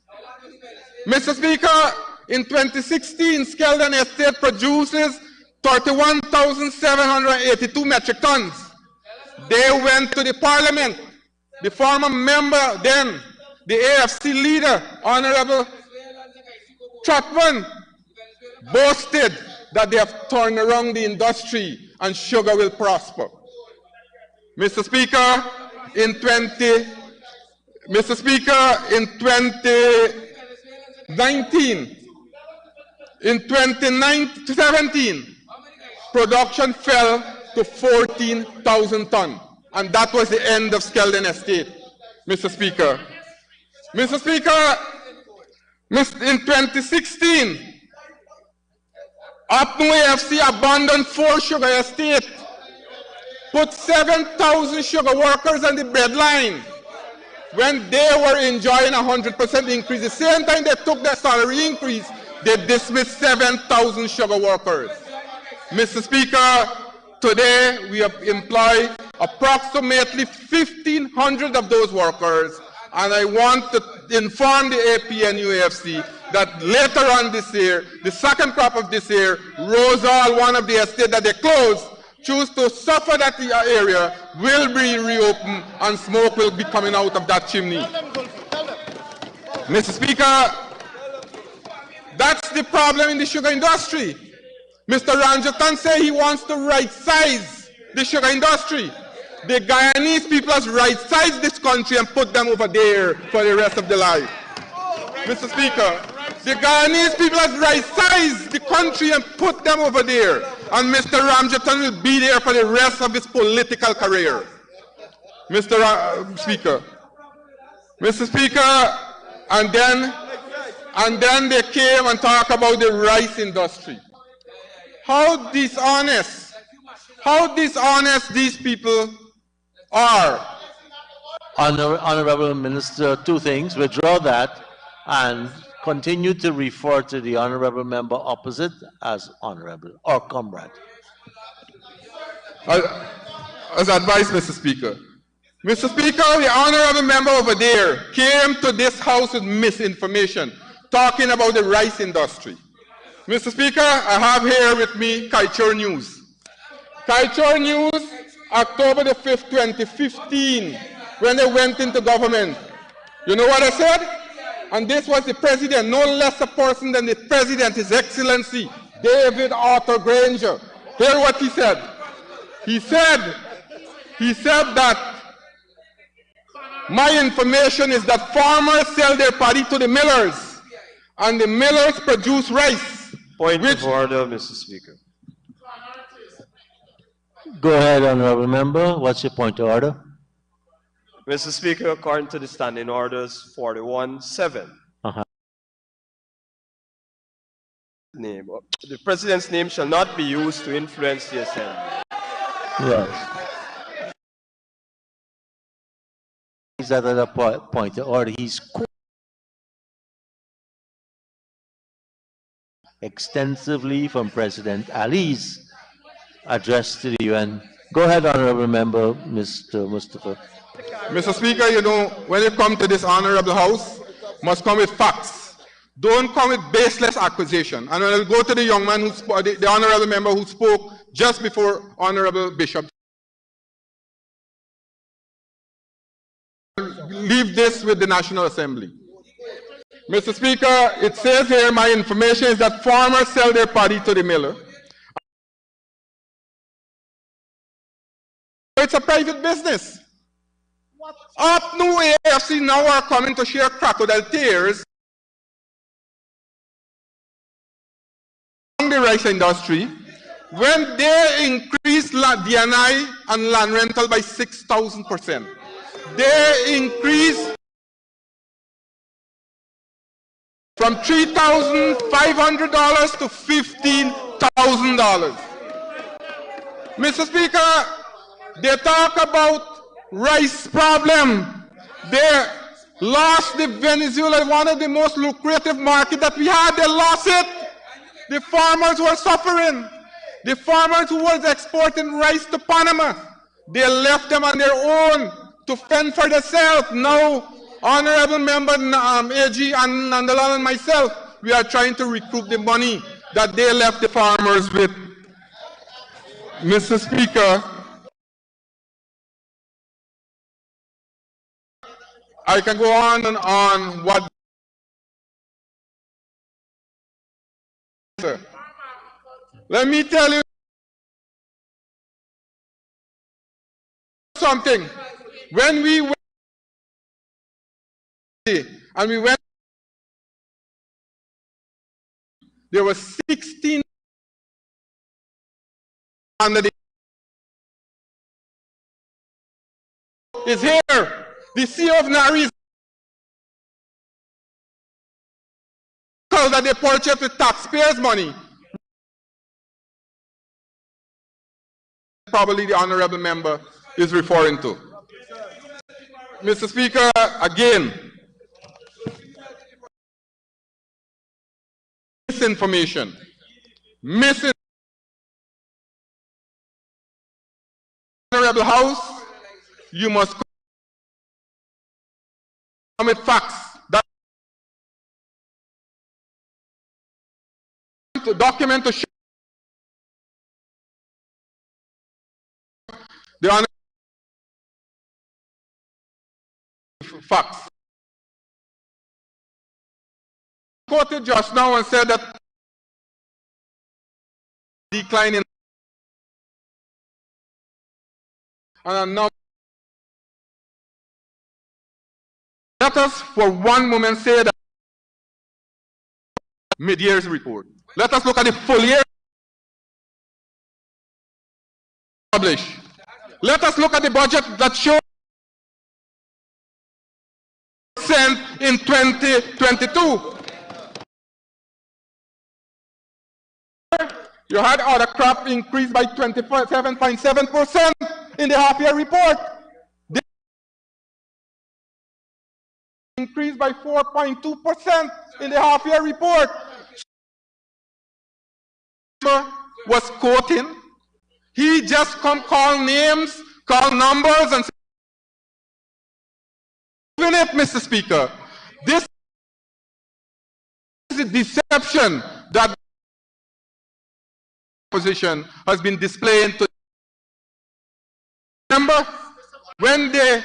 Mr. Speaker, in 2016, Skeldon Estate produces 31,782 metric tons. They went to the Parliament. The former member then, the AFC leader, Honorable Chapman, boasted that they have turned around the industry and sugar will prosper. Mr. Speaker, in 2017, production fell to 14,000 tons, and that was the end of Skeldon Estate, Mr. Speaker. Mr. Speaker, in 2016, Upno AFC abandoned 4 sugar estates, put 7,000 sugar workers on the breadline when they were enjoying 100% increase. The same time they took their salary increase, they dismissed 7,000 sugar workers. Mr. Speaker, today we have employed approximately 1,500 of those workers, and I want to inform the APNUAFC that later on this year, the second crop of this year, Rosal, one of the estates that they closed, choose to suffer that the area, will be reopened and smoke will be coming out of that chimney. Mr. Speaker, that's the problem in the sugar industry. Mr. Ranjatan said he wants to right-size the sugar industry. The Guyanese people has right-sized this country and put them over there for the rest of their life. Mr. Speaker, the Guyanese people has right-sized the country and put them over there. And Mr. Ramjatan will be there for the rest of his political career. Mr. Speaker. Mr. Speaker, and then they came and talked about the rice industry. How dishonest these people are. Honorable Minister, 2 things. Withdraw that and continue to refer to the honorable member opposite as honorable or comrade. As advised, Mr. Speaker. Mr. Speaker, the honorable member over there came to this house with misinformation, talking about the rice industry. Mr. Speaker, I have here with me Kaichur News. Kaichur News, October the 5th, 2015, when they went into government. You know what I said? And this was the president, no less a person than the president, His Excellency, David Arthur Granger. Hear what he said. He said that my information is that farmers sell their paddy to the millers, and the millers produce rice. Point of order, Mr. Speaker. Go ahead, honorable member. What's your point of order? Mr. Speaker, according to the standing orders 41-7, the President's name shall not be used to influence the Assembly. Yes. Is that other point of order? He's extensively from President Ali's address to the UN. Go ahead, honorable member, Mr. Mustafa. Mr. Speaker, you know, when you come to this honorable house, must come with facts. Don't come with baseless accusation. And I'll go to the young man, the honorable member who spoke just before Honorable Bishop. Leave this with the National Assembly. Mr. Speaker, it says here, my information is that farmers sell their paddy to the miller. It's a private business. Upno AFC now are coming to share crocodile tears in the rice industry when they increased DNI and land rental by 6,000%. They increased from $3,500 to $15,000. Mr. Speaker, they talk about rice problem. They lost the Venezuela, one of the most lucrative markets that we had. They lost it. The farmers were suffering. The farmers who were exporting rice to Panama, they left them on their own to fend for themselves. Now, Honorable Member AG and Nandalal and myself, we are trying to recoup the money that they left the farmers with. Mr. Speaker, I can go on and on what. Let me tell you something. When we went and we went, there were 16 under the is here. The Sea of Naris that they purchased with taxpayers' money. Probably the honorable member is referring to. Mr. Speaker, again, misinformation. Honorable House, you must come with facts. That to document to show the honor facts. Quoted just now and said that declining and now let us for one moment say that mid-year's report. Let us look at the full year published. Let us look at the budget that shows in 2022. You had other crop increased by 27.7% in the half-year report. They increased by 4.2% in the half-year report. Was quoting. He just call names, call numbers, and say, even if, Mr. Speaker, this is a deception that the opposition has been displaying to. Remember when they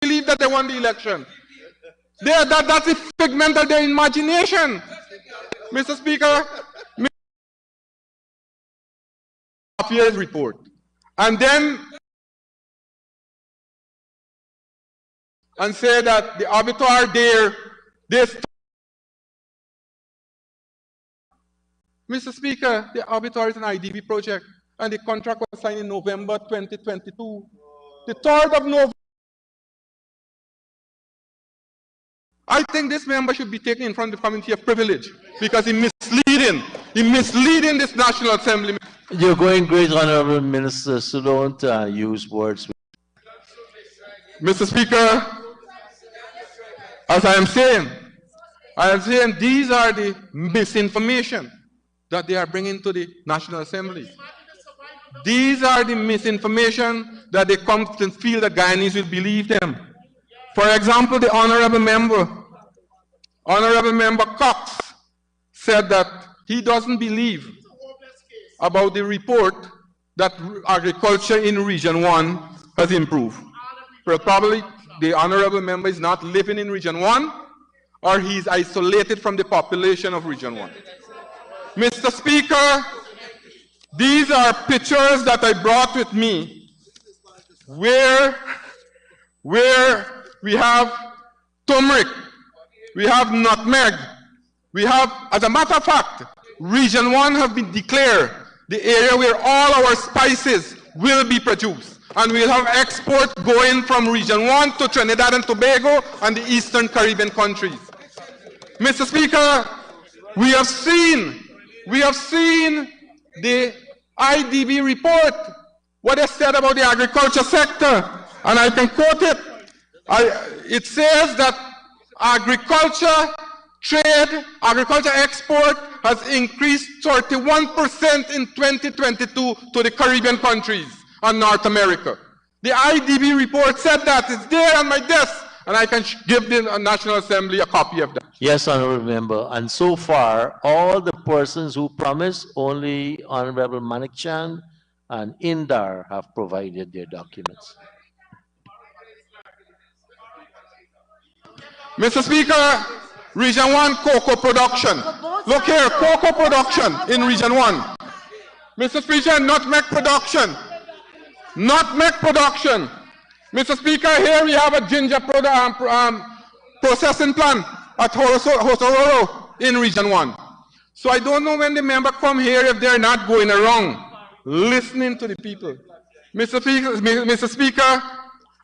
believe that they won the election? That's a figment of their imagination, Mr. Speaker. Half-year's report, and then say that the abattoir there, Mr. Speaker, the abattoir is an IDB project, and the contract was signed in November 2022. The 3rd of November. I think this member should be taken in front of the Committee of Privilege because he's misleading. He's misleading this National Assembly. You're going great, Honorable Minister, so don't use words. Mr. Speaker, as I am saying these are the misinformation that they are bringing to the National Assembly. These are the misinformation that they come to feel the Guyanese will believe them. For example, the Honorable Member Cox said that he doesn't believe about the report that agriculture in Region 1 has improved. Probably the Honorable Member is not living in Region 1 or he's isolated from the population of Region 1. Mr. Speaker, these are pictures that I brought with me where we have turmeric, we have nutmeg, We have, as a matter of fact, Region 1 have been declared the area where all our spices will be produced. And we'll have export going from Region 1 to Trinidad and Tobago and the Eastern Caribbean countries. Mr. Speaker, we have seen the IDB report, what they said about the agriculture sector, and I can quote it. It says that agriculture trade, agriculture export has increased 31% in 2022 to the Caribbean countries and North America. The IDB report said that. It's there on my desk, and I can give the National Assembly a copy of that. Yes, Honorable Member. And so far, all the persons who promised, only Honorable Manik Chan and Indar have provided their documents. Mr. Speaker, Region 1 cocoa production. Look here, cocoa production in Region 1. Mr. Speaker, nutmeg production. Nutmeg production. Mr. Speaker, here we have a ginger processing plant at Hosororo in Region 1. So I don't know when the member come here if they're not going around listening to the people. Mr. Speaker,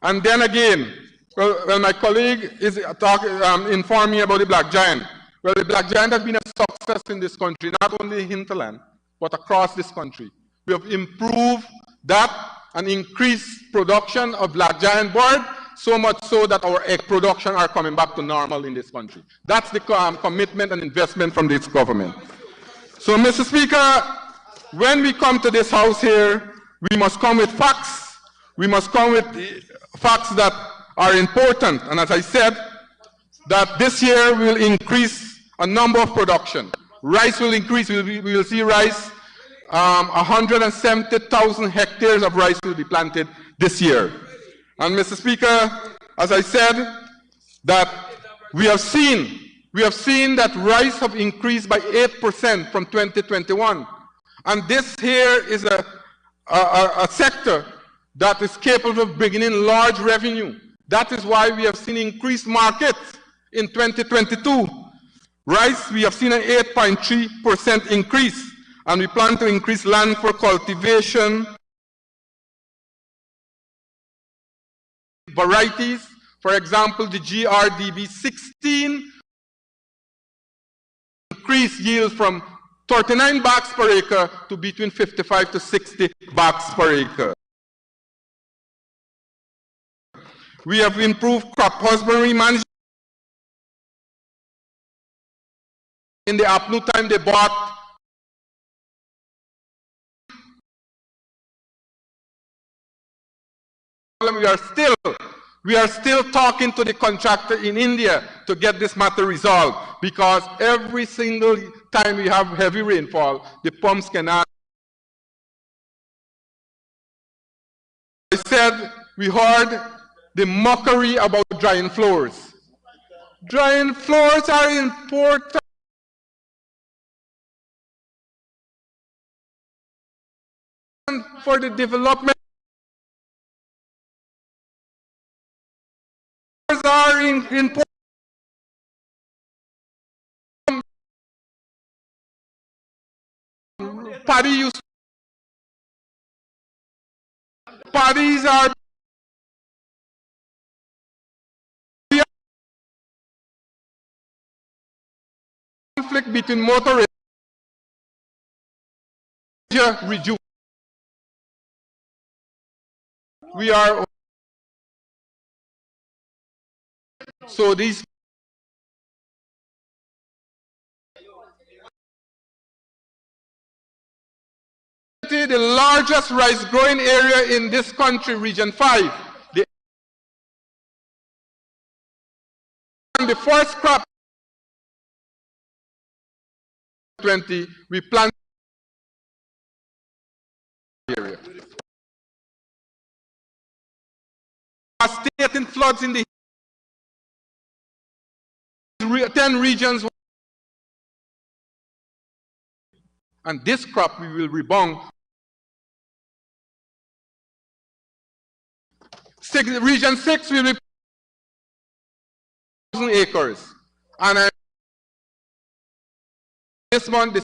and then again, well, my colleague is informed me about the Black Giant. Well, the Black Giant has been a success in this country, not only in hinterland, but across this country. We have improved that and increased production of Black Giant bird, so much so that our egg production are coming back to normal in this country. That's the commitment and investment from this government. So, Mr. Speaker, when we come to this House here, we must come with facts. We must come with facts that are important. And as I said, that this year we will increase a number of production. Rice will increase. We will see rice. 170,000 hectares of rice will be planted this year. And Mr. Speaker, as I said, that we have seen that rice have increased by 8% from 2021. And this here is a sector that is capable of bringing in large revenue. That is why we have seen increased markets in 2022. Rice, we have seen an 8.3% increase, and we plan to increase land for cultivation varieties. For example, the GRDB 16 increased yield from 39 bags per acre to between 55 to 60 bags per acre. We have improved crop husbandry management. In the APNU time, they bought we are still talking to the contractor in India to get this matter resolved, because every single time we have heavy rainfall, the pumps cannot. I said we heard the mockery about drying floors. Drying floors are important for the development. Are important. Paddies are conflict between motor reduce. We are so these the largest rice growing area in this country, Region 5. The first crop 20 we plant area. Devastating floods in the 10 regions, and this crop we will rebound. Region 6 will be 1,000 acres, and this month,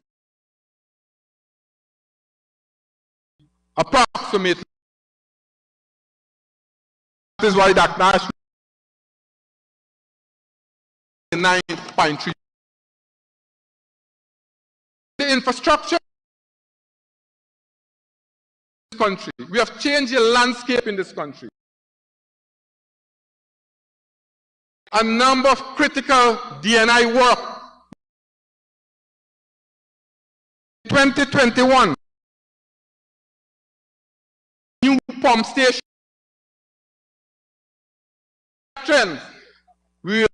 approximately, that is why that national 9.3. The infrastructure in this country, we have changed the landscape in this country. A number of critical D&I work. 2021, new pump station trends. We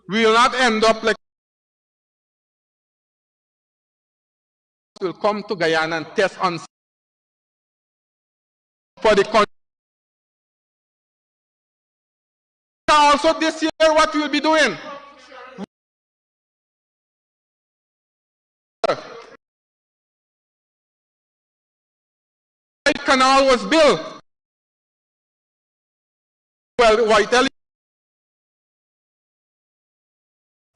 will not end up like will come to Guyana and test on for the country. Also this year, what we will be doing? The canal was built. Well, I tell you,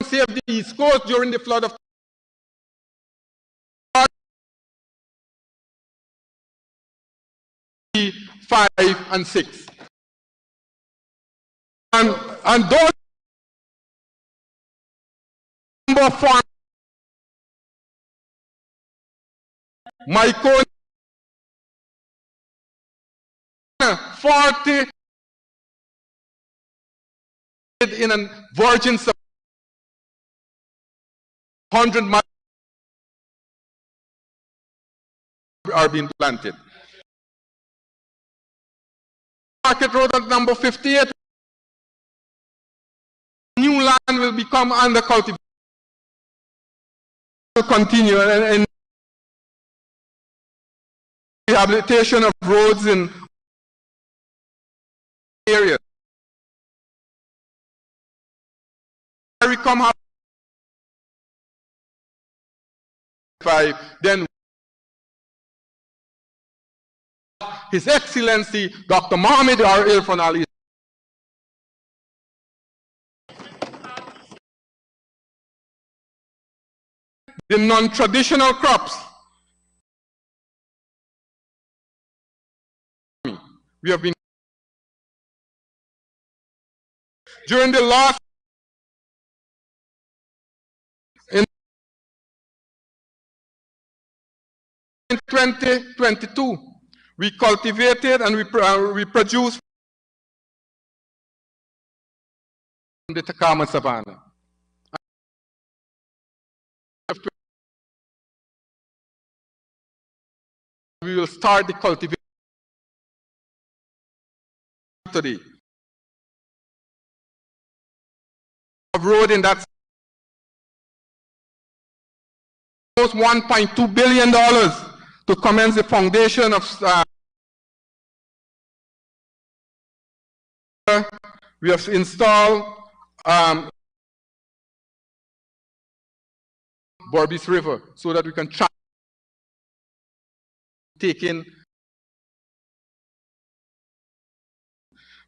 saved the East Coast during the flood of 5 and 6. And those number farm Mycon 40 in a virgin 100 miles are being planted. Market Road at number 58. New land will become under cultivation. Will continue and rehabilitation of roads in areas. We come up 5, then His Excellency Dr. Mohammed R. Irfan Ali. The non-traditional crops. We have been during the last in 2022, we cultivated and we produced in the Takama Savannah. We will start the cultivation today. Of road in that almost $1.2 billion to commence the foundation of we have installed Borbis River so that we can take in.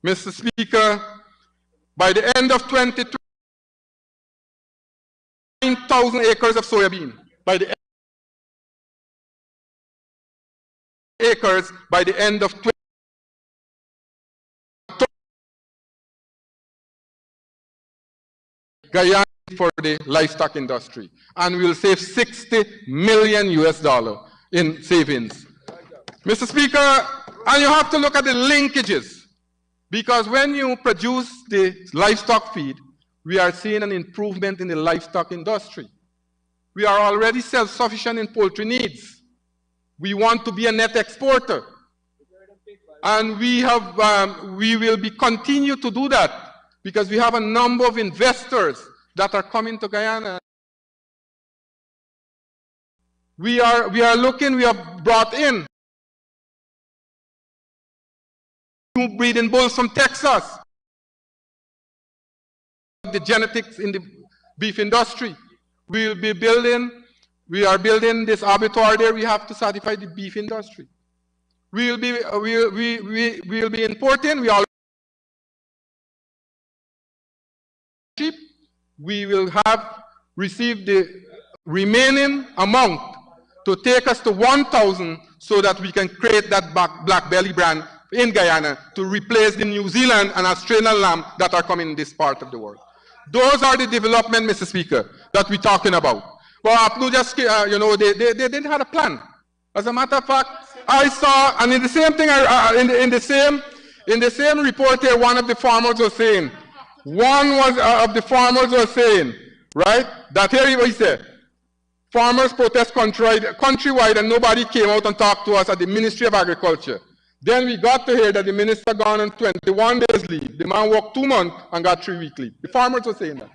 Mr. Speaker, by the end of 2020, 9,000 acres of soybean. By the acres by the end of 2020. Guyana for the livestock industry, and we will save $60 million in savings. Mr. Speaker, and you have to look at the linkages, because when you produce the livestock feed, we are seeing an improvement in the livestock industry. We are already self-sufficient in poultry needs. We want to be a net exporter, and we will continue to do that, because we have a number of investors that are coming to Guyana. We have brought in new breeding bulls from Texas. The genetics in the beef industry. We are building this abattoir there. We have to certify the beef industry. We will be importing. We we will have received the remaining amount to take us to 1,000 so that we can create that black belly brand in Guyana to replace the New Zealand and Australian lamb that are coming in this part of the world. Those are the development, Mr. Speaker, that we're talking about. Well, Apnu just, they didn't have a plan. As a matter of fact, I saw, and in the same thing, in the same report here, one of the farmers was saying, right, that here he said, farmers protest countrywide and nobody came out and talked to us at the Ministry of Agriculture. Then we got to hear that the minister gone on 21 days leave. The man worked 2 months and got 3 weeks leave. The farmers were saying that.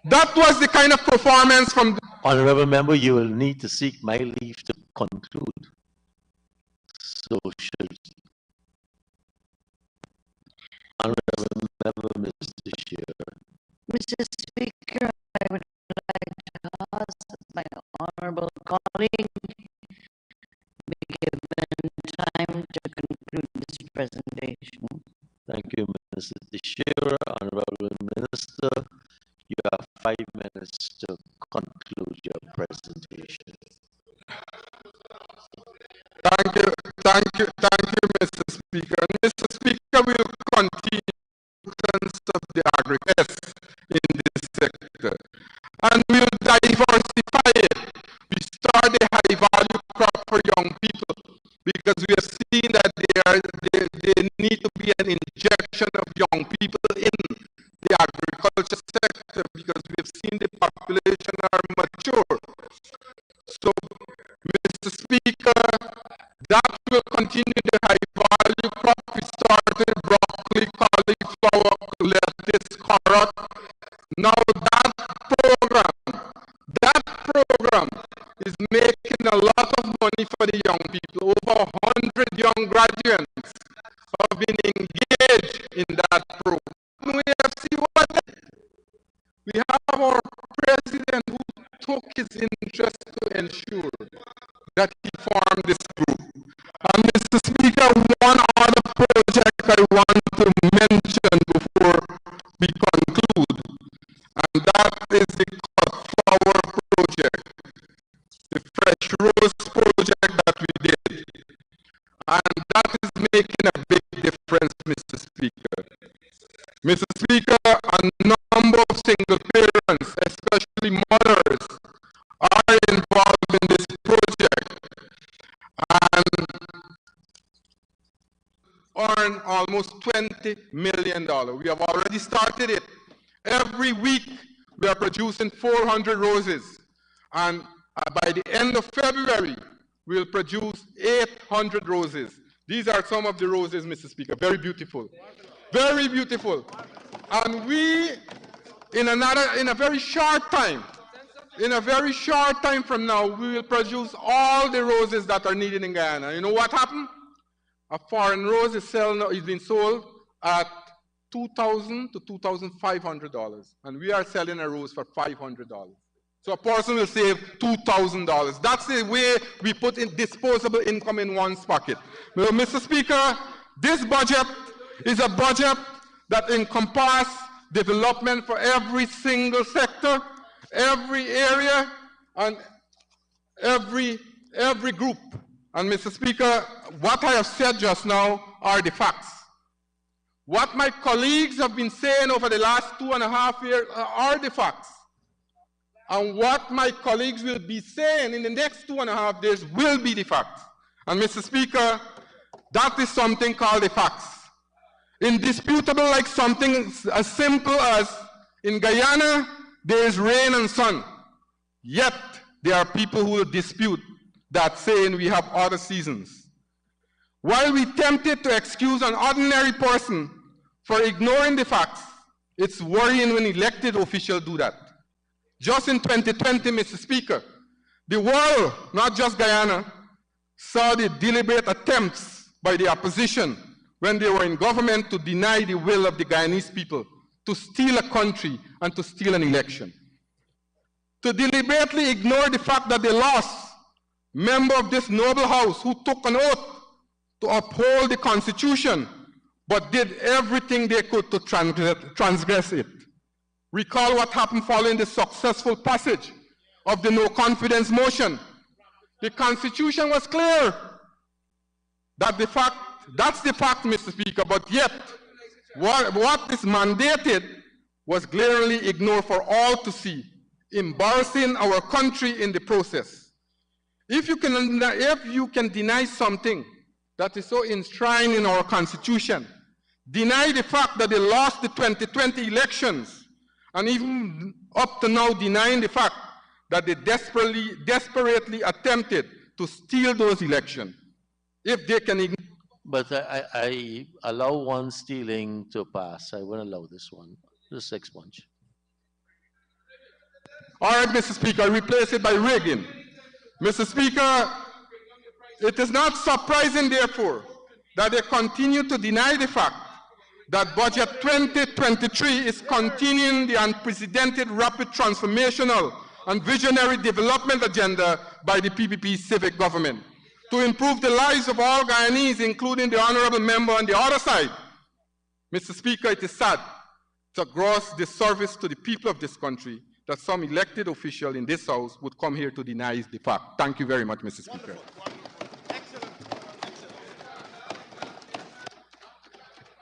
That was the kind of performance from... Honorable member, you will need to seek my leave to conclude. So should... Honorable member, Mr. Chair. Mr. Speaker, I would like to ask my honorable colleague be given time to conclude this presentation. Thank you, Mr. Chair. Honorable Minister, you have 5 minutes to conclude your presentation. Thank you, Mr. Speaker. Mr. Speaker, we will continue of the agriculture in this sector. And we will diversify it. We start a high value crop for young people because we have seen that they need to be an injection of young people in the agriculture sector because we have seen the population are mature. So, Mr. Speaker, that will continue the high value crop. We started broccoli, cauliflower, lettuce, carrot. Now that program is making a lot of money for the young people. Over 100 young graduates have been engaged in that program. We have seen we have our president who took his interest to ensure that he formed this group. And Mr. Speaker, one other project I want to mention before we conclude, and that is the flower project, the fresh rose project that we did. And that is making a big difference, Mr. Speaker. Mr. Speaker, a number of single parents, especially mothers, are involved in this project and earn almost $20 million. We have already started it. Every week, we are producing 400 roses. And by the end of February, we'll produce 800 roses. These are some of the roses, Mr. Speaker. Very beautiful. Very beautiful. And we, in a very short time from now, we will produce all the roses that are needed in Guyana. You know what happened? A foreign rose is being sold at $2,000 to $2,500, and we are selling a rose for $500. So a person will save $2,000. That's the way we put in disposable income in one's pocket. Well, Mr. Speaker, this budget is a budget that encompasses development for every single sector, every area, and every group. And Mr. Speaker, what I have said just now are the facts. What my colleagues have been saying over the last 2.5 years are the facts. And what my colleagues will be saying in the next 2.5 days will be the facts. And Mr. Speaker, that is something called the facts. Indisputable, like something as simple as in Guyana, there is rain and sun. Yet, there are people who will dispute that, saying we have other seasons. While we tempted to excuse an ordinary person for ignoring the facts, it's worrying when elected officials do that. Just in 2020, Mr. Speaker, the world, not just Guyana, saw the deliberate attempts by the opposition when they were in government to deny the will of the Guyanese people, to steal a country and to steal an election. To deliberately ignore the fact that they lost member of this noble house who took an oath to uphold the Constitution, but did everything they could to transgress it. Recall what happened following the successful passage of the no confidence motion. The Constitution was clear that that's the fact, Mr. Speaker, but yet what is mandated was glaringly ignored for all to see, embarrassing our country in the process. If you can deny something that is so enshrined in our Constitution, deny the fact that they lost the 2020 elections, and even up to now denying the fact that they desperately attempted to steal those elections. If they can... But I allow one stealing to pass. I won't allow this one. This expunge. All right, Mr. Speaker, I replace it by rigging. Mr. Speaker, it is not surprising, therefore, that they continue to deny the fact that Budget 2023 is continuing the unprecedented rapid transformational and visionary development agenda by the PPP civic government to improve the lives of all Guyanese, including the honorable member on the other side. Mr. Speaker, it is sad. It's a gross disservice to the people of this country that some elected official in this House would come here to deny the fact. Thank you very much, Mr. Speaker.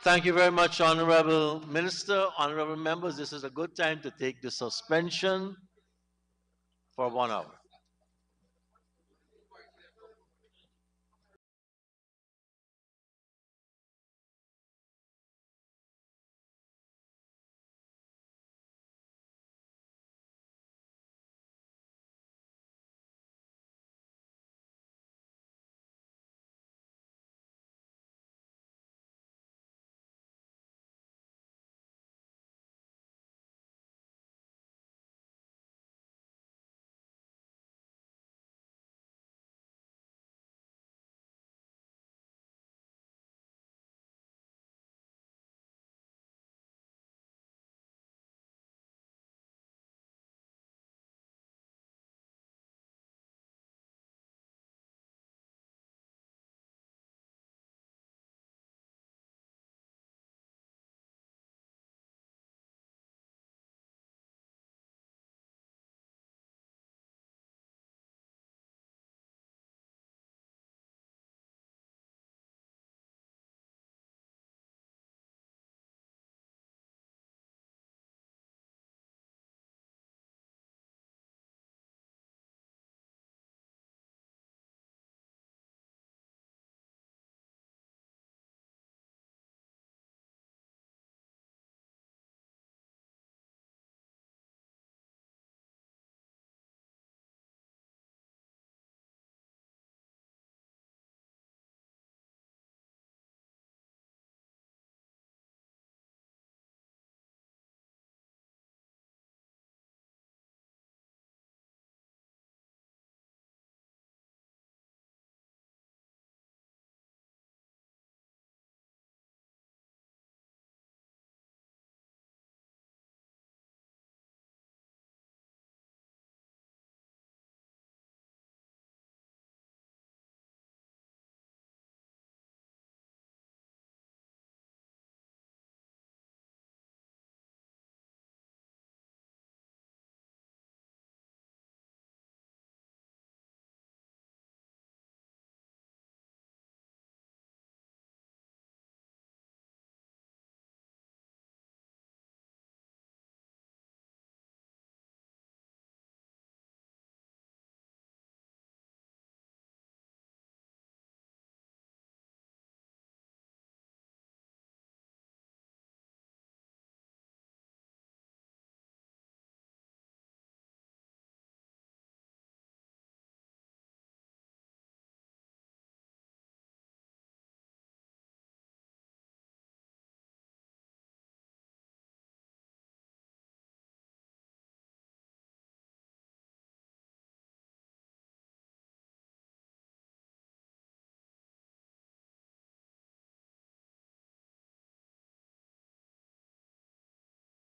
Thank you very much, Honorable Minister. Honorable members, this is a good time to take the suspension for 1 hour.